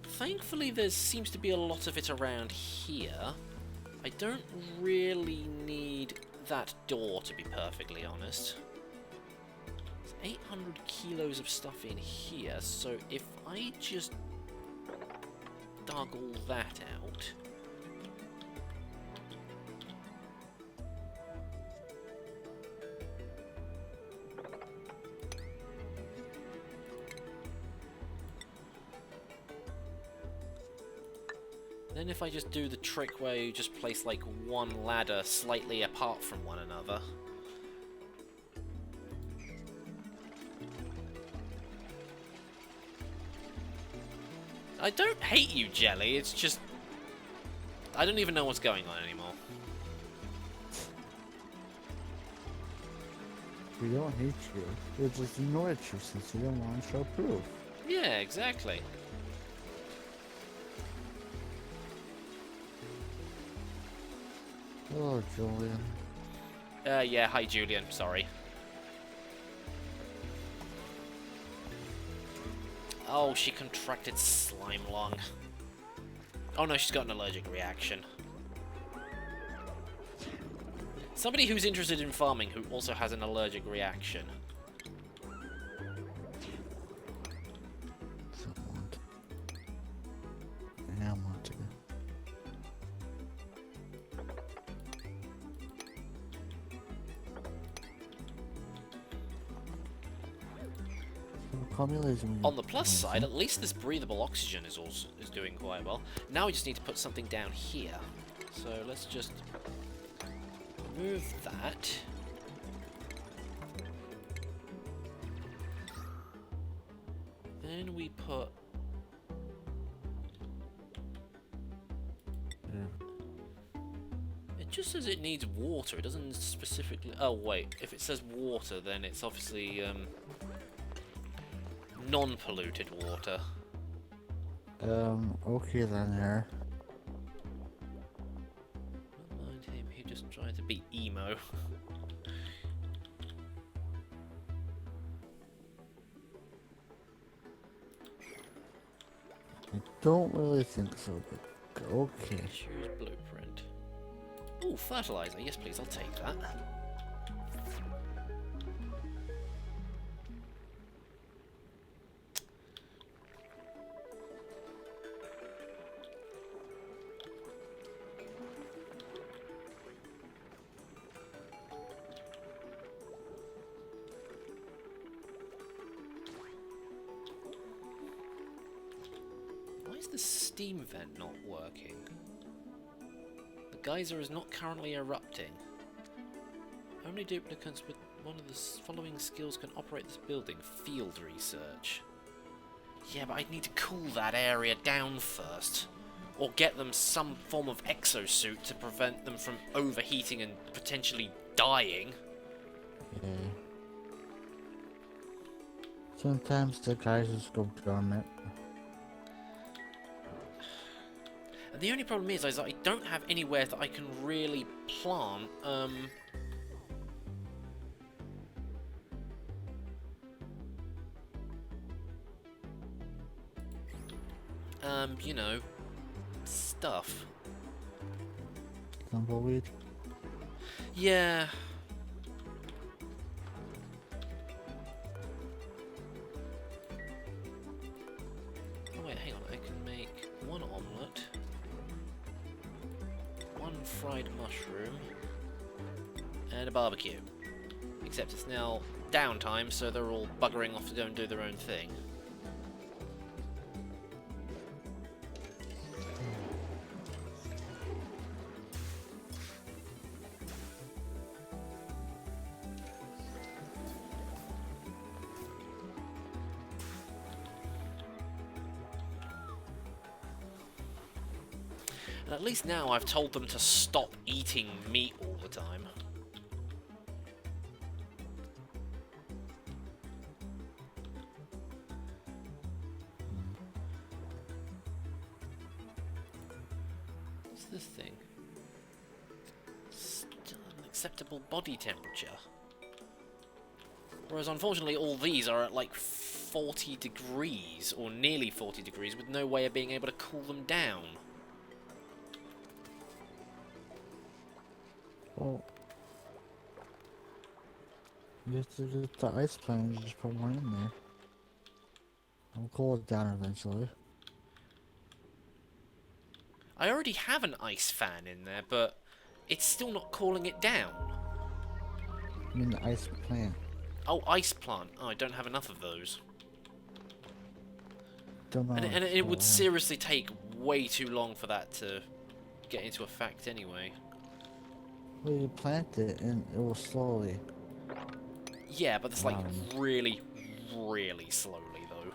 Thankfully, there seems to be a lot of it around here. I don't really need that door, to be perfectly honest. There's 800 kilos of stuff in here, so if I just dug all that out... Then if I just do the trick where you just place like one ladder slightly apart from one another. I don't hate you, Jelly, it's just... I don't even know what's going on anymore. We don't hate you. We just annoyed you since you didn't want to show proof. Yeah, exactly. Hello, Julian. Yeah, hi Julian, sorry. Oh, she contracted slime lung. Oh no, she's got an allergic reaction. Somebody who's interested in farming who also has an allergic reaction. Yeah, I want to. On the plus side, at least this breathable oxygen is doing quite well. Now we just need to put something down here. So let's just move that. Then we put... It just says it needs water. It doesn't specifically... Oh wait, if it says water, then it's obviously non-polluted water. Okay then, there. Don't mind him, he just tried to be emo. I don't really think so, but okay. Choose blueprint. Ooh, fertilizer. Yes, please, I'll take that. Why is the steam vent not working? The geyser is not currently erupting. Only duplicates with one of the following skills can operate this building. Field research. Yeah, but I'd need to cool that area down first. Or get them some form of exosuit to prevent them from overheating and potentially dying. Yeah. Sometimes the guys just go dormant. And the only problem is that I don't have anywhere that I can really plant, you know, stuff. Tumbleweed. Yeah. Oh wait, hang on, I can make one omelette, one fried mushroom, and a barbecue. Except it's now downtime, so they're all buggering off to go and do their own thing. And at least now I've told them to stop eating meat all the time. What's this thing? Stud. acceptable body temperature. Whereas unfortunately all these are at like 40 degrees, or nearly 40 degrees, with no way of being able to cool them down. Well, you have to get the ice plan and just put one in there. I'll cool it down eventually. I already have an ice fan in there, but it's still not cooling it down. I mean the ice plant. Oh, ice plant. Oh, I don't have enough of those. Don't know. And it would seriously take way too long for that to get into effect anyway. Well, you plant it and it will slowly. Yeah, but that's like really, really slowly though.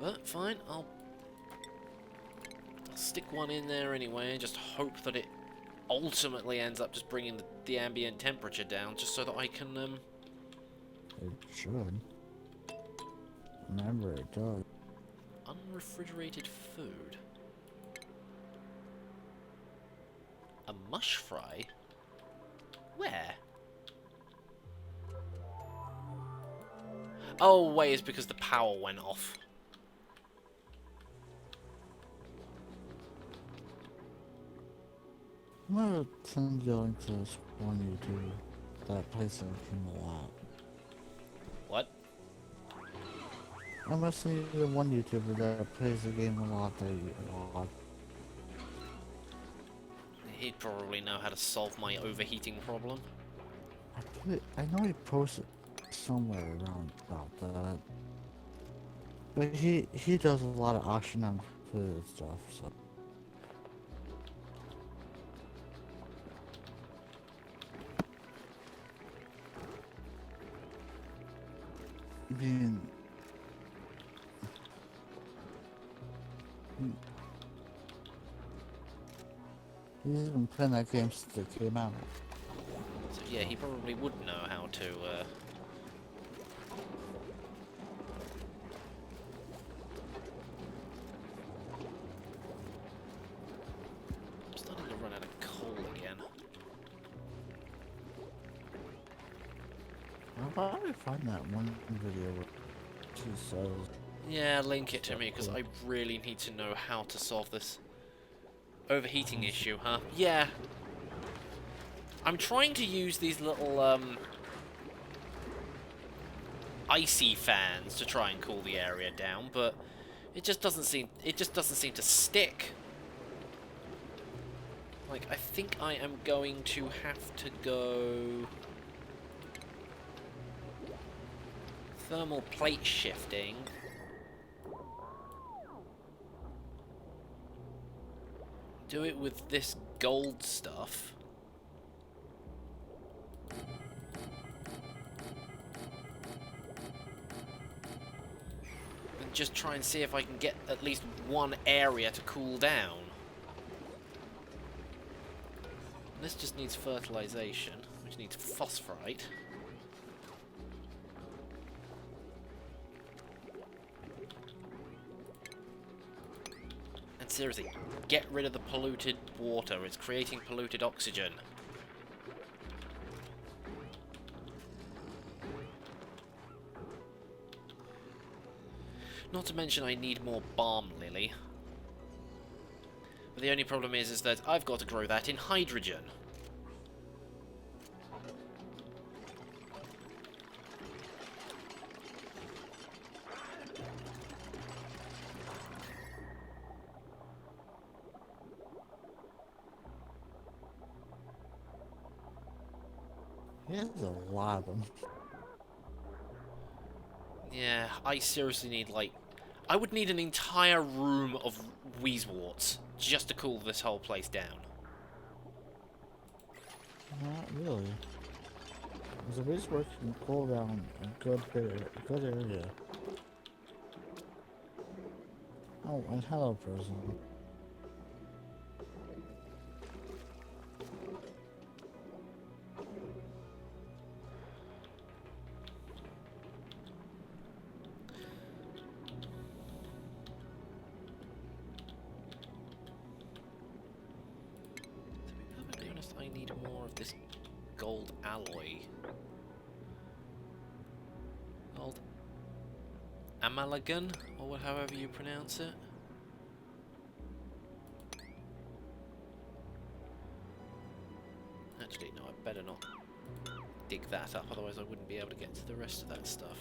But fine, I'll stick one in there anyway and just hope that it ultimately ends up just bringing the ambient temperature down, just so that I can It should. Remember, it does. unrefrigerated food. A mush fry? Where? Oh wait, it's because the power went off. I'm gonna send you a link to this one YouTube that plays that game a lot. What? I'm gonna send you the one YouTuber that plays the game a lot that you log. He'd probably know how to solve my overheating problem. I know he posted somewhere around about that. But he does a lot of auction on food and stuff, so. I mean, he's been playing that game since it came out. So yeah, he probably would know how to, I'm starting to run out of coal again. How about I find that one video where she says... Yeah, link it to me, because I really need to know how to solve this overheating issue, huh? Yeah. I'm trying to use these little, icy fans to try and cool the area down, but it just doesn't seem to stick. Like, I think I am going to have to go thermal plate shifting. Do it with this gold stuff. And just try and see if I can get at least one area to cool down. This just needs fertilization, which needs phosphorite. And seriously, get rid of the polluted water. It's creating polluted oxygen. Not to mention I need more balm lily. But the only problem is that I've got to grow that in hydrogen. He has a lot of them. Yeah, I seriously need, like... I would need an entire room of wheezeworts just to cool this whole place down. Not really. Because the base work can cool down a good area. Oh, and hello, person. need more of this gold alloy. Gold amalgam, or however you pronounce it. Actually, no, I better not dig that up, otherwise I wouldn't be able to get to the rest of that stuff.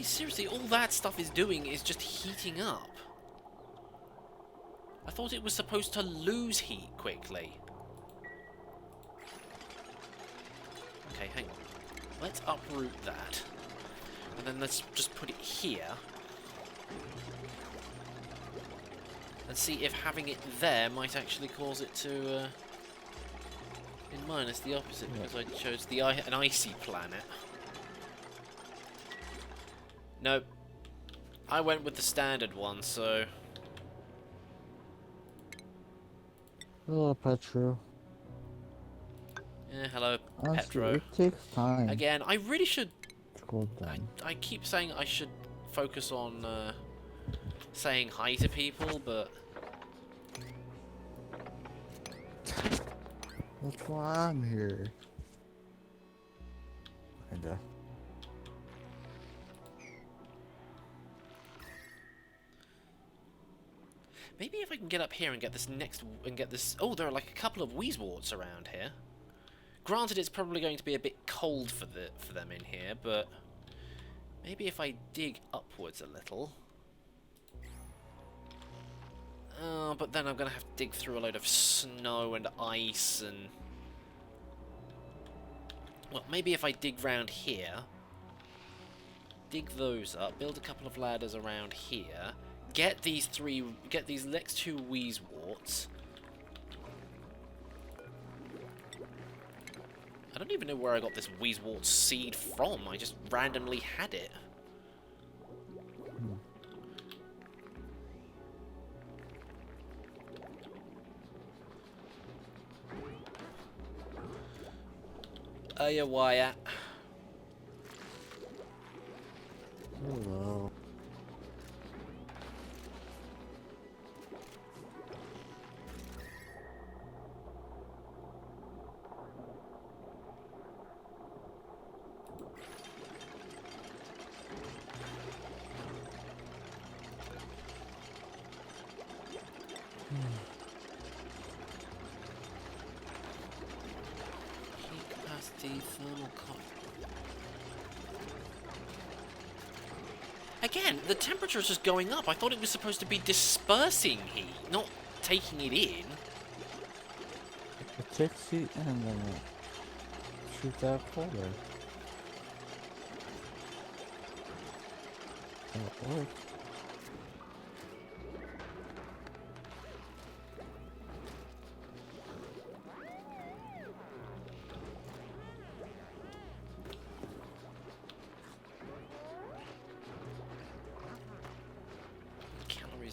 Okay, seriously, all that stuff is doing is just heating up. I thought it was supposed to lose heat quickly. Okay, hang on. Let's uproot that. And then let's just put it here. And see if having it there might actually cause it to... in mine, it's the opposite, because I chose an icy planet. Nope. I went with the standard one, so... Hello, Petro. Yeah, hello, Honestly, Petro. it takes time Again, I really should... to go down. I keep saying I should focus on saying hi to people, but... That's why I'm here. Kinda. Maybe if I can get up here and get this Oh, there are like a couple of Weezeworts around here. Granted, it's probably going to be a bit cold for them in here, but maybe if I dig upwards a little. Oh, but then I'm gonna have to dig through a load of snow and ice and... Well, maybe if I dig round here, dig those up, build a couple of ladders around here. Get these next two Weezeworts. I don't even know where I got this Weezewort seed from. I just randomly had it. Yeah, Wyatt. Hello. Heat capacity, thermal Again, the temperature's just going up. I thought it was supposed to be dispersing heat, not taking it in. It takes heat and then it shoots out colder. That works.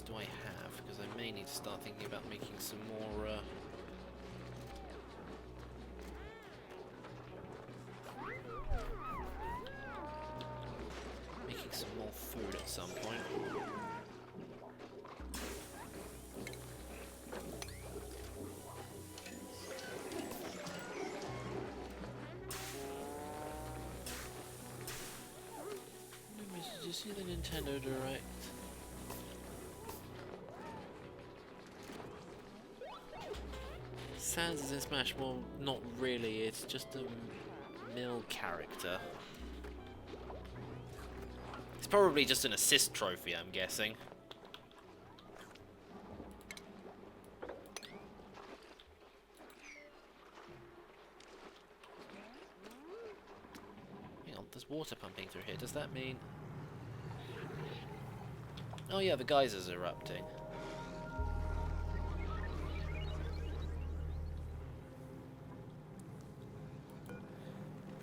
Do I have? Because I may need to start thinking about making some more food at some point. Did you see the Nintendo Direct? Sans is in Smash. Well, not really. It's just a mill character. It's probably just an assist trophy, I'm guessing. Hang on, there's water pumping through here. Does that mean... Oh yeah, the geyser's erupting.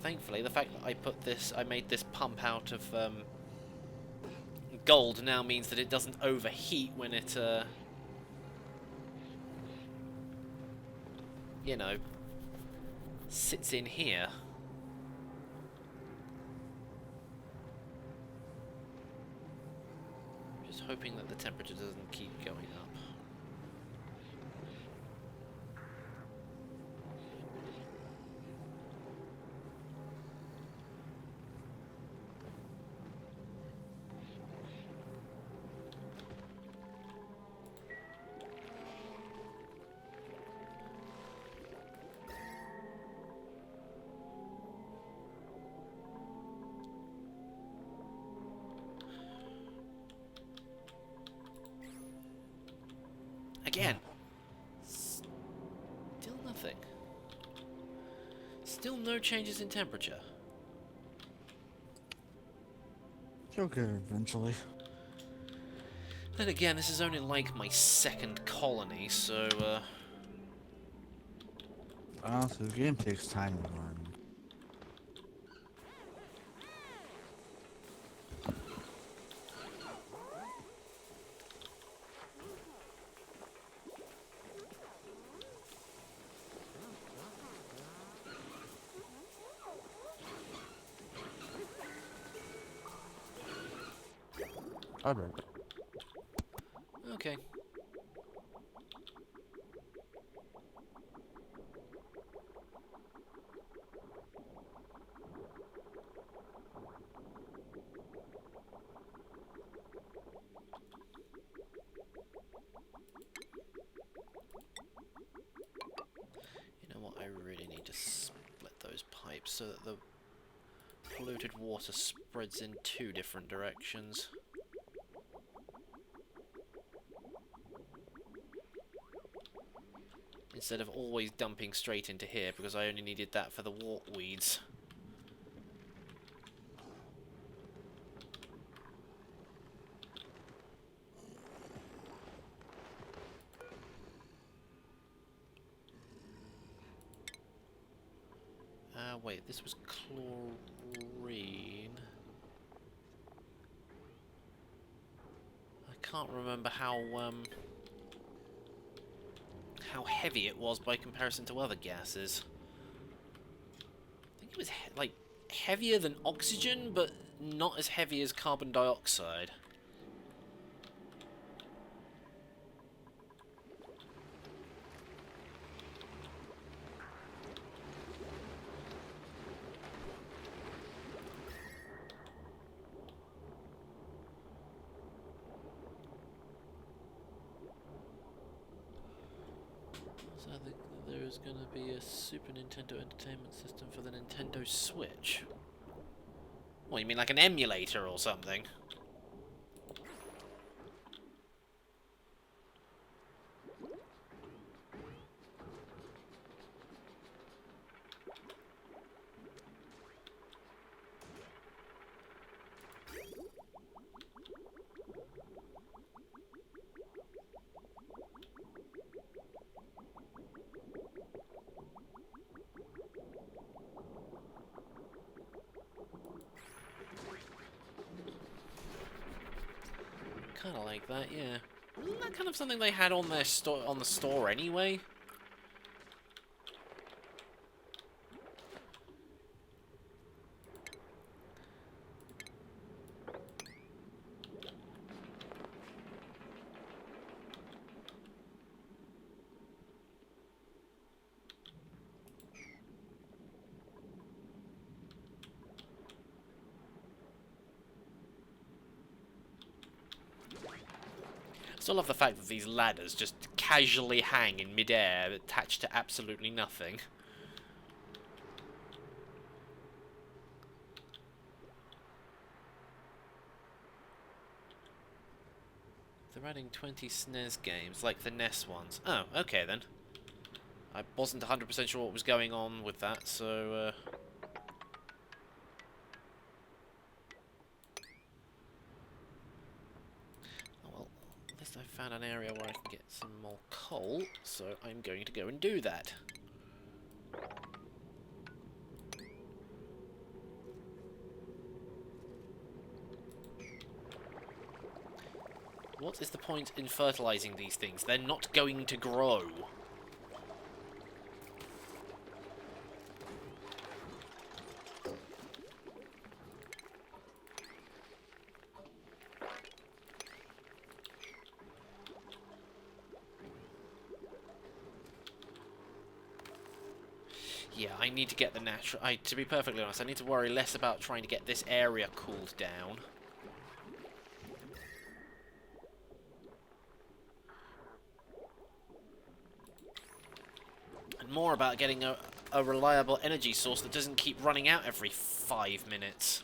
Thankfully, the fact that I made this pump out of gold now means that it doesn't overheat when it, you know, sits in here. Just hoping that the temperature doesn't keep going up. Again! Still nothing. Still no changes in temperature. You'll get it eventually. Then again, this is only like my second colony, so, Honestly, the game takes time to learn. Alright. okay. You know what, I really need to split those pipes so that the polluted water spreads in 2 different directions. Instead of always dumping straight into here, because I only needed that for the wart weeds. Wait, this was chlorine. I can't remember how heavy it was by comparison to other gases. I think it was like heavier than oxygen, but not as heavy as carbon dioxide. So I think that there is going to be a Super Nintendo Entertainment System for the Nintendo Switch. What, you mean like an emulator or something? Kind of like that, yeah. Wasn't that kind of something they had on their on the store anyway? Still love the fact that these ladders just casually hang in midair, attached to absolutely nothing. They're adding 20 SNES games, like the NES ones. Oh, okay then. I wasn't 100% sure what was going on with that, so... found an area where I can get some more coal, so I'm going to go and do that. What is the point in fertilizing these things? They're not going to grow. Yeah, I need to get the natural... to be perfectly honest, I need to worry less about trying to get this area cooled down. And more about getting a reliable energy source that doesn't keep running out every 5 minutes.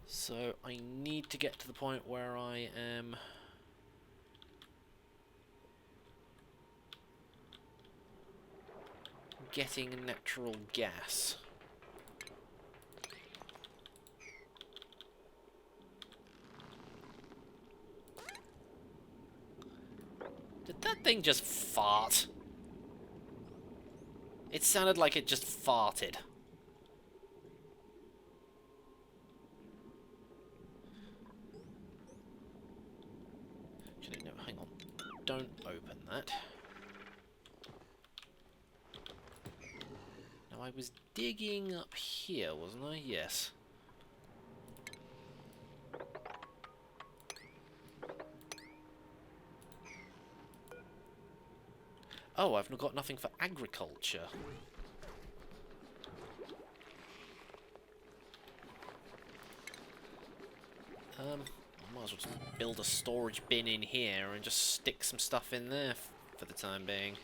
So I need to get to the point where I am getting natural gas. Did that thing just fart? It sounded like it just farted. Actually, no, hang on. Don't open that. Now, I was digging up here, wasn't I? Yes. Oh, I've got nothing for agriculture. I might as well just build a storage bin in here and just stick some stuff in there for the time being.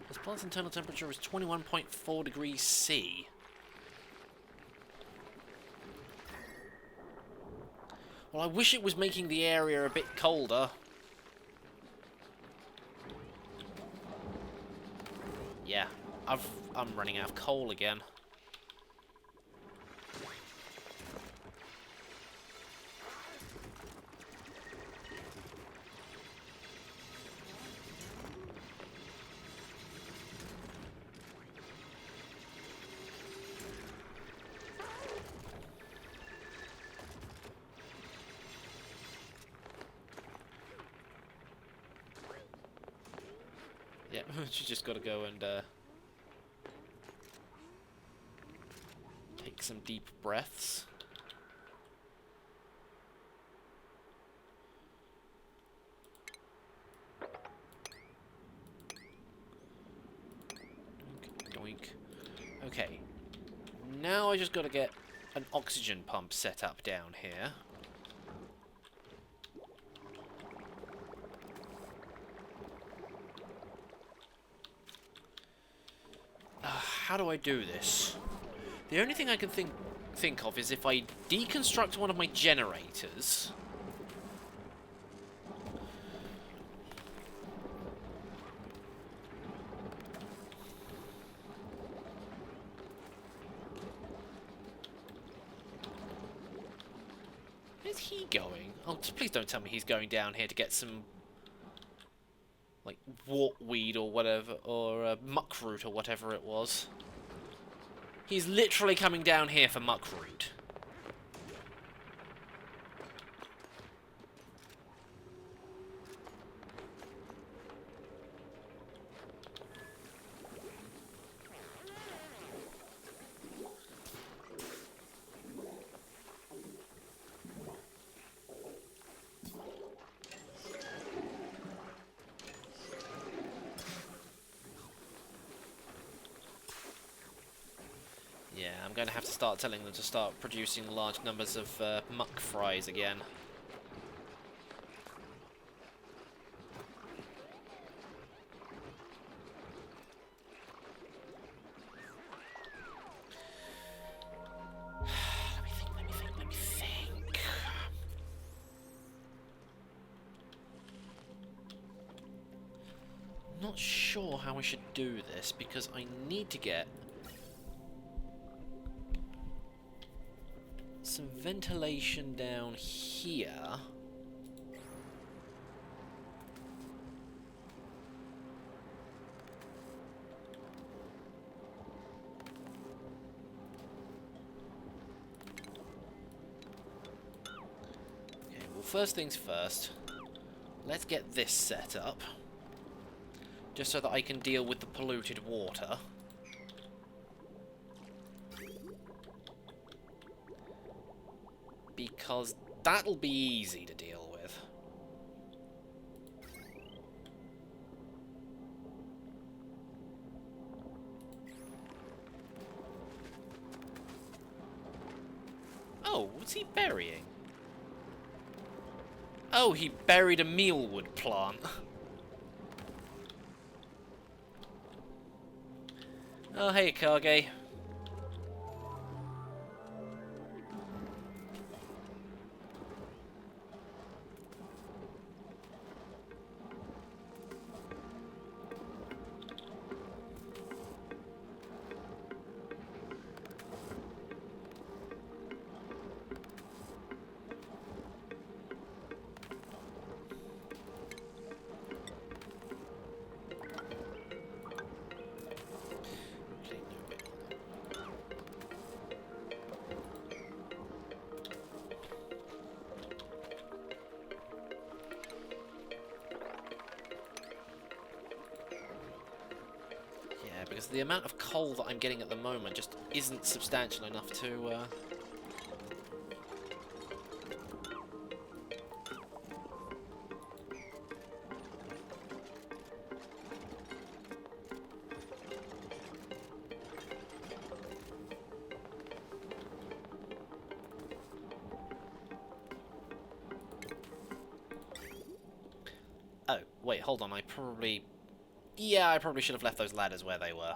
This plant's internal temperature is 21.4 degrees C. Well, I wish it was making the area a bit colder. Yeah, I'm running out of coal again. Yeah, you just got to go and take some deep breaths. Doink, doink. Okay. Now I just got to get an oxygen pump set up down here. How do I do this? The only thing I can think of is if I deconstruct one of my generators. Where's he going? Oh, please don't tell me he's going down here to get some, like, wartweed or whatever, or muckroot or whatever it was. He's literally coming down here for muckroot. Yeah, I'm going to have to start telling them to start producing large numbers of muck fries again. not sure how I should do this, because I need to get some ventilation down here. Okay, well, first things first, let's get this set up, just so that I can deal with the polluted water. Because that'll be easy to deal with. Oh, what's he burying? Oh, he buried a mealwood plant. Oh, hey, Kage. Because the amount of coal that I'm getting at the moment just isn't substantial enough to... Oh, wait, hold on, I probably... Yeah, I probably should have left those ladders where they were.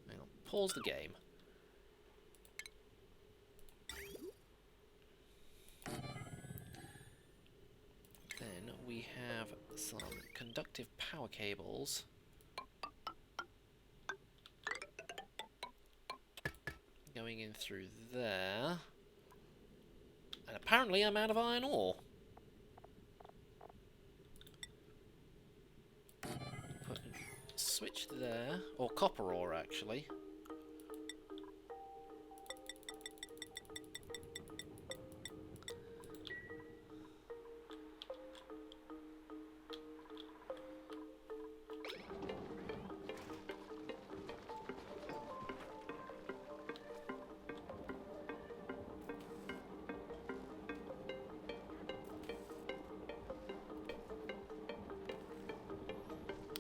Hang on, pause the game. Then we have some conductive power cables. Going in through there. And apparently I'm out of iron ore. Put a switch there. Or copper ore, actually.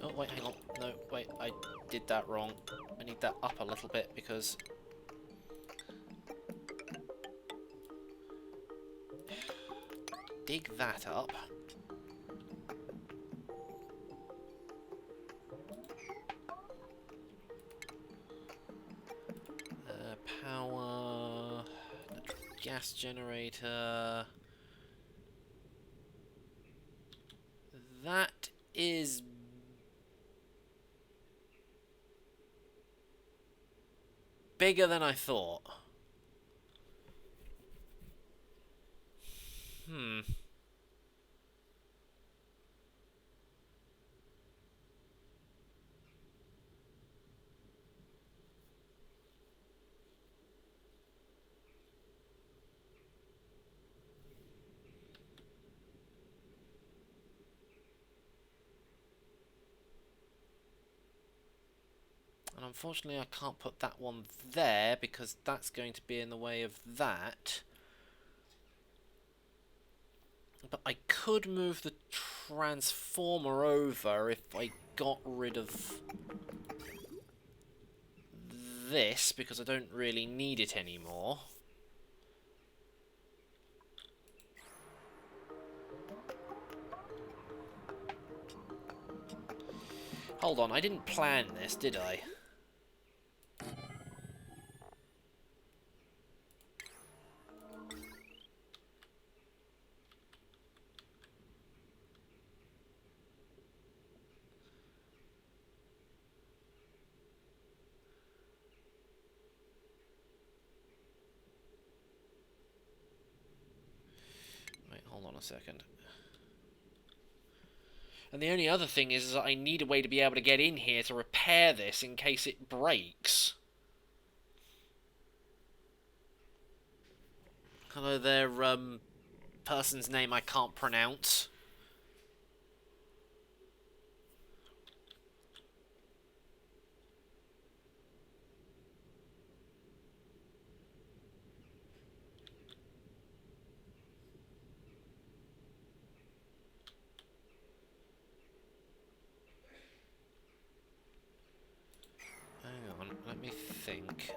Oh, wait, hang on. No, wait, I did that wrong. I need that up a little bit because... Dig that up. Power... Gas generator... That is... bigger than I thought. And unfortunately I can't put that one there because that's going to be in the way of that. But I could move the transformer over if I got rid of this, because I don't really need it anymore. Hold on, I didn't plan this, did I? a second. And the only other thing is that I need a way to be able to get in here to repair this in case it breaks. Hello there, person's name I can't pronounce. Hang on, let me think.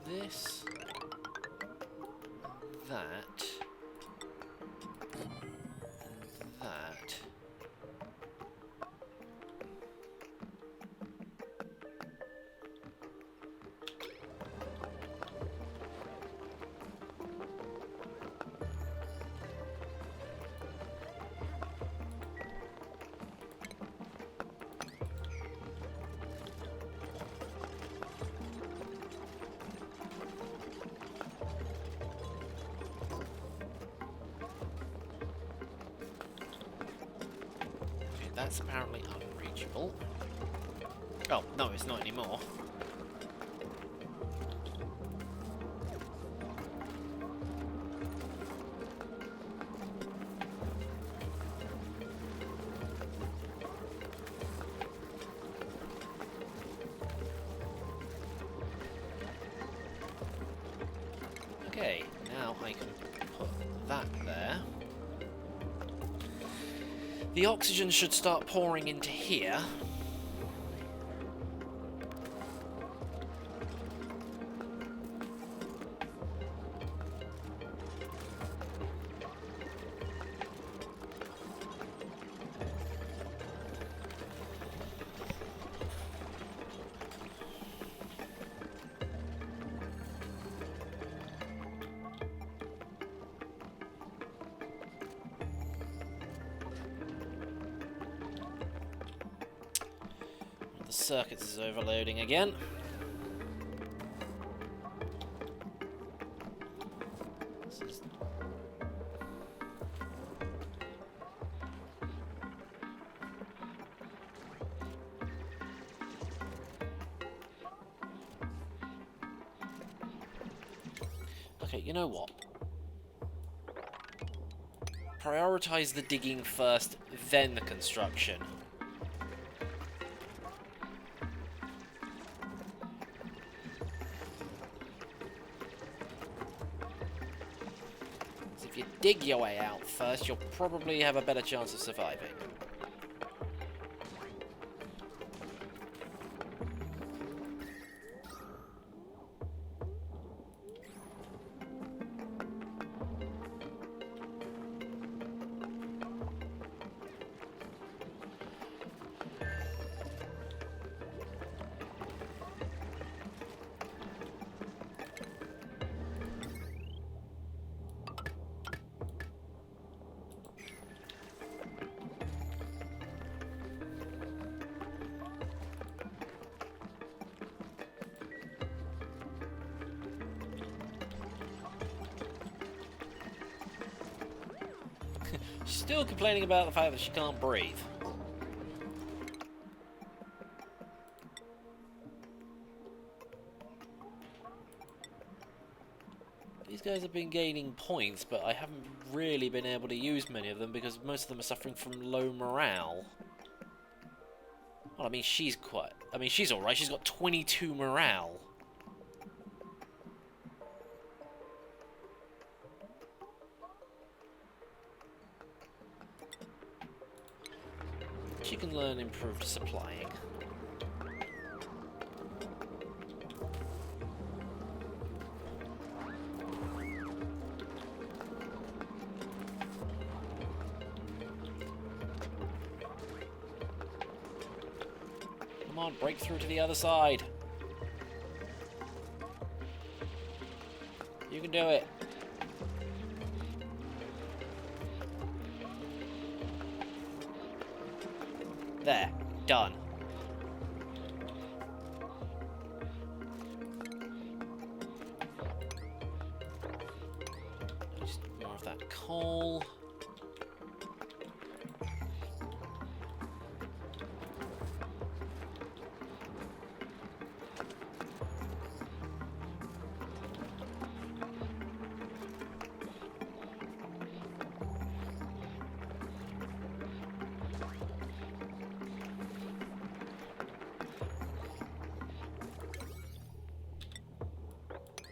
This, that, and that. That's apparently unreachable. Oh, no, it's not anymore. Okay, now I can put that there. The oxygen should start pouring into here. Circuits is overloading again. Okay, you know what? Prioritize the digging first, then the construction. If you dig your way out first, you'll probably have a better chance of surviving. Still complaining about the fact that she can't breathe. These guys have been gaining points, but I haven't really been able to use many of them because most of them are suffering from low morale. Well, I mean, she's alright. She's got 22 morale. you can learn improved supplying. Come on, break through to the other side. You can do it. There. Done. Just more of that coal.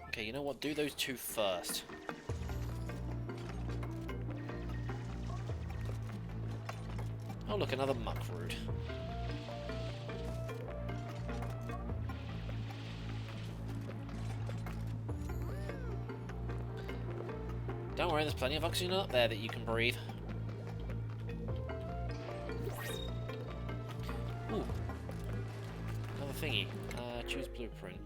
Okay, you know what? Do those two first. Oh, look, another muck root. Don't worry, there's plenty of oxygen up there that you can breathe. Ooh. Another thingy. Choose blueprint.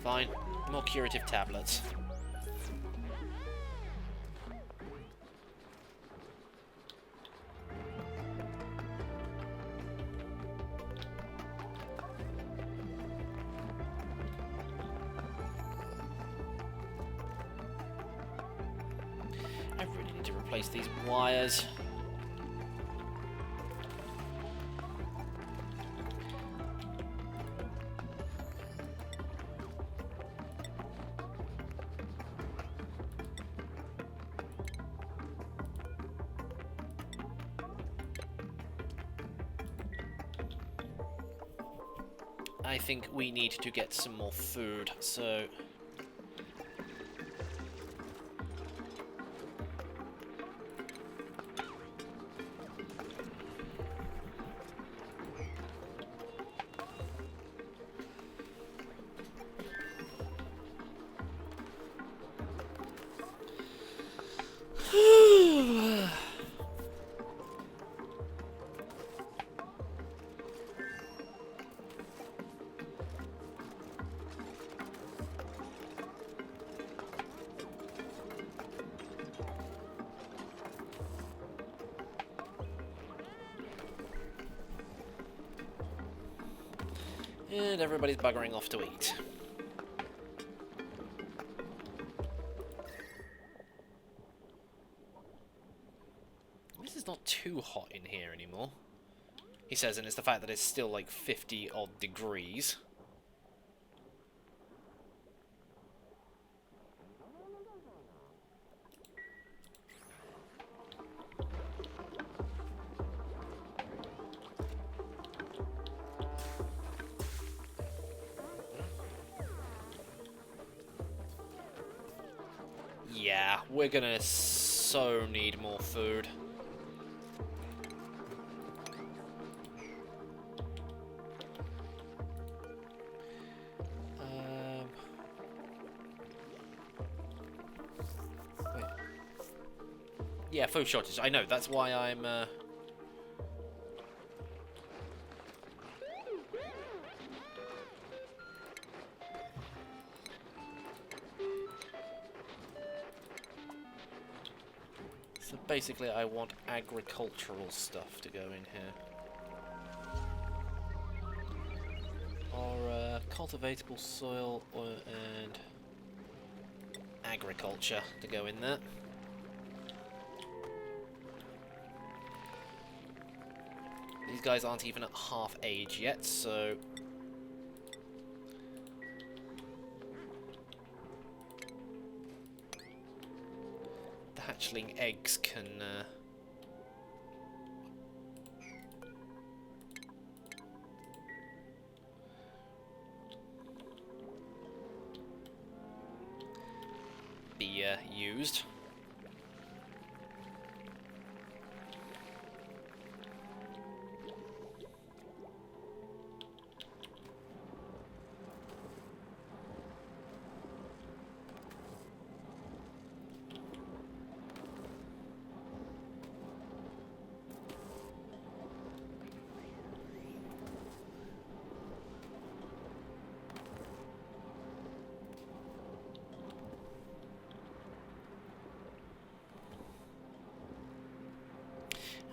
Fine. More curative tablets. I really need to replace these wires. I think we need to get some more food, so... And everybody's buggering off to eat. This is not too hot in here anymore, he says, and it's the fact that it's still like 50 odd degrees. Yeah, we're gonna so need more food. Wait. Yeah, food shortage. I know, that's why I'm... So basically I want agricultural stuff to go in here. Or cultivatable soil and agriculture to go in there. These guys aren't even at half age yet, so... the hatchling eggs can... be used.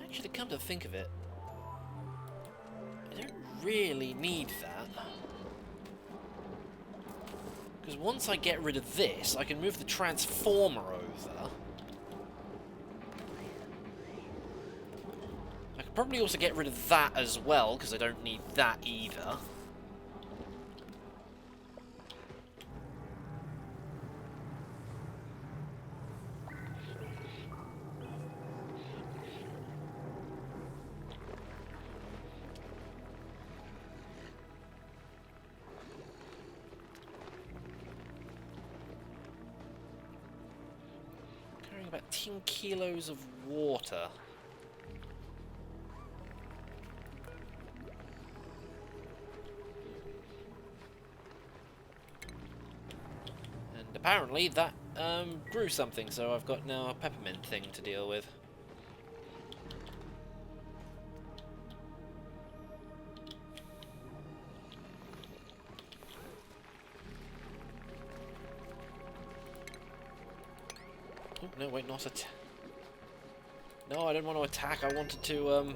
Actually, come to think of it, I don't really need that. Because once I get rid of this, I can move the transformer over. I could probably also get rid of that as well, because I don't need that either. About 10 kilos of water. And apparently that grew something, so I've got now a peppermint thing to deal with. Oh, no, wait, not attack. No, I didn't want to attack. I wanted to,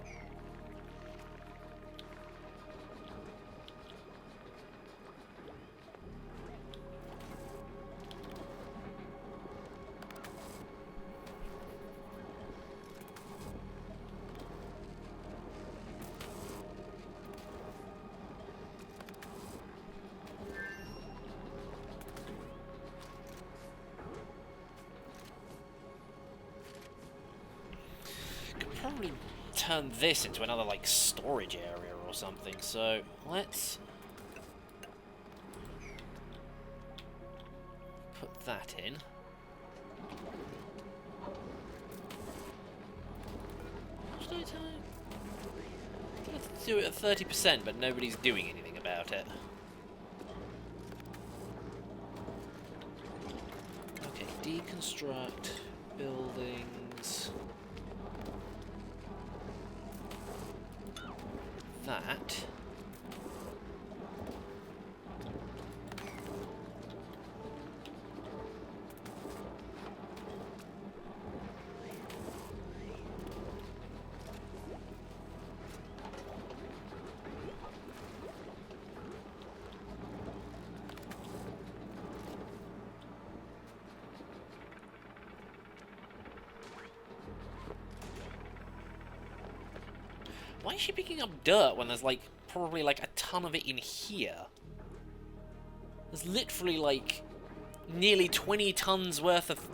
probably turn this into another, like, storage area or something, so let's put that in. Should I do it at 30%, but nobody's doing anything about it. Okay, deconstruct buildings. That. Why is she picking up dirt when there's, like, probably, like, a ton of it in here? There's literally, like, nearly 20 tons worth of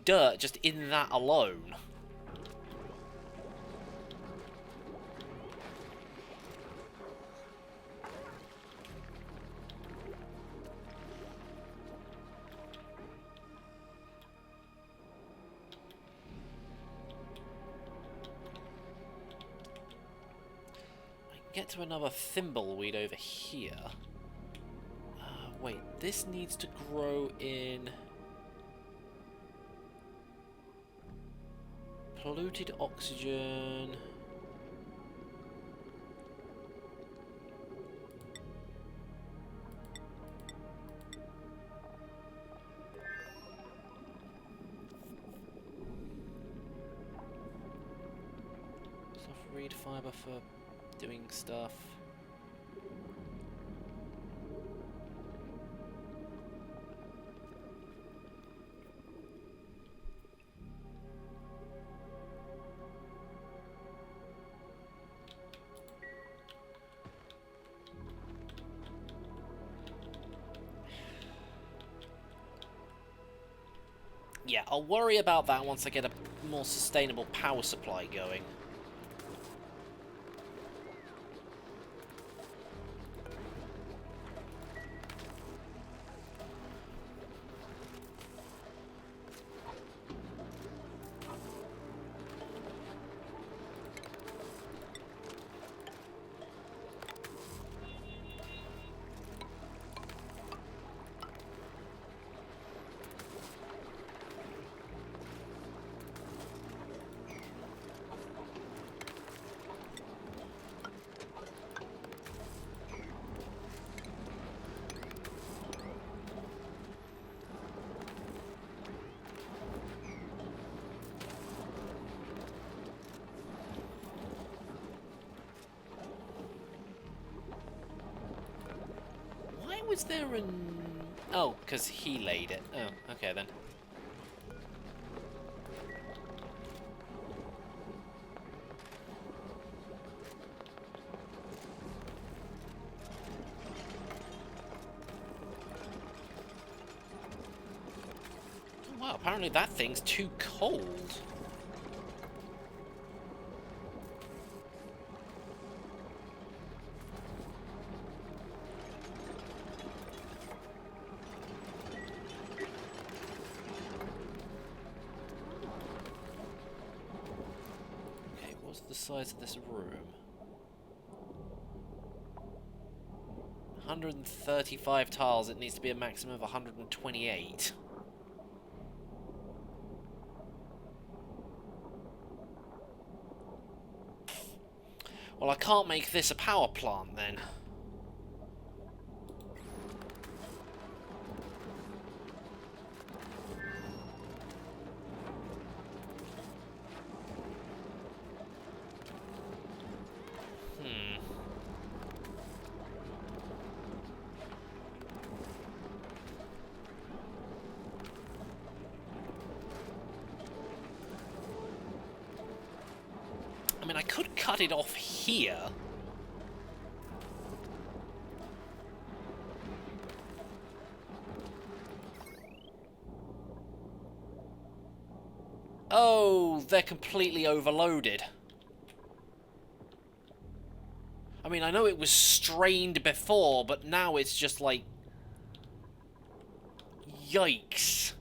dirt just in that alone. Get to another thimbleweed over here. Wait, this needs to grow in polluted oxygen. Soft reed fiber for doing stuff. Yeah, I'll worry about that once I get a more sustainable power supply going. How is there an... Oh, because he laid it. Oh, okay then. Oh, wow, apparently that thing's too cold. What's the size of this room? 135 tiles, it needs to be a maximum of 128. Well, I can't make this a power plant then. I mean, I could cut it off here. Oh, they're completely overloaded. I mean, I know it was strained before, but now it's just like... Yikes.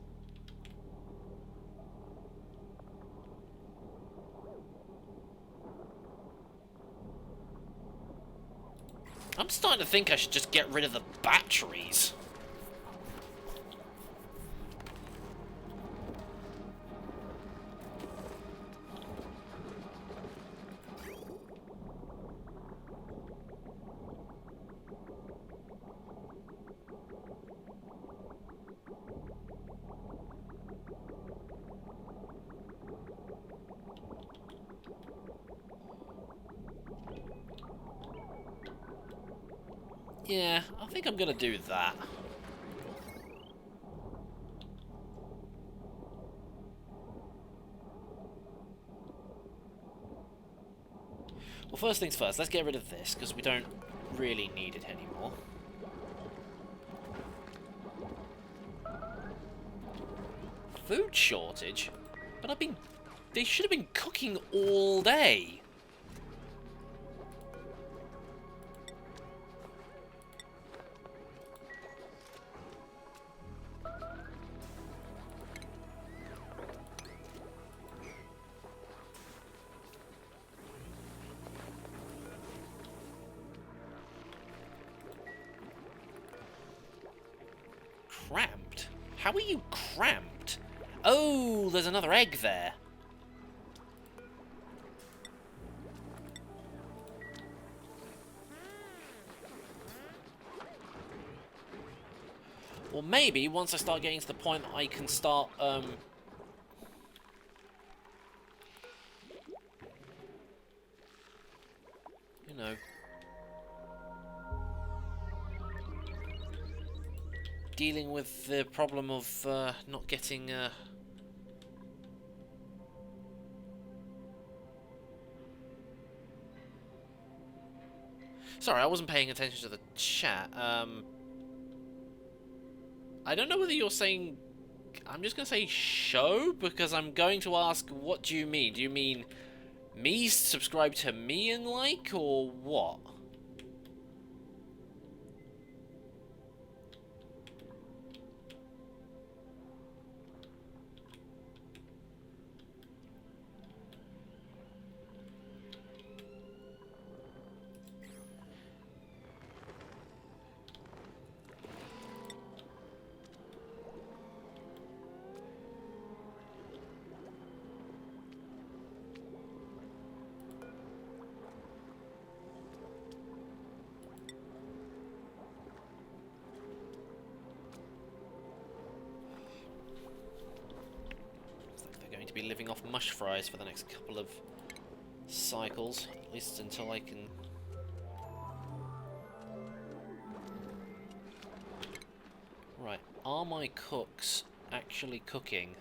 I'm starting to think I should just get rid of the batteries. Yeah, I think I'm gonna do that. Well, first things first, let's get rid of this, because we don't really need it anymore. Food shortage? But they should have been cooking all day. Cramped? How are you cramped? Oh, there's another egg there. Or maybe once I start getting to the point that I can start, you know, dealing with the problem of not getting Sorry, I wasn't paying attention to the chat. I don't know whether you're saying... I'm just going to say show, because I'm going to ask, what do you mean? Do you mean me subscribe to me and like, or what? To be living off mush fries for the next couple of cycles, at least until I can Right, are my cooks actually cooking?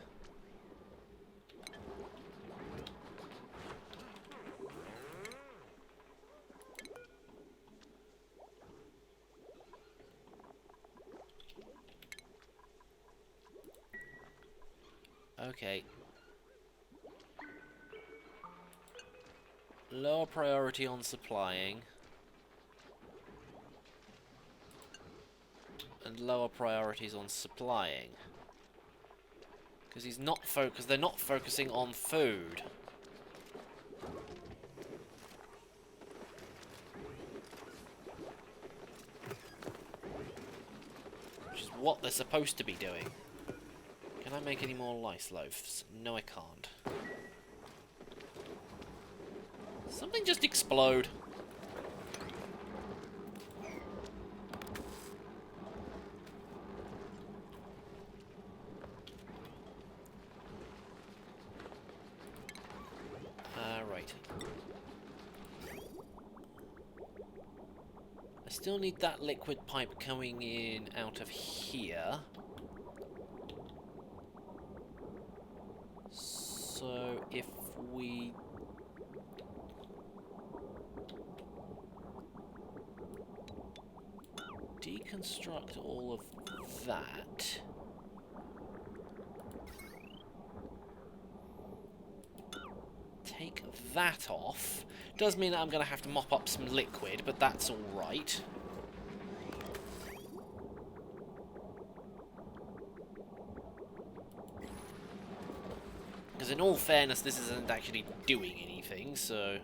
Okay. Lower priority on supplying. And lower priorities on supplying. Because he's not they're not focusing on food. Which is what they're supposed to be doing. Can I make any more lice loaves? No, I can't. Something just explode. Right. I still need that liquid pipe coming in out of here. So if we deconstruct all of that, take that off, does mean that I'm going to have to mop up some liquid, but that's alright. Because in all fairness, this isn't actually doing anything, so...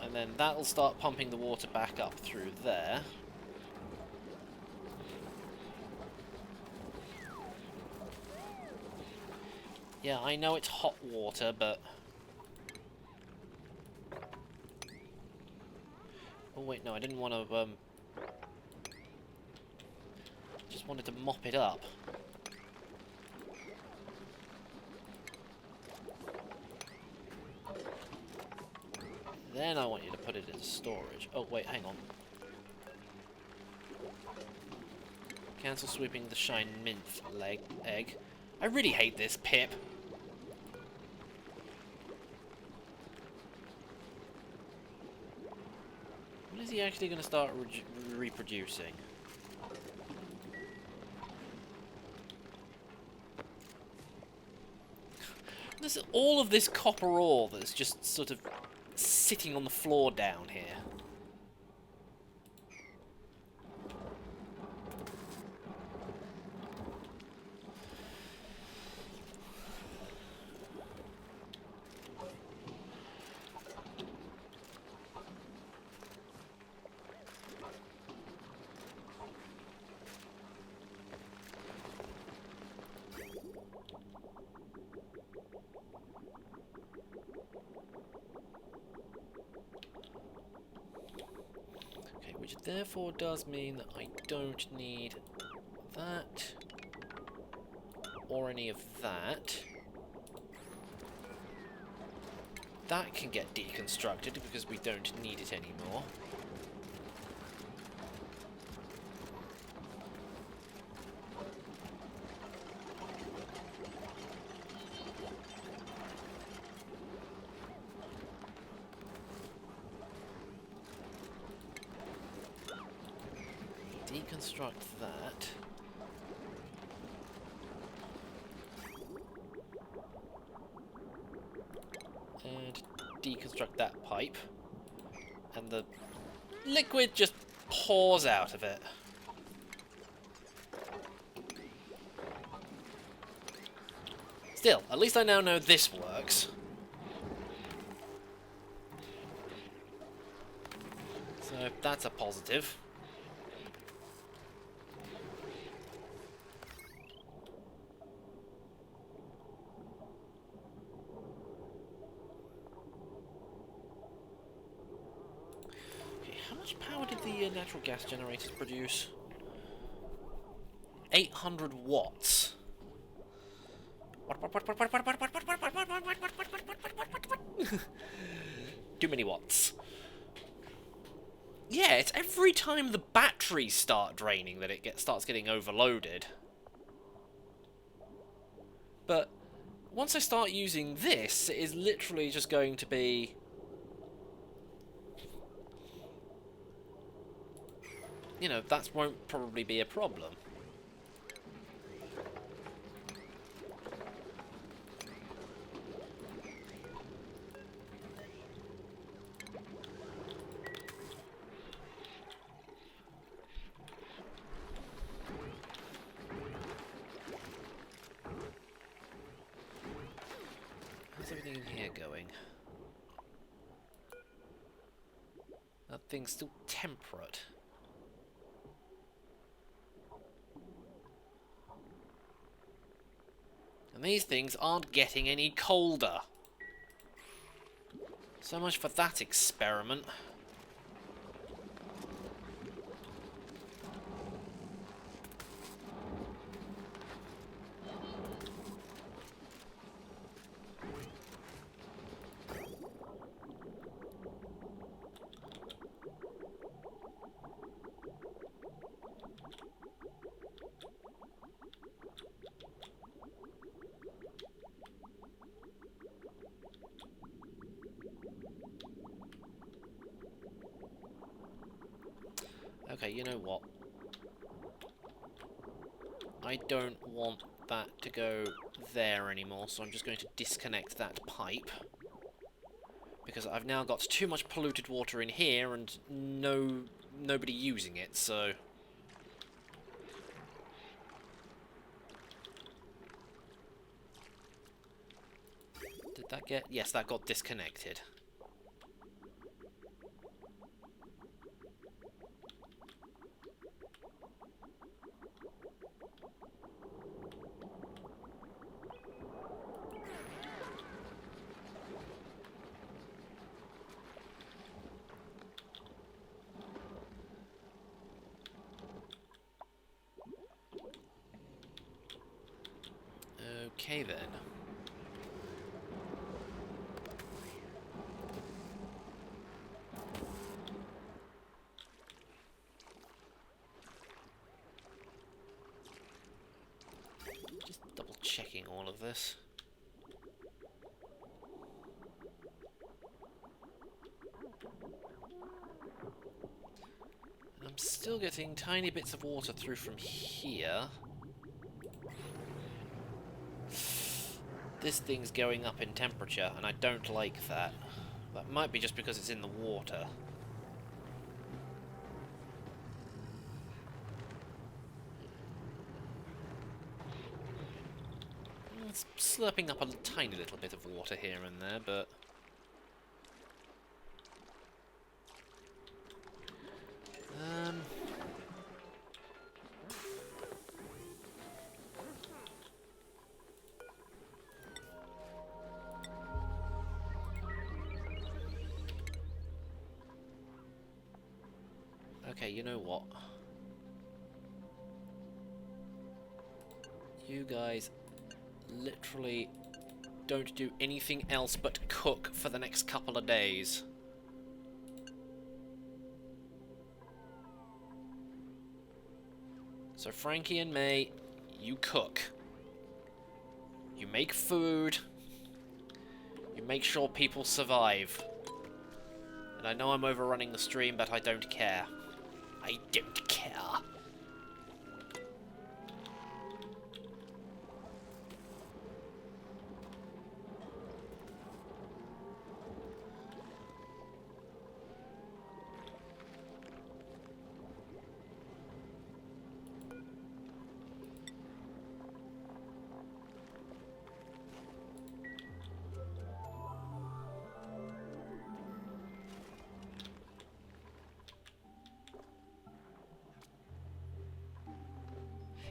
And then that'll start pumping the water back up through there. Yeah, I know it's hot water, but... Oh wait, no, I didn't want to, just wanted to mop it up. Then I want you to put it in storage. Oh, wait, hang on. Cancel sweeping the shine mint egg. I really hate this pip. When is he actually going to start reproducing? There's all of this copper ore that's just sort of sitting on the floor down here. Which therefore does mean that I don't need that or any of that. That can get deconstructed because we don't need it anymore. Deconstruct that. And deconstruct that pipe. And the liquid just pours out of it. Still, at least I now know this works. So that's a positive. much power did the natural gas generators produce? 800 watts. Too many watts. Yeah, it's every time the batteries start draining that it starts getting overloaded. But once I start using this, it is literally just going to be... You know, that won't probably be a problem. How's everything in here going? That thing's still temperate. And these things aren't getting any colder. So much for that experiment. Okay, you know what? I don't want that to go there anymore, so I'm just going to disconnect that pipe. Because I've now got too much polluted water in here and nobody using it, so... Did that get... Yes, that got disconnected. Okay then. Just double checking all of this. And I'm still getting tiny bits of water through from here. This thing's going up in temperature, and I don't like that. That might be just because it's in the water. It's slurping up a tiny little bit of water here and there, but... Okay, you know what? You guys literally don't do anything else but cook for the next couple of days. So Frankie and May, you cook. You make food. You make sure people survive. And I know I'm overrunning the stream, but I don't care. I don't care.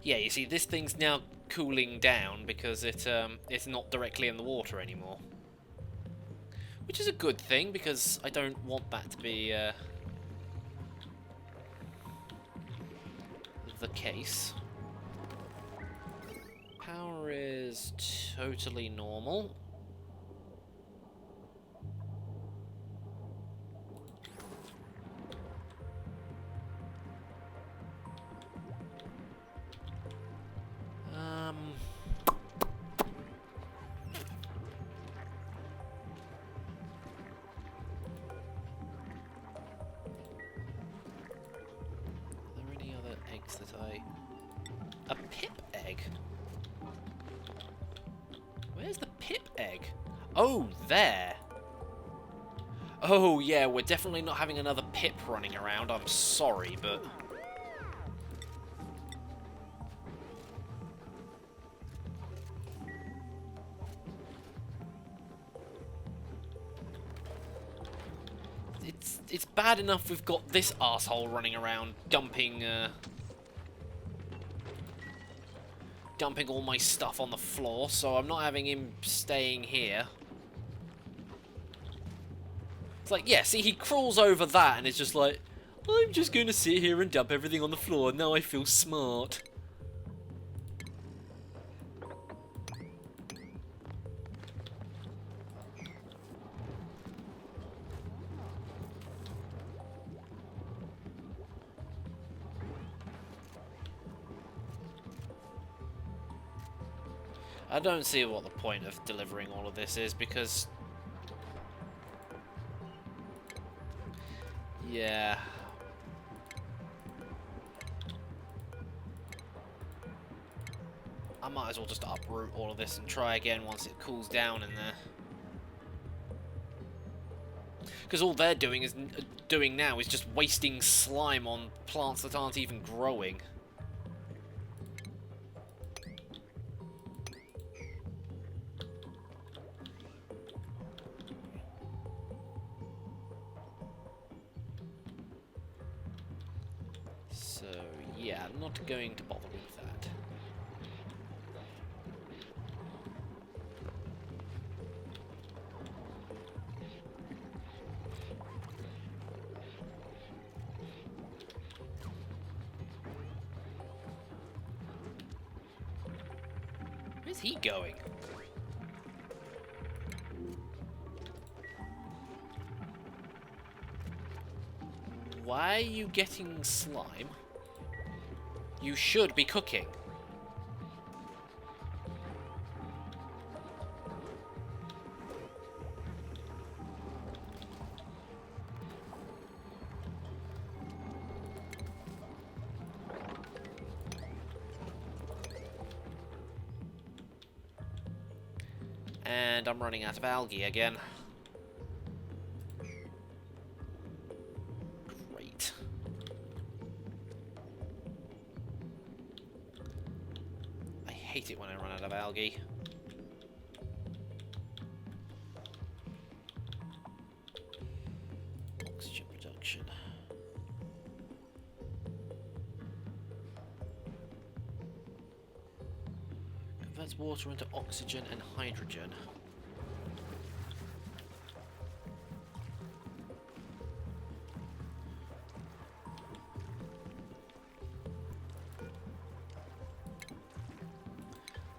Yeah, you see, this thing's now cooling down because it's not directly in the water anymore. Which is a good thing, because I don't want that to be, the case. Power is totally normal. A pip egg? Where's the pip egg? Oh, there. Oh, yeah, we're definitely not having another pip running around. I'm sorry, but... It's bad enough we've got this arsehole running around dumping all my stuff on the floor, so I'm not having him staying here. It's like, yeah, see, he crawls over that and is just like, I'm just going to sit here and dump everything on the floor, now I feel smart. I don't see what the point of delivering all of this is, because... yeah... I might as well just uproot all of this and try again once it cools down in there. Because all they're doing now is just wasting slime on plants that aren't even growing. So, yeah, I'm not going to bother with that. Where's he going? Why are you getting slime? You should be cooking. And I'm running out of algae again. Great. I hate it when I run out of algae. Oxygen production. Converts water into oxygen and hydrogen.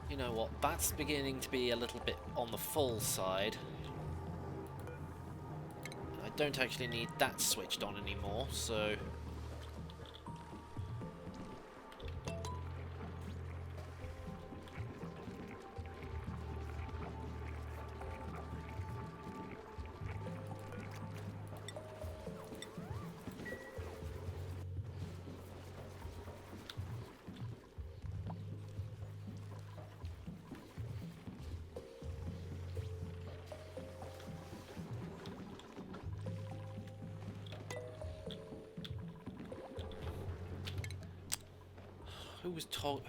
You know what, that's beginning to be a little bit on the full side. I don't actually need that switched on anymore, so...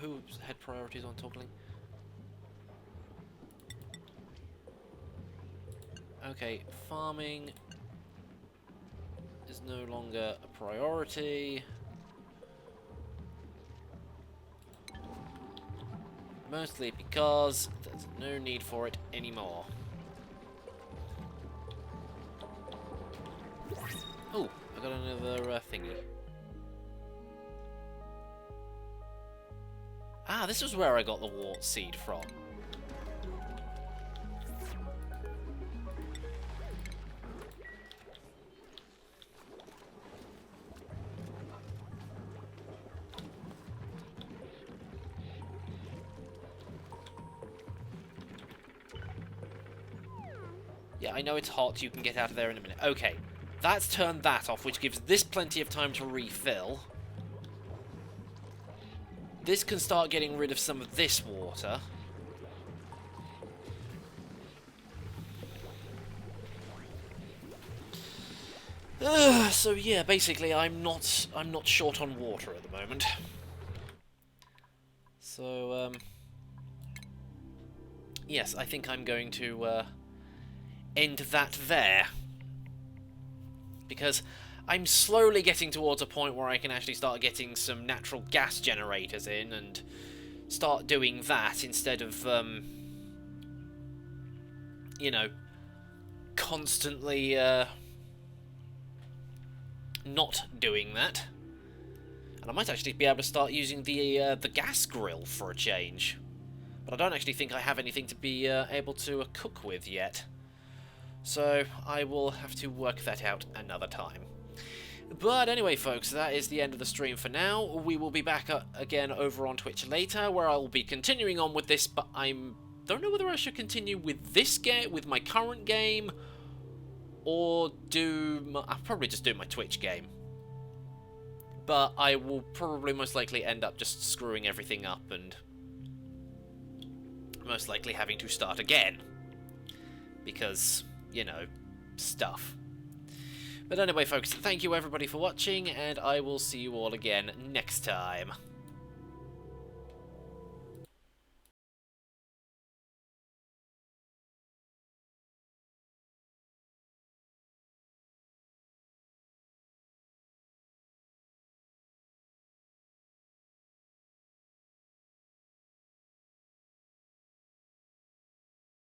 Who had priorities on toggling? Okay, farming is no longer a priority. Mostly because there's no need for it anymore. Oh, I got another thingy. Ah, this was where I got the wart seed from. Yeah, I know it's hot, you can get out of there in a minute. Okay, that's turned that off, which gives this plenty of time to refill. This can start getting rid of some of this water. So yeah, basically I'm not short on water at the moment. So yes, I think I'm going to end that there. Because I'm slowly getting towards a point where I can actually start getting some natural gas generators in and start doing that instead of, you know, constantly not doing that. And I might actually be able to start using the gas grill for a change. But I don't actually think I have anything to be able to cook with yet. So I will have to work that out another time. But anyway, folks, that is the end of the stream for now. We will be back again over on Twitch later, where I will be continuing on with this, but I don't know whether I should continue with this game, with my current game, or I'll probably just do my Twitch game. But I will probably most likely end up just screwing everything up and most likely having to start again. Because, you know, stuff. But anyway, folks, thank you everybody for watching, and I will see you all again next time.